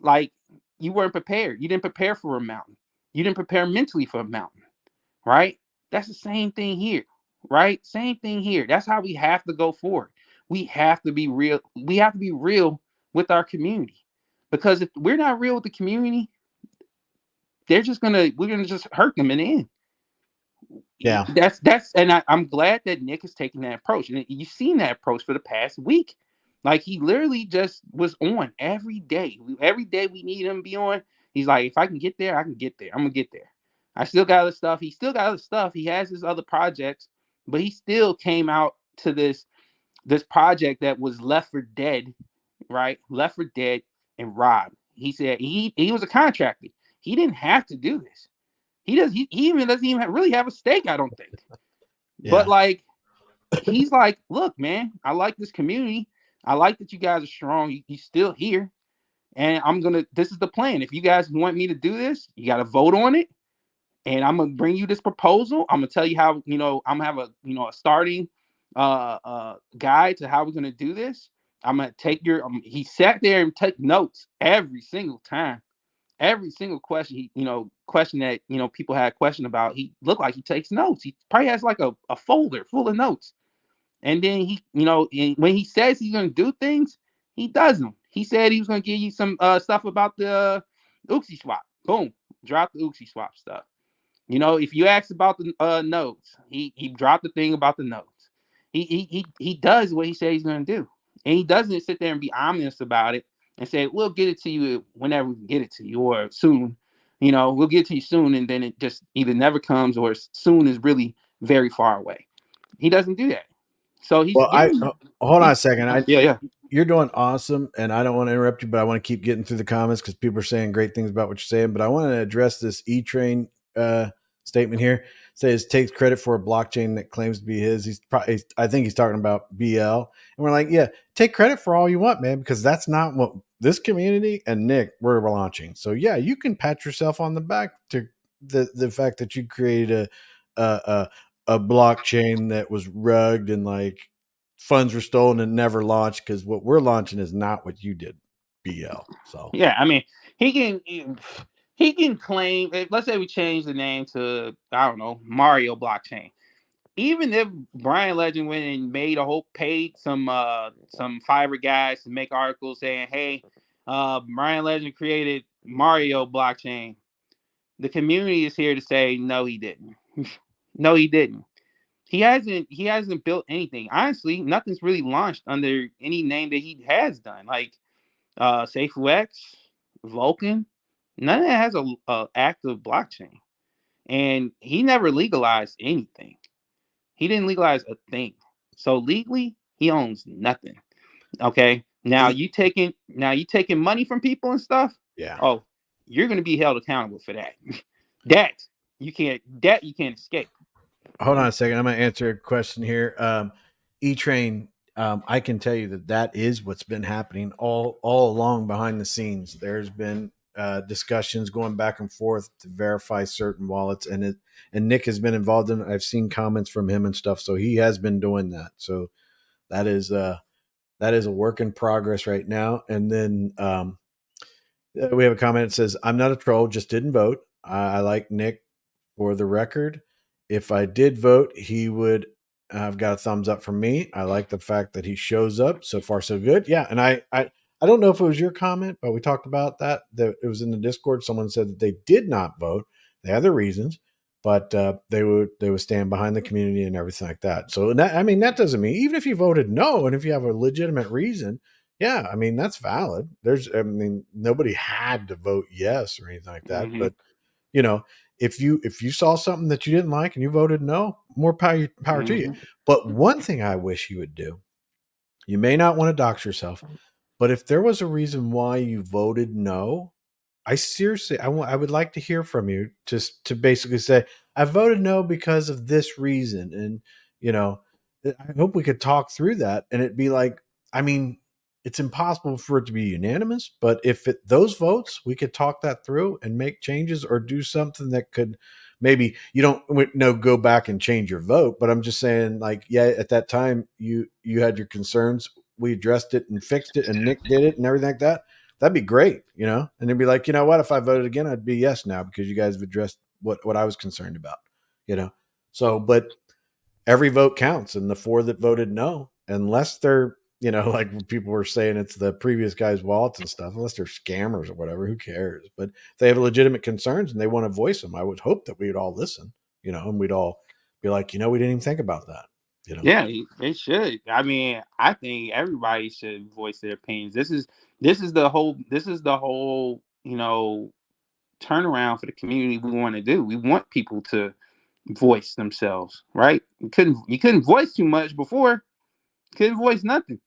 Like, you weren't prepared. You didn't prepare for a mountain. You didn't prepare mentally for a mountain, right? That's the same thing here, right? Same thing here. That's how we have to go forward. We have to be real. We have to be real with our community, because if we're not real with the community, we're gonna just hurt them in the end. Yeah. And I'm glad that Nick is taking that approach, and you've seen that approach for the past week. Like, he literally just was on every day. Every day we need him to be on. He's like, if I can get there, I can get there. I'm gonna get there. I still got other stuff. He still got other stuff. He has his other projects, but he still came out to this project that was left for dead, right? Left for dead and robbed. He said he was a contractor. He didn't have to do this. He even doesn't even really have a stake, I don't think. Yeah. But like, he's like, look, man, I like this community. I like that you guys are strong. You're still here. and this is the plan. If you guys want me to do this, you got to vote on it. And I'm going to bring you this proposal. I'm going to tell you how, I'm going to have a starting guide to how we're going to do this. I'm going to take he sat there and take notes every single time. Every single question question that, people had a question about, he looked like he takes notes. He probably has like a folder full of notes. And then he, when he says he's going to do things, he does them. He said he was going to give you some stuff about the Oopsie swap. Boom. Drop the Oopsie swap stuff. If you ask about the notes, he dropped the thing about the notes. He does what he said he's going to do. And he doesn't sit there and be ominous about it and say, we'll get it to you whenever we can get it to you, or soon. We'll get it to you soon, and then it just either never comes or soon is really very far away. He doesn't do that. So he's hold on a second. Yeah. You're doing awesome, and I don't want to interrupt you, but I want to keep getting through the comments because people are saying great things about what you're saying. But I want to address this E-Train statement here. It says takes credit for a blockchain that claims to be his. I think he's talking about BL, and we're like, yeah, take credit for all you want, man, because that's not what this community and Nick we're launching. So yeah, you can pat yourself on the back to the fact that you created a blockchain that was rugged and like funds were stolen and never launched, because what we're launching is not what you did, BL. So yeah, I mean, he can claim. Let's say we change the name to, I don't know, Mario Blockchain. Even if Brian Legend went and paid some Fiverr guys to make articles saying, hey, Brian Legend created Mario Blockchain, the community is here to say no, he didn't. No, he didn't. He hasn't built anything. Honestly, nothing's really launched under any name that he has done. Like SafeX, Vulcan, none of that has a active blockchain. And he never legalized anything. He didn't legalize a thing. So legally, he owns nothing. Okay. Now you taking money from people and stuff. Yeah. Oh, you're gonna be held accountable for that. that you can't escape. Hold on a second. I'm going to answer a question here. E-Train, I can tell you that is what's been happening all along behind the scenes. There's been discussions going back and forth to verify certain wallets, and Nick has been involved in it. I've seen comments from him and stuff, so he has been doing that. So that is a work in progress right now. And then we have a comment that says, "I'm not a troll, just didn't vote. I like Nick. For the record, if I did vote, he would have got a thumbs up from me. I like the fact that he shows up. So far, so good." Yeah, and I don't know if it was your comment, but we talked about that. It was in the Discord. Someone said that they did not vote. They had their reasons, but they would stand behind the community and everything like that. So that doesn't mean, even if you voted no, and if you have a legitimate reason, yeah, I mean that's valid. Nobody had to vote yes or anything like that, Mm-hmm. but if you saw something that you didn't like and you voted no, more power to you. But one thing I wish you would do, you may not want to dox yourself, but if there was a reason why you voted no, I would like to hear from you, just to basically say, I voted no because of this reason. And, I hope we could talk through that. And it'd be like, it's impossible for it to be unanimous, but if those votes, we could talk that through and make changes or do something that could, maybe you don't go back and change your vote, but I'm just saying, like, yeah, at that time you had your concerns. We addressed it and fixed it, and Nick did it and everything like that. That'd be great, and it'd be like, you know what, if I voted again, I'd be yes now because you guys have addressed what I was concerned about, So, but every vote counts, and the 4 that voted no, unless they're, like when people were saying it's the previous guy's wallets and stuff, unless they're scammers or whatever, who cares? But if they have legitimate concerns and they want to voice them, I would hope that we would all listen, and we'd all be like, we didn't even think about that. Yeah, they should. I mean, I think everybody should voice their opinions. This is the whole turnaround for the community we want to do. We want people to voice themselves, right? You couldn't voice too much before. Couldn't voice nothing.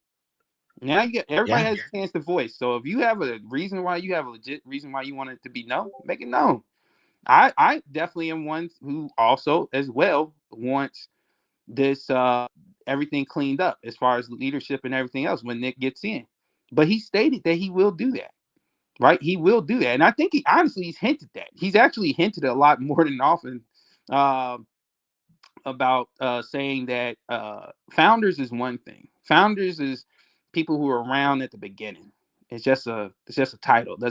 Now everybody has a chance to voice. So if you have a reason why, you have a legit reason why you want it to be known, make it known. I definitely am one who also as well wants this everything cleaned up as far as leadership and everything else when Nick gets in. But he stated that he will do that. right? He will do that. And I think he's hinted that. He's actually hinted a lot more than often about saying that founders is one thing. Founders is people who are around at the beginning. It's just a title. It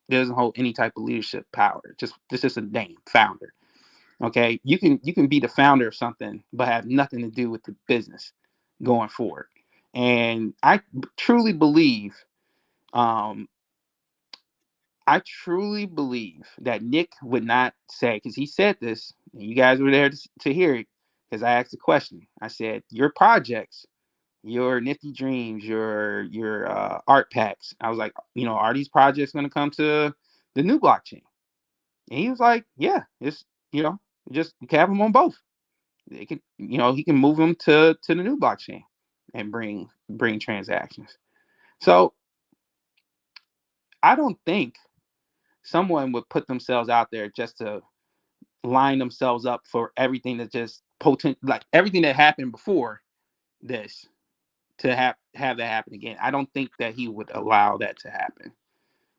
doesn't hold any type of leadership power. It's just a name, founder. Okay, you can be the founder of something, but have nothing to do with the business going forward. And I truly believe, that Nick would not say, because he said this, and you guys were there to hear it, because I asked the question. I said, your projects, your nifty dreams, your art packs. I was like, are these projects going to come to the new blockchain? And he was like, yeah, it's, just have them on both. They can, he can move them to the new blockchain and bring transactions. So I don't think someone would put themselves out there just to line themselves up for everything that just like everything that happened before this to have that happen again. I don't think that he would allow that to happen.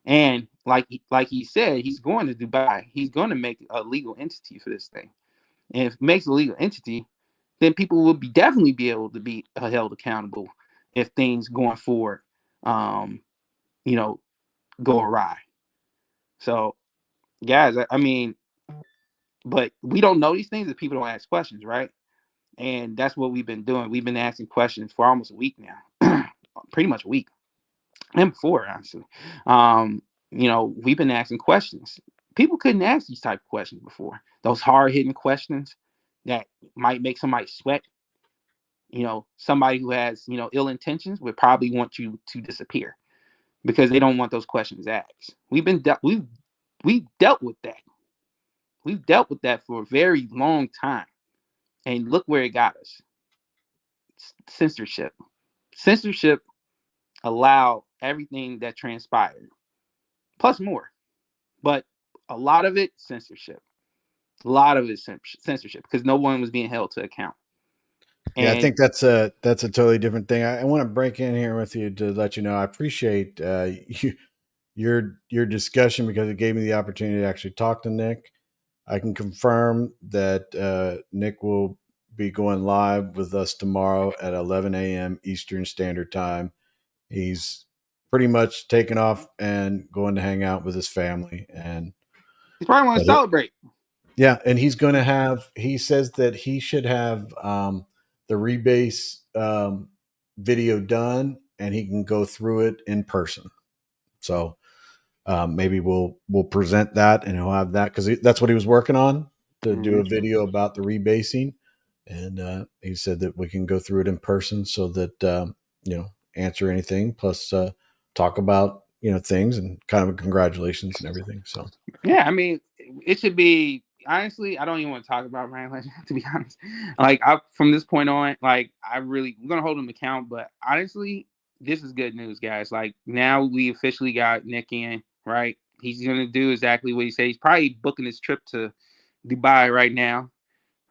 And like he said, he's going to Dubai. He's going to make a legal entity for this thing. And if it makes a legal entity, then people will definitely be able to be held accountable if things going forward, go awry. So, guys, I mean, but we don't know these things if people don't ask questions, right? And that's what we've been doing. We've been asking questions for almost a week now, pretty much a week, and before, honestly. We've been asking questions. People couldn't ask these type of questions before. Those hard-hitting questions that might make somebody sweat. Somebody who has, ill intentions would probably want you to disappear because they don't want those questions asked. We've dealt with that. We've dealt with that for a very long time. And look where it got us. Censorship. Censorship allowed everything that transpired, plus more. But a lot of it, censorship. A lot of it, censorship, because no one was being held to account. Yeah, I think that's a totally different thing. I want to break in here with you to let you know I appreciate your discussion because it gave me the opportunity to actually talk to Nick. I can confirm that Nick will be going live with us tomorrow at 11 a.m. Eastern Standard Time. He's pretty much taken off and going to hang out with his family, and he's probably want to celebrate. Yeah, and he's going to have. He says that he should have the rebase video done, and he can go through it in person. So maybe we'll present that, and he'll have that because that's what he was working on to do a video about the rebasing, and he said that we can go through it in person so that answer anything plus talk about things and kind of a congratulations and everything. So yeah, I mean, it should be. Honestly, I don't even want to talk about Ryan Legend, to be honest. Like, from this point on, like, we're gonna hold him account. But honestly, this is good news, guys. Like, now we officially got Nick in, right? He's gonna do exactly what he said. He's probably booking his trip to Dubai right now,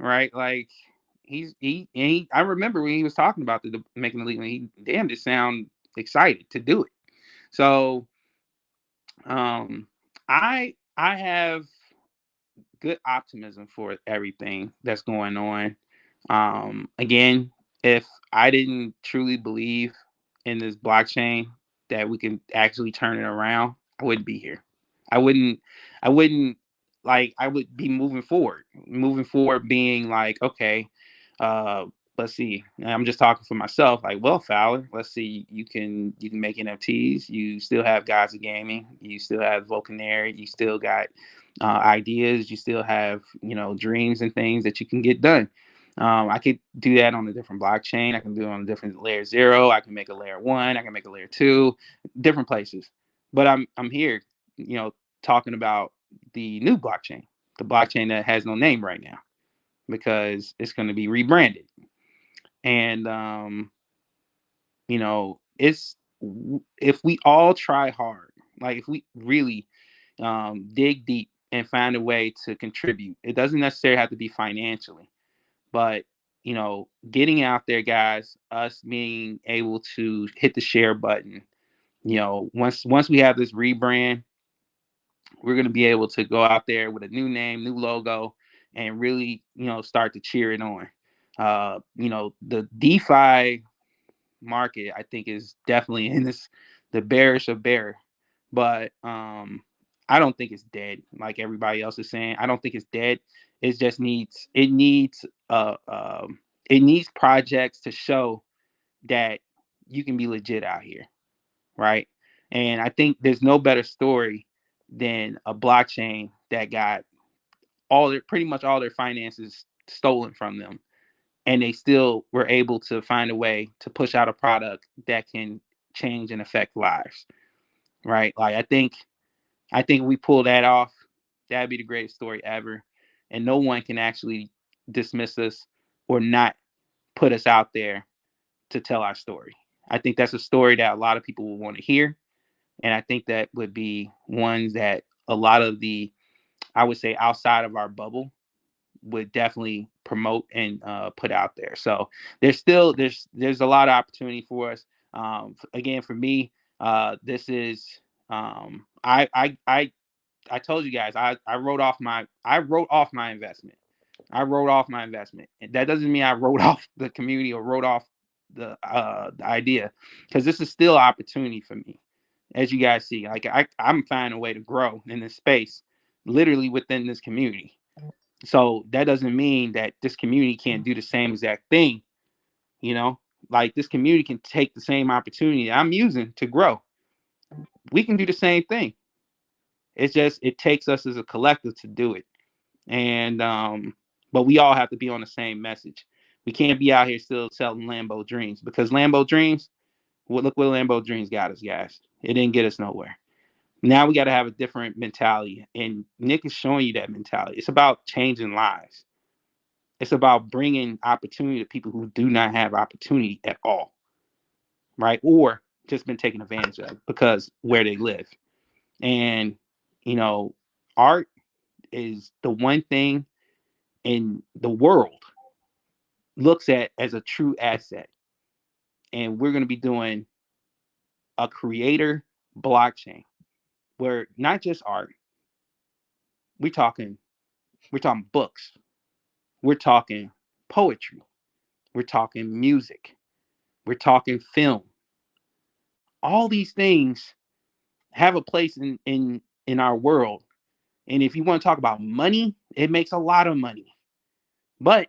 right? Like, I remember when he was talking about making the league, he did sound excited to do it. So, I have good optimism for everything that's going on. Again, if I didn't truly believe in this blockchain that we can actually turn it around, I wouldn't be here. I wouldn't I would be moving forward being like, okay, let's see. I'm just talking for myself. Like, well, Fowler, let's see. You can make NFTs. You still have Gods of Gaming. You still have Vulcanaire. You still got ideas. You still have dreams and things that you can get done. I could do that on a different blockchain. I can do it on a different layer 0. I can make a layer 1. I can make a layer 2, different places. But I'm here, talking about the new blockchain, the blockchain that has no name right now because it's going to be rebranded. And it's if we all try hard, like if we really dig deep and find a way to contribute, it doesn't necessarily have to be financially, but getting out there, guys, us being able to hit the share button, once we have this rebrand, we're going to be able to go out there with a new name, new logo, and really, start to cheer it on. The DeFi market, I think, is definitely in the bearish of bear, but I don't think it's dead like everybody else is saying. I don't think it's dead. It just needs projects to show that you can be legit out here, right? And I think there's no better story than a blockchain that got pretty much all their finances stolen from them, and they still were able to find a way to push out a product that can change and affect lives, right? Like, I think if we pull that off, that'd be the greatest story ever, and no one can actually dismiss us or not put us out there to tell our story. I think that's a story that a lot of people will want to hear, and I think that would be ones that a lot of the, I would say, outside of our bubble would definitely promote and put out there. So there's a lot of opportunity for us. Again, for me, this is I told you guys I wrote off my investment. I wrote off my investment. And that doesn't mean I wrote off the community or wrote off the idea, because this is still opportunity for me. As you guys see, like I'm finding a way to grow in this space, literally within this community. So that doesn't mean that this community can't do the same exact thing. Like, this community can take the same opportunity I'm using to grow. We can do the same thing. It's just, it takes us as a collective to do it. And but we all have to be on the same message. We can't be out here still selling Lambo dreams, because Lambo dreams, look what Lambo dreams got us, guys. It didn't get us nowhere. Now we got to have a different mentality, and Nick is showing you that mentality. It's about changing lives. It's about bringing opportunity to people who do not have opportunity at all, right? Or just been taken advantage of because where they live. And art is the one thing in the world looks at as a true asset. And we're going to be doing a creator blockchain where not just art, we're talking books, we're talking poetry, we're talking music, we're talking film. All these things have a place in our world. And if you want to talk about money, it makes a lot of money. But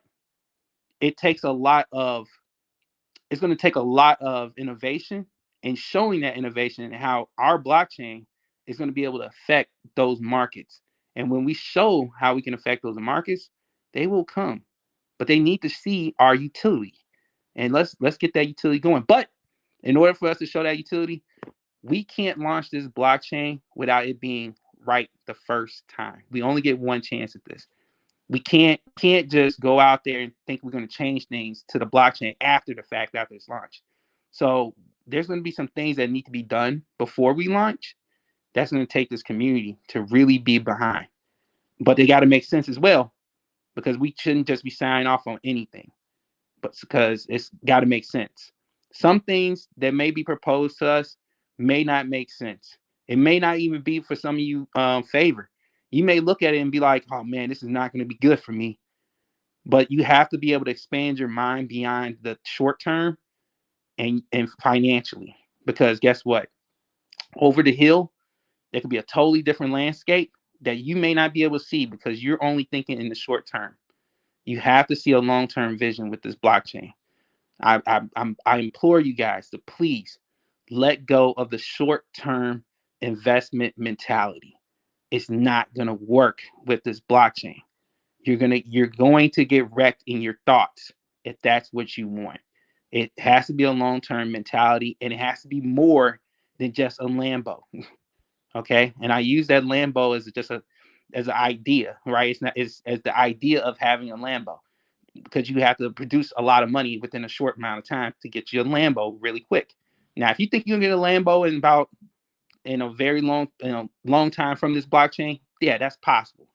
it takes a lot of it's going to take a lot of innovation, and showing that innovation and how our blockchain is going to be able to affect those markets. And when we show how we can affect those markets, they will come. But they need to see our utility. And let's get that utility going. But in order for us to show that utility, we can't launch this blockchain without it being right the first time. We only get one chance at this. We can't just go out there and think we're going to change things to the blockchain after the fact, after it's launched. So there's going to be some things that need to be done before we launch. That's going to take this community to really be behind. But they got to make sense as well, because we shouldn't just be signing off on anything, but because it's got to make sense. Some things that may be proposed to us may not make sense. It may not even be for some of you favor. You may look at it and be like, oh man, this is not going to be good for me. But you have to be able to expand your mind beyond the short term and financially. Because guess what? Over the hill, there could be a totally different landscape that you may not be able to see because you're only thinking in the short term. You have to see a long-term vision with this blockchain. I implore you guys to please let go of the short-term investment mentality. It's not going to work with this blockchain. You're going to get wrecked in your thoughts if that's what you want. It has to be a long-term mentality, and it has to be more than just a Lambo. Okay, and I use that Lambo as just as an idea, right? It's not as the idea of having a Lambo, because you have to produce a lot of money within a short amount of time to get you a Lambo really quick. Now, if you think you can get a Lambo in a very long time from this blockchain, yeah, that's possible.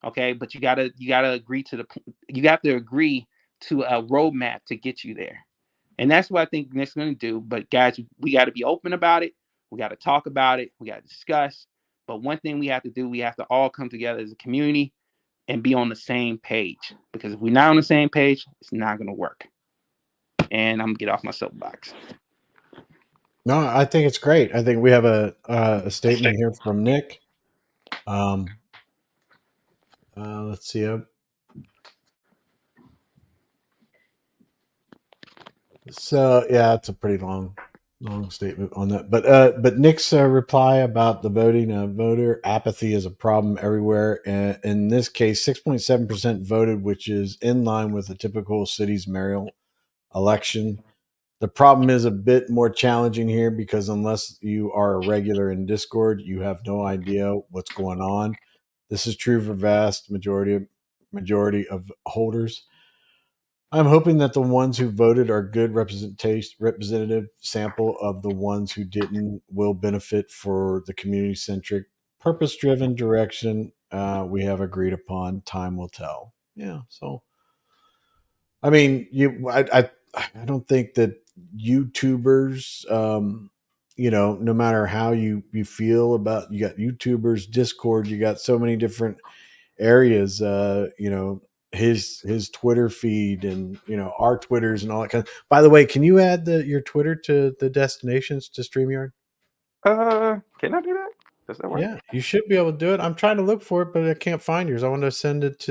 Okay, but you gotta agree to you have to agree to a roadmap to get you there, and that's what I think Nick's gonna do. But guys, we got to be open about it. We got to talk about it. We got to discuss. But one thing we have to do, we have to all come together as a community and be on the same page. Because if we're not on the same page, it's not going to work. And I'm going to get off my soapbox. No, I think it's great. I think we have a statement here from Nick. Let's see. So yeah, it's a pretty long statement on that. But Nick's reply about the voting, voter apathy is a problem everywhere. And in this case, 6.7% voted, which is in line with the typical city's mayoral election. The problem is a bit more challenging here because unless you are a regular in Discord, you have no idea what's going on. This is true for vast majority of holders. I'm hoping that the ones who voted are good representative sample of the ones who didn't will benefit for the community centric, purpose driven direction we have agreed upon. Time will tell. Yeah. So, I mean, I don't think that YouTubers, no matter how you feel about, you got YouTubers, Discord, you got so many different areas, his Twitter feed and, our Twitters and all that kind of. By the way, can you add your Twitter to the destinations to StreamYard? Can I do that? Does that work? Yeah, you should be able to do it. I'm trying to look for it, but I can't find yours. I want to send it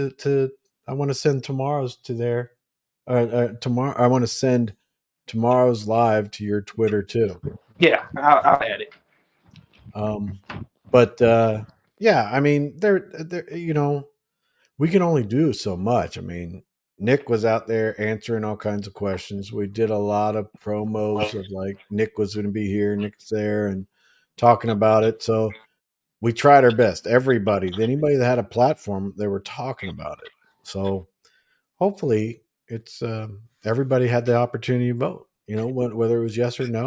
I want to send tomorrow's to there. Tomorrow, I want to send tomorrow's live to your Twitter too. Yeah, I'll add it. Yeah, I mean, we can only do so much. I mean, Nick was out there answering all kinds of questions. We did a lot of promos of like Nick was going to be here, Nick's there, and talking about it. So we tried our best. Anybody that had a platform, they were talking about it. So hopefully, it's everybody had the opportunity to vote. Whether it was yes or no,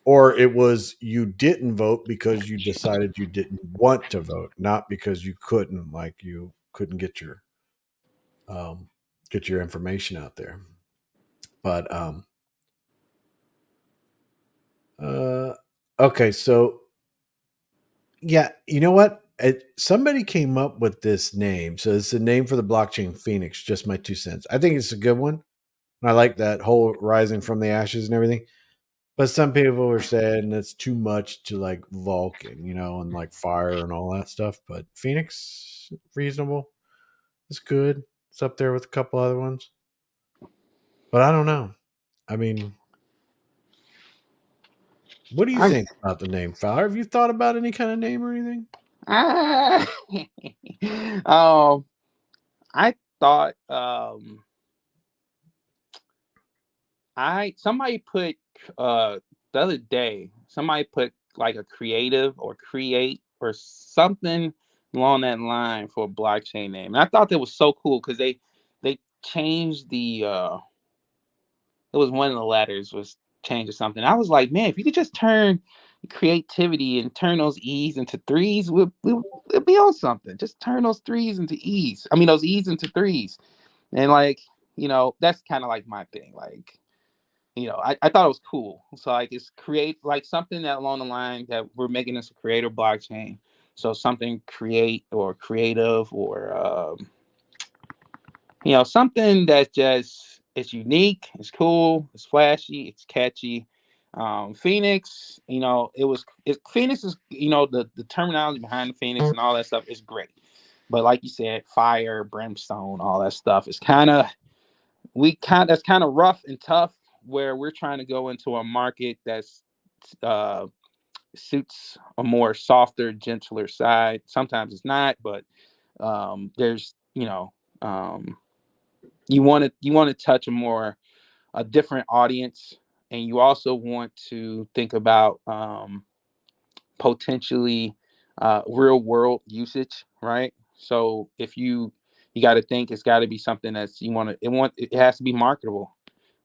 or it was you didn't vote because you decided you didn't want to vote, not because you couldn't, like you couldn't get your information out there. But okay, so yeah, you know what? Somebody came up with this name. So it's a name for the blockchain, Phoenix. Just my 2 cents. I think it's a good one. I like that whole rising from the ashes and everything. But some people were saying it's too much to like Vulcan, and like fire and all that stuff. But Phoenix, reasonable. It's good. It's up there with a couple other ones. But I don't know. I mean, what do you think about the name, Fowler? Have you thought about any kind of name or anything? I thought somebody put the other day, somebody put like a creative or create or something along that line for a blockchain name. And I thought that was so cool because they changed the it was one of the letters was changed or something. I was like, man, if you could just turn creativity and turn those E's into threes, we'll be on something. Just turn those threes into E's. I mean, those E's into threes. And like, that's kind of like my thing. Like, I thought it was cool. So like it's create like something that along the line that we're making this a creator blockchain. So something create or creative or something that just it's unique, it's cool, it's flashy, it's catchy. Phoenix, Phoenix is, the terminology behind the Phoenix and all that stuff is great. But like you said, fire, brimstone, all that stuff is that's kind of rough and tough, where we're trying to go into a market that's suits a more softer, gentler side. Sometimes it's not, but there's you want to touch a different audience, and you also want to think about potentially real world usage, right? So if you got to think it's got to be something that's it has to be marketable.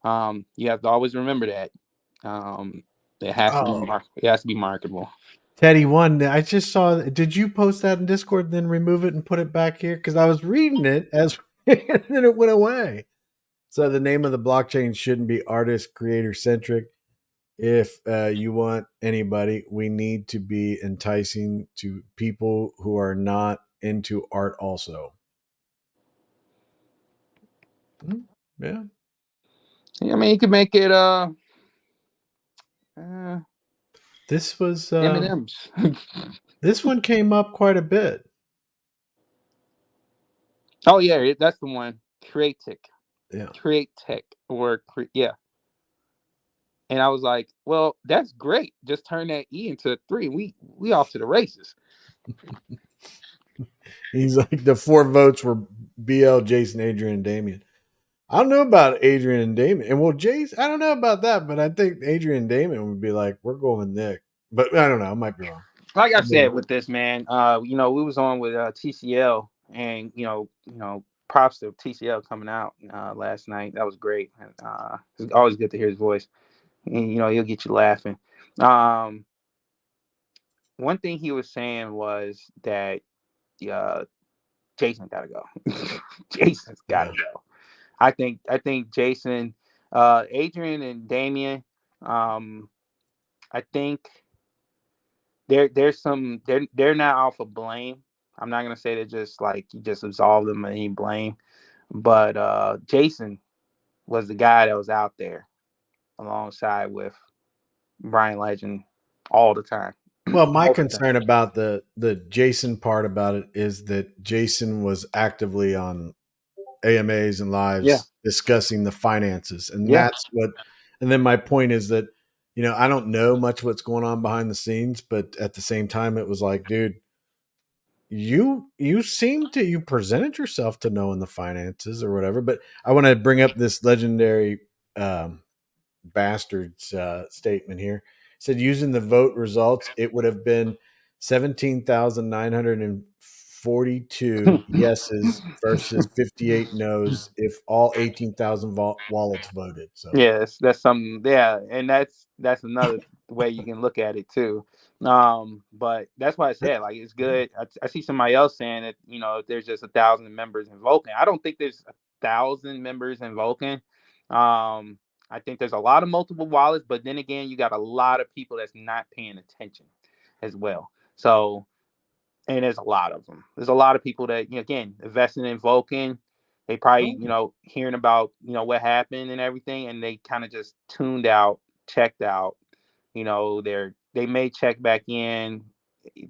You have to always remember that it has to be marketable. Teddy one, I just saw. Did you post that in Discord, then remove it and put it back here? Because I was reading it and then it went away. So the name of the blockchain shouldn't be artist creator centric. if you want anybody, we need to be enticing to people who are not into art also. Yeah. I mean, you could make it This was M&M's. this one came up quite a bit. Oh yeah, that's the one. Create Tech or yeah. And I was like, well, that's great. Just turn that E into a 3. We off to the races. He's like, the 4 votes were BL, Jason, Adrian, and Damien. I don't know about Adrian and Damien. And well, Jace, I don't know about that, but I think Adrian and Damien would be like, we're going with Nick. But I don't know. I might be wrong. Like I said with this, man, we was on with TCL, and props to TCL coming out last night. That was great. It's always good to hear his voice. And, he'll get you laughing. One thing he was saying was that Jason got to go. Jason's got to go. I think Jason, Adrian, and Damien. I think they're not off of blame. I'm not gonna say they're just like you just absolve them of any blame, but Jason was the guy that was out there alongside with Brian Legend all the time. Well, my concern about the Jason part about it is that Jason was actively on AMAs and lives discussing the finances. And that's what, and then my point is that, I don't know much what's going on behind the scenes, but at the same time, it was like, dude, you presented yourself to knowing the finances or whatever. But I want to bring up this legendary bastard's statement here. It said using the vote results, it would have been 17,942 yeses versus 58 no's if all 18,000 wallets voted. So yes, that's something. Yeah, and that's another way you can look at it too. But that's why I said like it's good. I see somebody else saying that if there's just 1,000 members in Vulcan. I don't think there's 1,000 members in Vulcan. I think there's a lot of multiple wallets, but then again, you got a lot of people that's not paying attention as well. So, and there's a lot of them. There's a lot of people that, again, investing in Vulcan. They probably, hearing about, what happened and everything, and they kind of just tuned out, checked out. They may check back in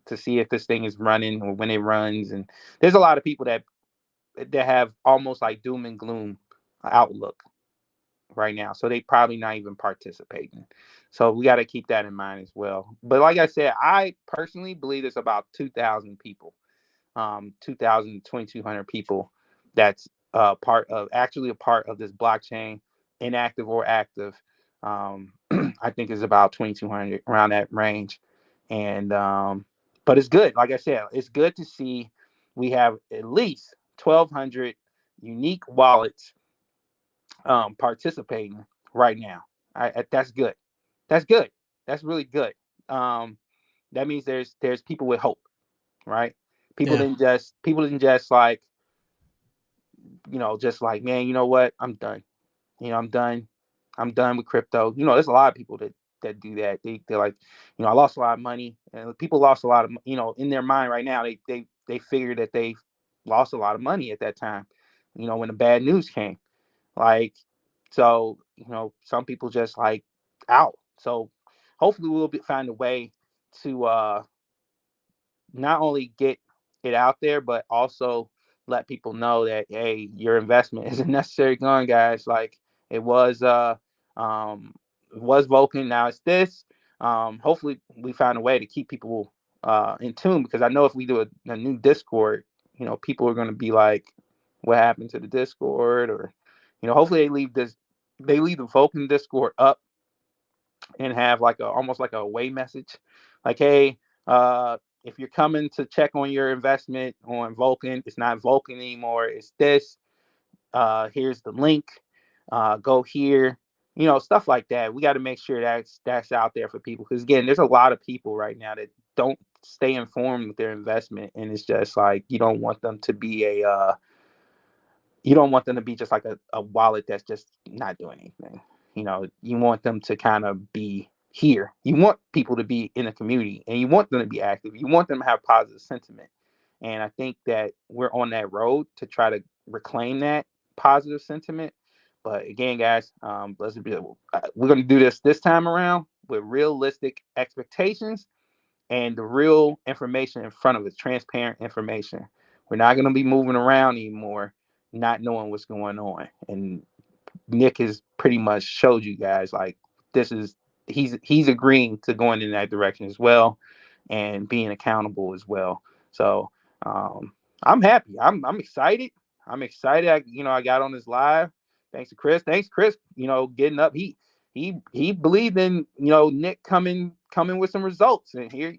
to see if this thing is running or when it runs. And there's a lot of people that have almost like doom and gloom outlook right now, so they probably not even participating. So we got to keep that in mind as well. But like I said, I personally believe it's about 2,000 people, 2,000 2,200 people that's a part of this blockchain, inactive or active. I think is about 2,200, around that range. And but it's good. Like I said, it's good to see we have at least 1,200 unique wallets participating right now. That's good. That's good. That's really good. That means there's people with hope, right? People didn't just like, just like, man, you know what? I'm done. I'm done. I'm done with crypto. There's a lot of people that do that. They're like, I lost a lot of money, and people lost a lot of, in their mind right now. They figure that they lost a lot of money at that time, when the bad news came. Like, so, some people just like out. So hopefully we'll find a way to not only get it out there, but also let people know that, hey, your investment isn't necessarily gone, guys. Like it was Vulcan. Now it's this. Hopefully we find a way to keep people in tune, because I know if we do a new Discord, people are going to be like, what happened to the Discord? Or hopefully they leave the Vulcan Discord up and have like almost like a away message, like, hey, if you're coming to check on your investment on Vulcan, it's not Vulcan anymore, it's this. Here's the link. Go here. Stuff like that. We got to make sure that's out there for people, because again, there's a lot of people right now that don't stay informed with their investment, and it's just like you don't want them to be just like a wallet that's just not doing anything. You want them to kind of be here. You want people to be in the community, and you want them to be active. You want them to have positive sentiment. And I think that we're on that road to try to reclaim that positive sentiment. But again, guys, we're going to do this time around with realistic expectations and the real information in front of us, transparent information. We're not going to be moving around anymore, not knowing what's going on. And Nick has pretty much showed you guys like this is he's agreeing to going in that direction as well, and being accountable as well. So I'm happy. I'm excited. I'm excited. I got on this live. Thanks to Chris. Thanks, Chris. Getting up. He believed in Nick coming with some results, and here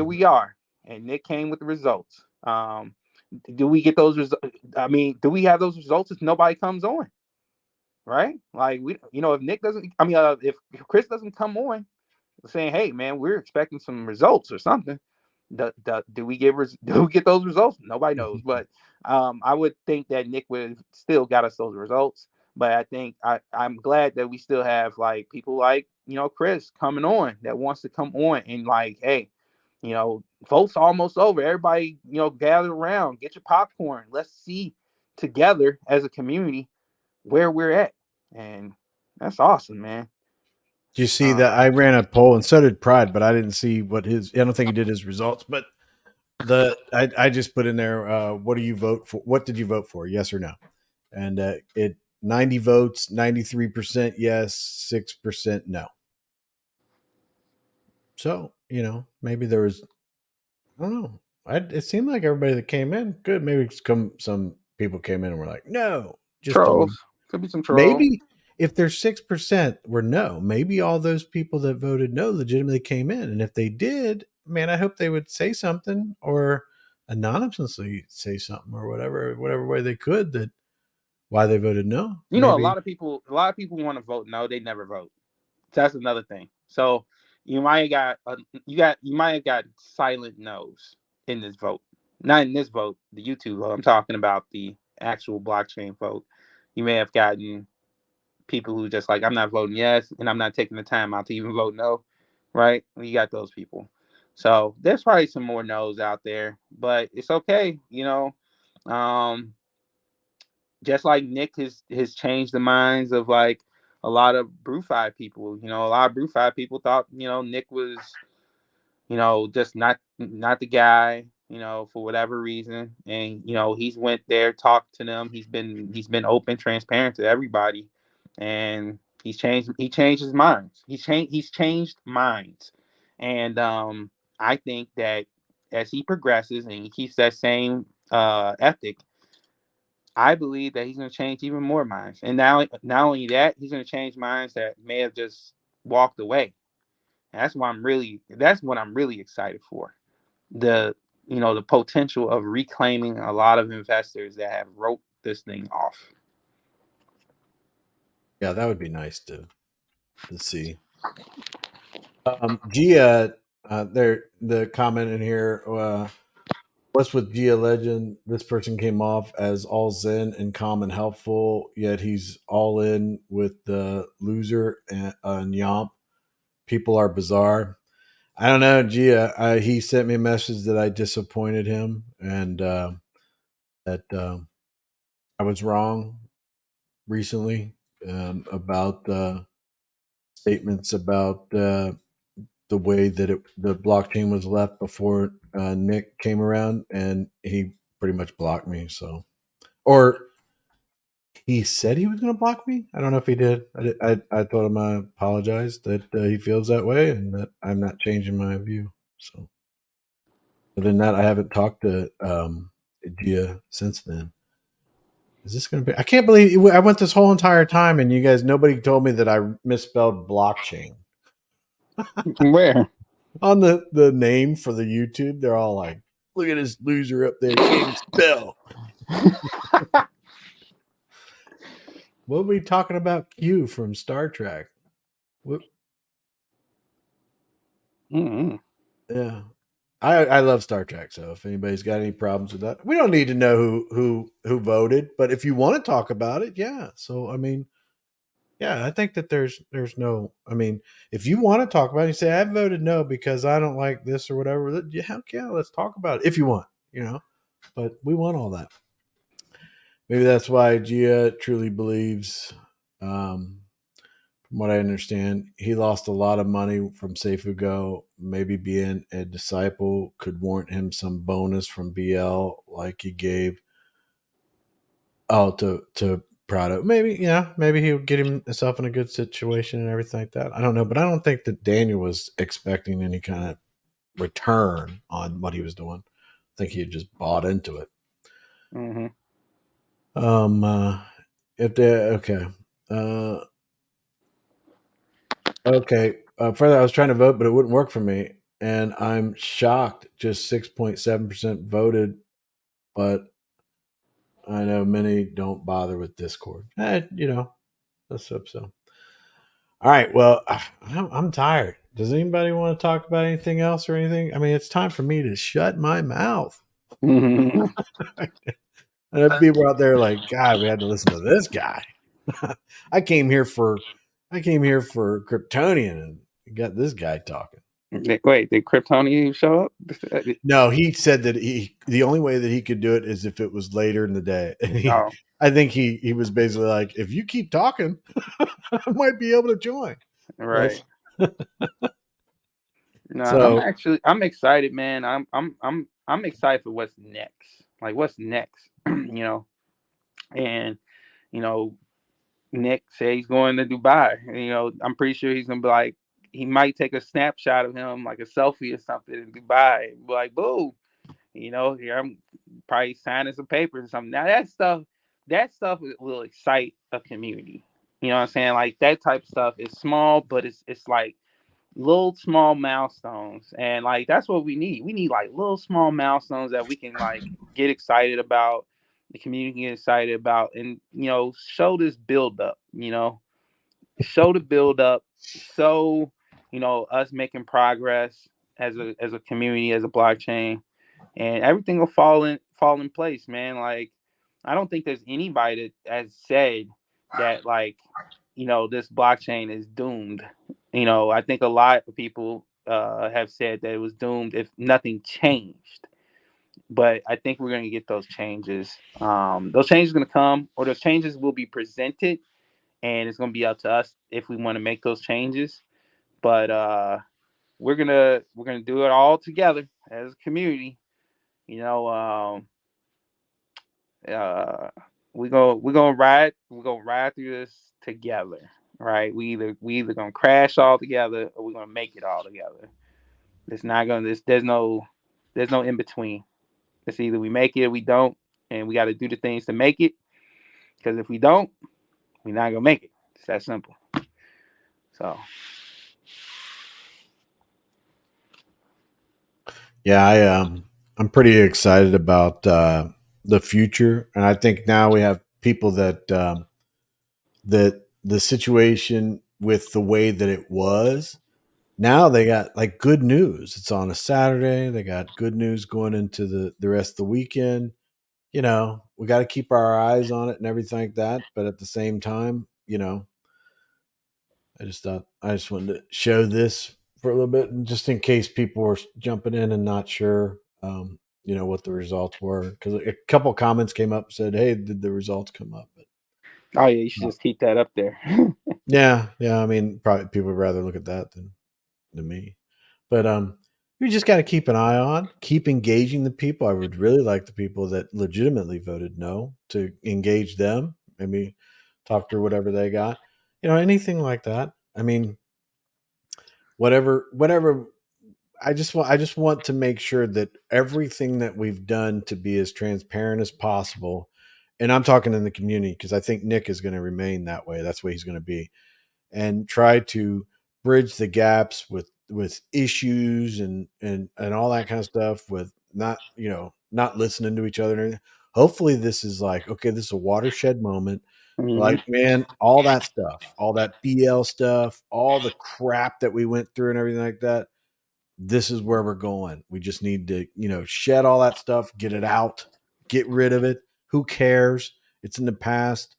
we are. And Nick came with the results. Do we get those results? I mean, do we have those results if nobody comes on? Right? Like if Nick doesn't, if Chris doesn't come on saying, "Hey, man, we're expecting some results or something," do we get those results? Nobody knows. But I would think that Nick would have still got us those results. But I think I'm glad that we still have like people like Chris coming on that wants to come on and like, hey, vote's almost over. Everybody, gather around, get your popcorn. Let's see together as a community where we're at. And that's awesome, man. Do you see that I ran a poll, and so did Pride, but I didn't see what I don't think he did his results, but I just put in there, what do you vote for? What did you vote for? Yes or no? And it 90 votes, 93% yes, 6% no. So, maybe there was, I don't know. It seemed like everybody that came in, good. Maybe some people came in and were like, no, just trolls. Could be some trolls. Maybe if there's 6% were no, maybe all those people that voted no legitimately came in. And if they did, man, I hope they would say something or anonymously say something or whatever way they could that why they voted no. A lot of people want to vote no, they never vote. That's another thing. So you might have got silent no's in this vote. Not in this vote, the YouTube vote. I'm talking about the actual blockchain vote. You may have gotten people who just like, I'm not voting yes, and I'm not taking the time out to even vote no, right? You got those people. So there's probably some more no's out there, but it's okay. Just like Nick has changed the minds of like a lot of BrewFi people. A lot of BrewFi people thought Nick was just not the guy, for whatever reason. And he's went there, talked to them. He's been open, transparent to everybody, and he changed his minds. He's changed minds. And I think that as he progresses and he keeps that same ethic, I believe that he's going to change even more minds. And now, not only that, he's going to change minds that may have just walked away. And that's what I'm really excited for. The potential of reclaiming a lot of investors that have wrote this thing off. Yeah, that would be nice to see. Gia, the comment in here, what's with Gia Legend? This person came off as all zen and calm and helpful, yet he's all in with the loser and Yomp. People are bizarre. I don't know, Gia. He sent me a message that I disappointed him and that I was wrong recently about statements about the way that the blockchain was left before Nick came around, and he pretty much blocked me. So, or he said he was going to block me. I don't know if he did. I told him I apologized that he feels that way and that I'm not changing my view. So, other than that, I haven't talked to Gia since then. Is this going to be? I can't believe I went this whole entire time and you guys, nobody told me that I misspelled blockchain. Where? On the name for the YouTube, they're all like, look at this loser up there, can't spell. What were we talking about? Q from Star Trek. What? Mm-hmm. Yeah. I love Star Trek, so if anybody's got any problems with that, we don't need to know who voted, but if you want to talk about it, yeah. So I mean, Yeah, I think that there's no. I mean, if you want to talk about it, you say I voted no because I don't like this or whatever. Yeah, let's talk about it if you want. But we want all that. Maybe that's why Gia truly believes. Um, from what I understand, he lost a lot of money from SafeGo. Maybe being a disciple could warrant him some bonus from BL, like he gave to Prado. Maybe he would get himself in a good situation and everything like that. I don't know, but I don't think that Daniel was expecting any kind of return on what he was doing. I think he had just bought into it. Mm-hmm. Uh, if they okay, okay. Further, I was trying to vote, but it wouldn't work for me, and I'm shocked. Just 6.7% voted, but I know many don't bother with Discord. Let's hope so. All right. Well, I'm tired. Does anybody want to talk about anything else or anything? I mean, it's time for me to shut my mouth. Mm-hmm. And people out there like, God, we had to listen to this guy. I came here for Kryptonian and got this guy talking. Wait, did Kryptonian show up? No, he said that the only way that he could do it is if it was later in the day. And Oh, I think he was basically like, if you keep talking, I might be able to join. right. No, So I'm excited, man. I'm excited for what's next. Like what's next, and you know, Nick said he's going to Dubai. I'm pretty sure he's gonna be like, he might take a snapshot of him, like a selfie or something in Dubai. Be like, boo, here I'm probably signing some papers or something. Now that stuff will excite a community. You know what I'm saying? Like that type of stuff is small, but it's like little small milestones, and like that's what we need. We need like little small milestones that we can like get excited about, the community get excited about, and show this build up. Show the build up. Show us making progress as a community, as a blockchain, and everything will fall in place, man. Like I don't think there's anybody that has said that like this blockchain is doomed. I think a lot of people have said that it was doomed if nothing changed. But I think we're going to get those changes. Those changes are going to come, or those changes will be presented, and it's going to be up to us if we want to make those changes. But we're gonna do it all together as a community. You know, uh, we're gonna ride through this together, right? We either gonna crash all together or we're gonna make it all together. It's not gonna. There's no in between. It's either we make it or we don't, and we got to do the things to make it. Because if we don't, we're not gonna make it. It's that simple. So yeah, I'm pretty excited about the future, and I think now we have people that the situation with the way that it was. Now they got like good news. It's on a Saturday. They got good news going into the rest of the weekend. We got to keep our eyes on it and everything like that. But at the same time, I just wanted to show this for a little bit, and just in case people were jumping in and not sure, what the results were. Because a couple comments came up and said, "Hey, did the results come up?" But oh yeah, you should just keep that up there. yeah. I mean, probably people would rather look at that than me. But you just got to keep an eye on, keep engaging the people. I would really like the people that legitimately voted no to engage them, maybe talk through whatever they got, anything like that. I mean, whatever. I just want to make sure that everything that we've done to be as transparent as possible, and I'm talking in the community because I think Nick is going to remain that way. That's where he's going to be, and try to bridge the gaps with issues and all that kind of stuff with not listening to each other. And hopefully this is like, okay, this is a watershed moment. Hmm. Like, man, all that stuff, all that BL stuff, all the crap that we went through and everything like that, this is where we're going. We just need to, shed all that stuff, get it out, get rid of it. Who cares? It's in the past.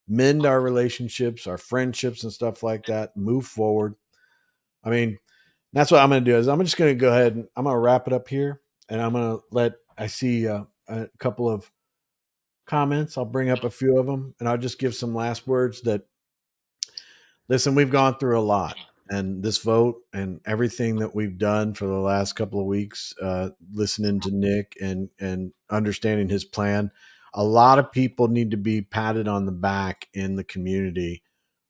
mend our relationships, our friendships and stuff like that, move forward. I mean, that's what I'm going to do is I'm just going to go ahead and I'm going to wrap it up here, and I'm going to I see a couple of comments. I'll bring up a few of them, and I'll just give some last words that, listen, we've gone through a lot, and this vote and everything that we've done for the last couple of weeks, listening to Nick and understanding his plan, a lot of people need to be patted on the back in the community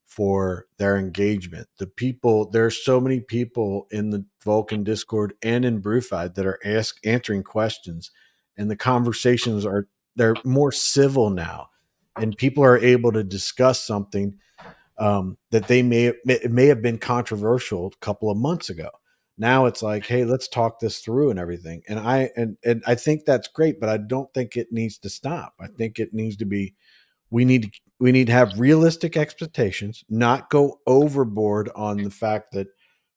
for their engagement. There's so many people in the Vulcan Discord and in BrewFi that are answering questions, and the conversations they're more civil now, and people are able to discuss something that it may have been controversial a couple of months ago. Now it's like, hey, let's talk this through and everything. And I think that's great, but I don't think it needs to stop. I think it needs to be, we need to have realistic expectations, not go overboard on the fact that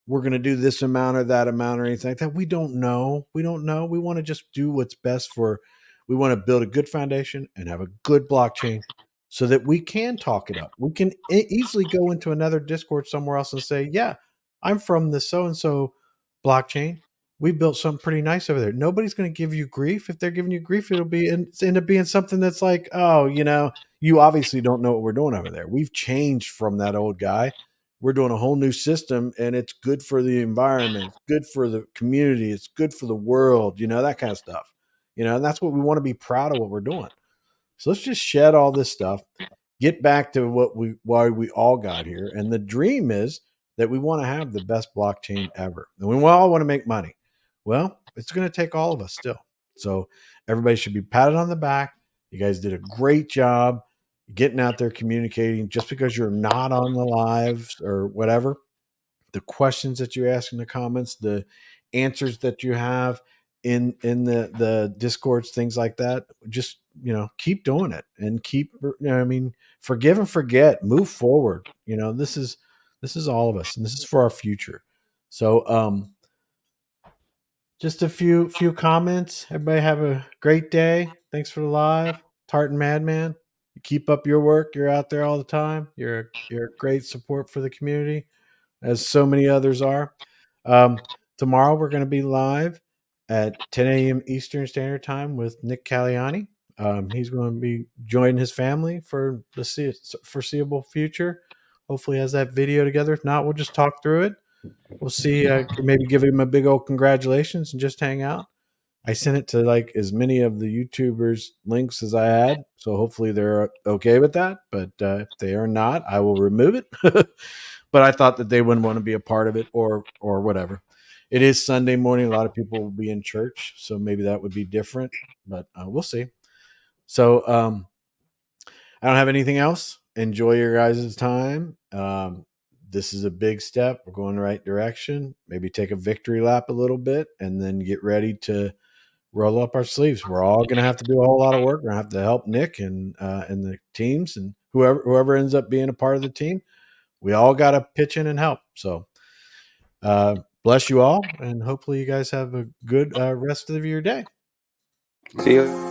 we're going to do this amount or that amount or anything like that. We don't know. We want to just do what's best we want to build a good foundation and have a good blockchain so that we can talk it up. We can easily go into another Discord somewhere else and say, yeah, I'm from the so-and-so blockchain. We built something pretty nice over there. Nobody's going to give you grief. If they're giving you grief, it's end up being something that's like, oh, you obviously don't know what we're doing over there. We've changed from that old guy. We're doing a whole new system, and it's good for the environment. It's good for the community. It's good for the world, that kind of stuff. And that's what we want to be proud of what we're doing. So let's just shed all this stuff, get back to why we all got here. And the dream is that we want to have the best blockchain ever. And we all want to make money. Well, it's going to take all of us still. So everybody should be patted on the back. You guys did a great job getting out there communicating. Just because you're not on the lives or whatever, the questions that you ask in the comments, the answers that you have in the Discords, things like that, just keep doing it and forgive and forget, move forward. This is all of us, and this is for our future. So just a few comments. Everybody have a great day. Thanks for the live. Tartan Madman, you keep up your work. You're out there all the time. You're a great support for the community, as so many others are. Tomorrow we're going to be live at 10 a.m. Eastern Standard Time with Nick Kalyani. He's going to be joining his family for the foreseeable future. Hopefully has that video together. If not, we'll just talk through it. We'll see. Maybe give him a big old congratulations and just hang out. I sent it to like as many of the YouTubers links as I had. So hopefully they're okay with that. But if they are not, I will remove it. But I thought that they wouldn't want to be a part of it or whatever. It is Sunday morning. A lot of people will be in church, so maybe that would be different, but we'll see. So I don't have anything else. Enjoy your guys' time. This is a big step. We're going the right direction. Maybe take a victory lap a little bit and then get ready to roll up our sleeves. We're all going to have to do a whole lot of work. We're going to have to help Nick and the teams and whoever ends up being a part of the team. We all got to pitch in and help. So bless you all, and hopefully you guys have a good rest of your day. See you.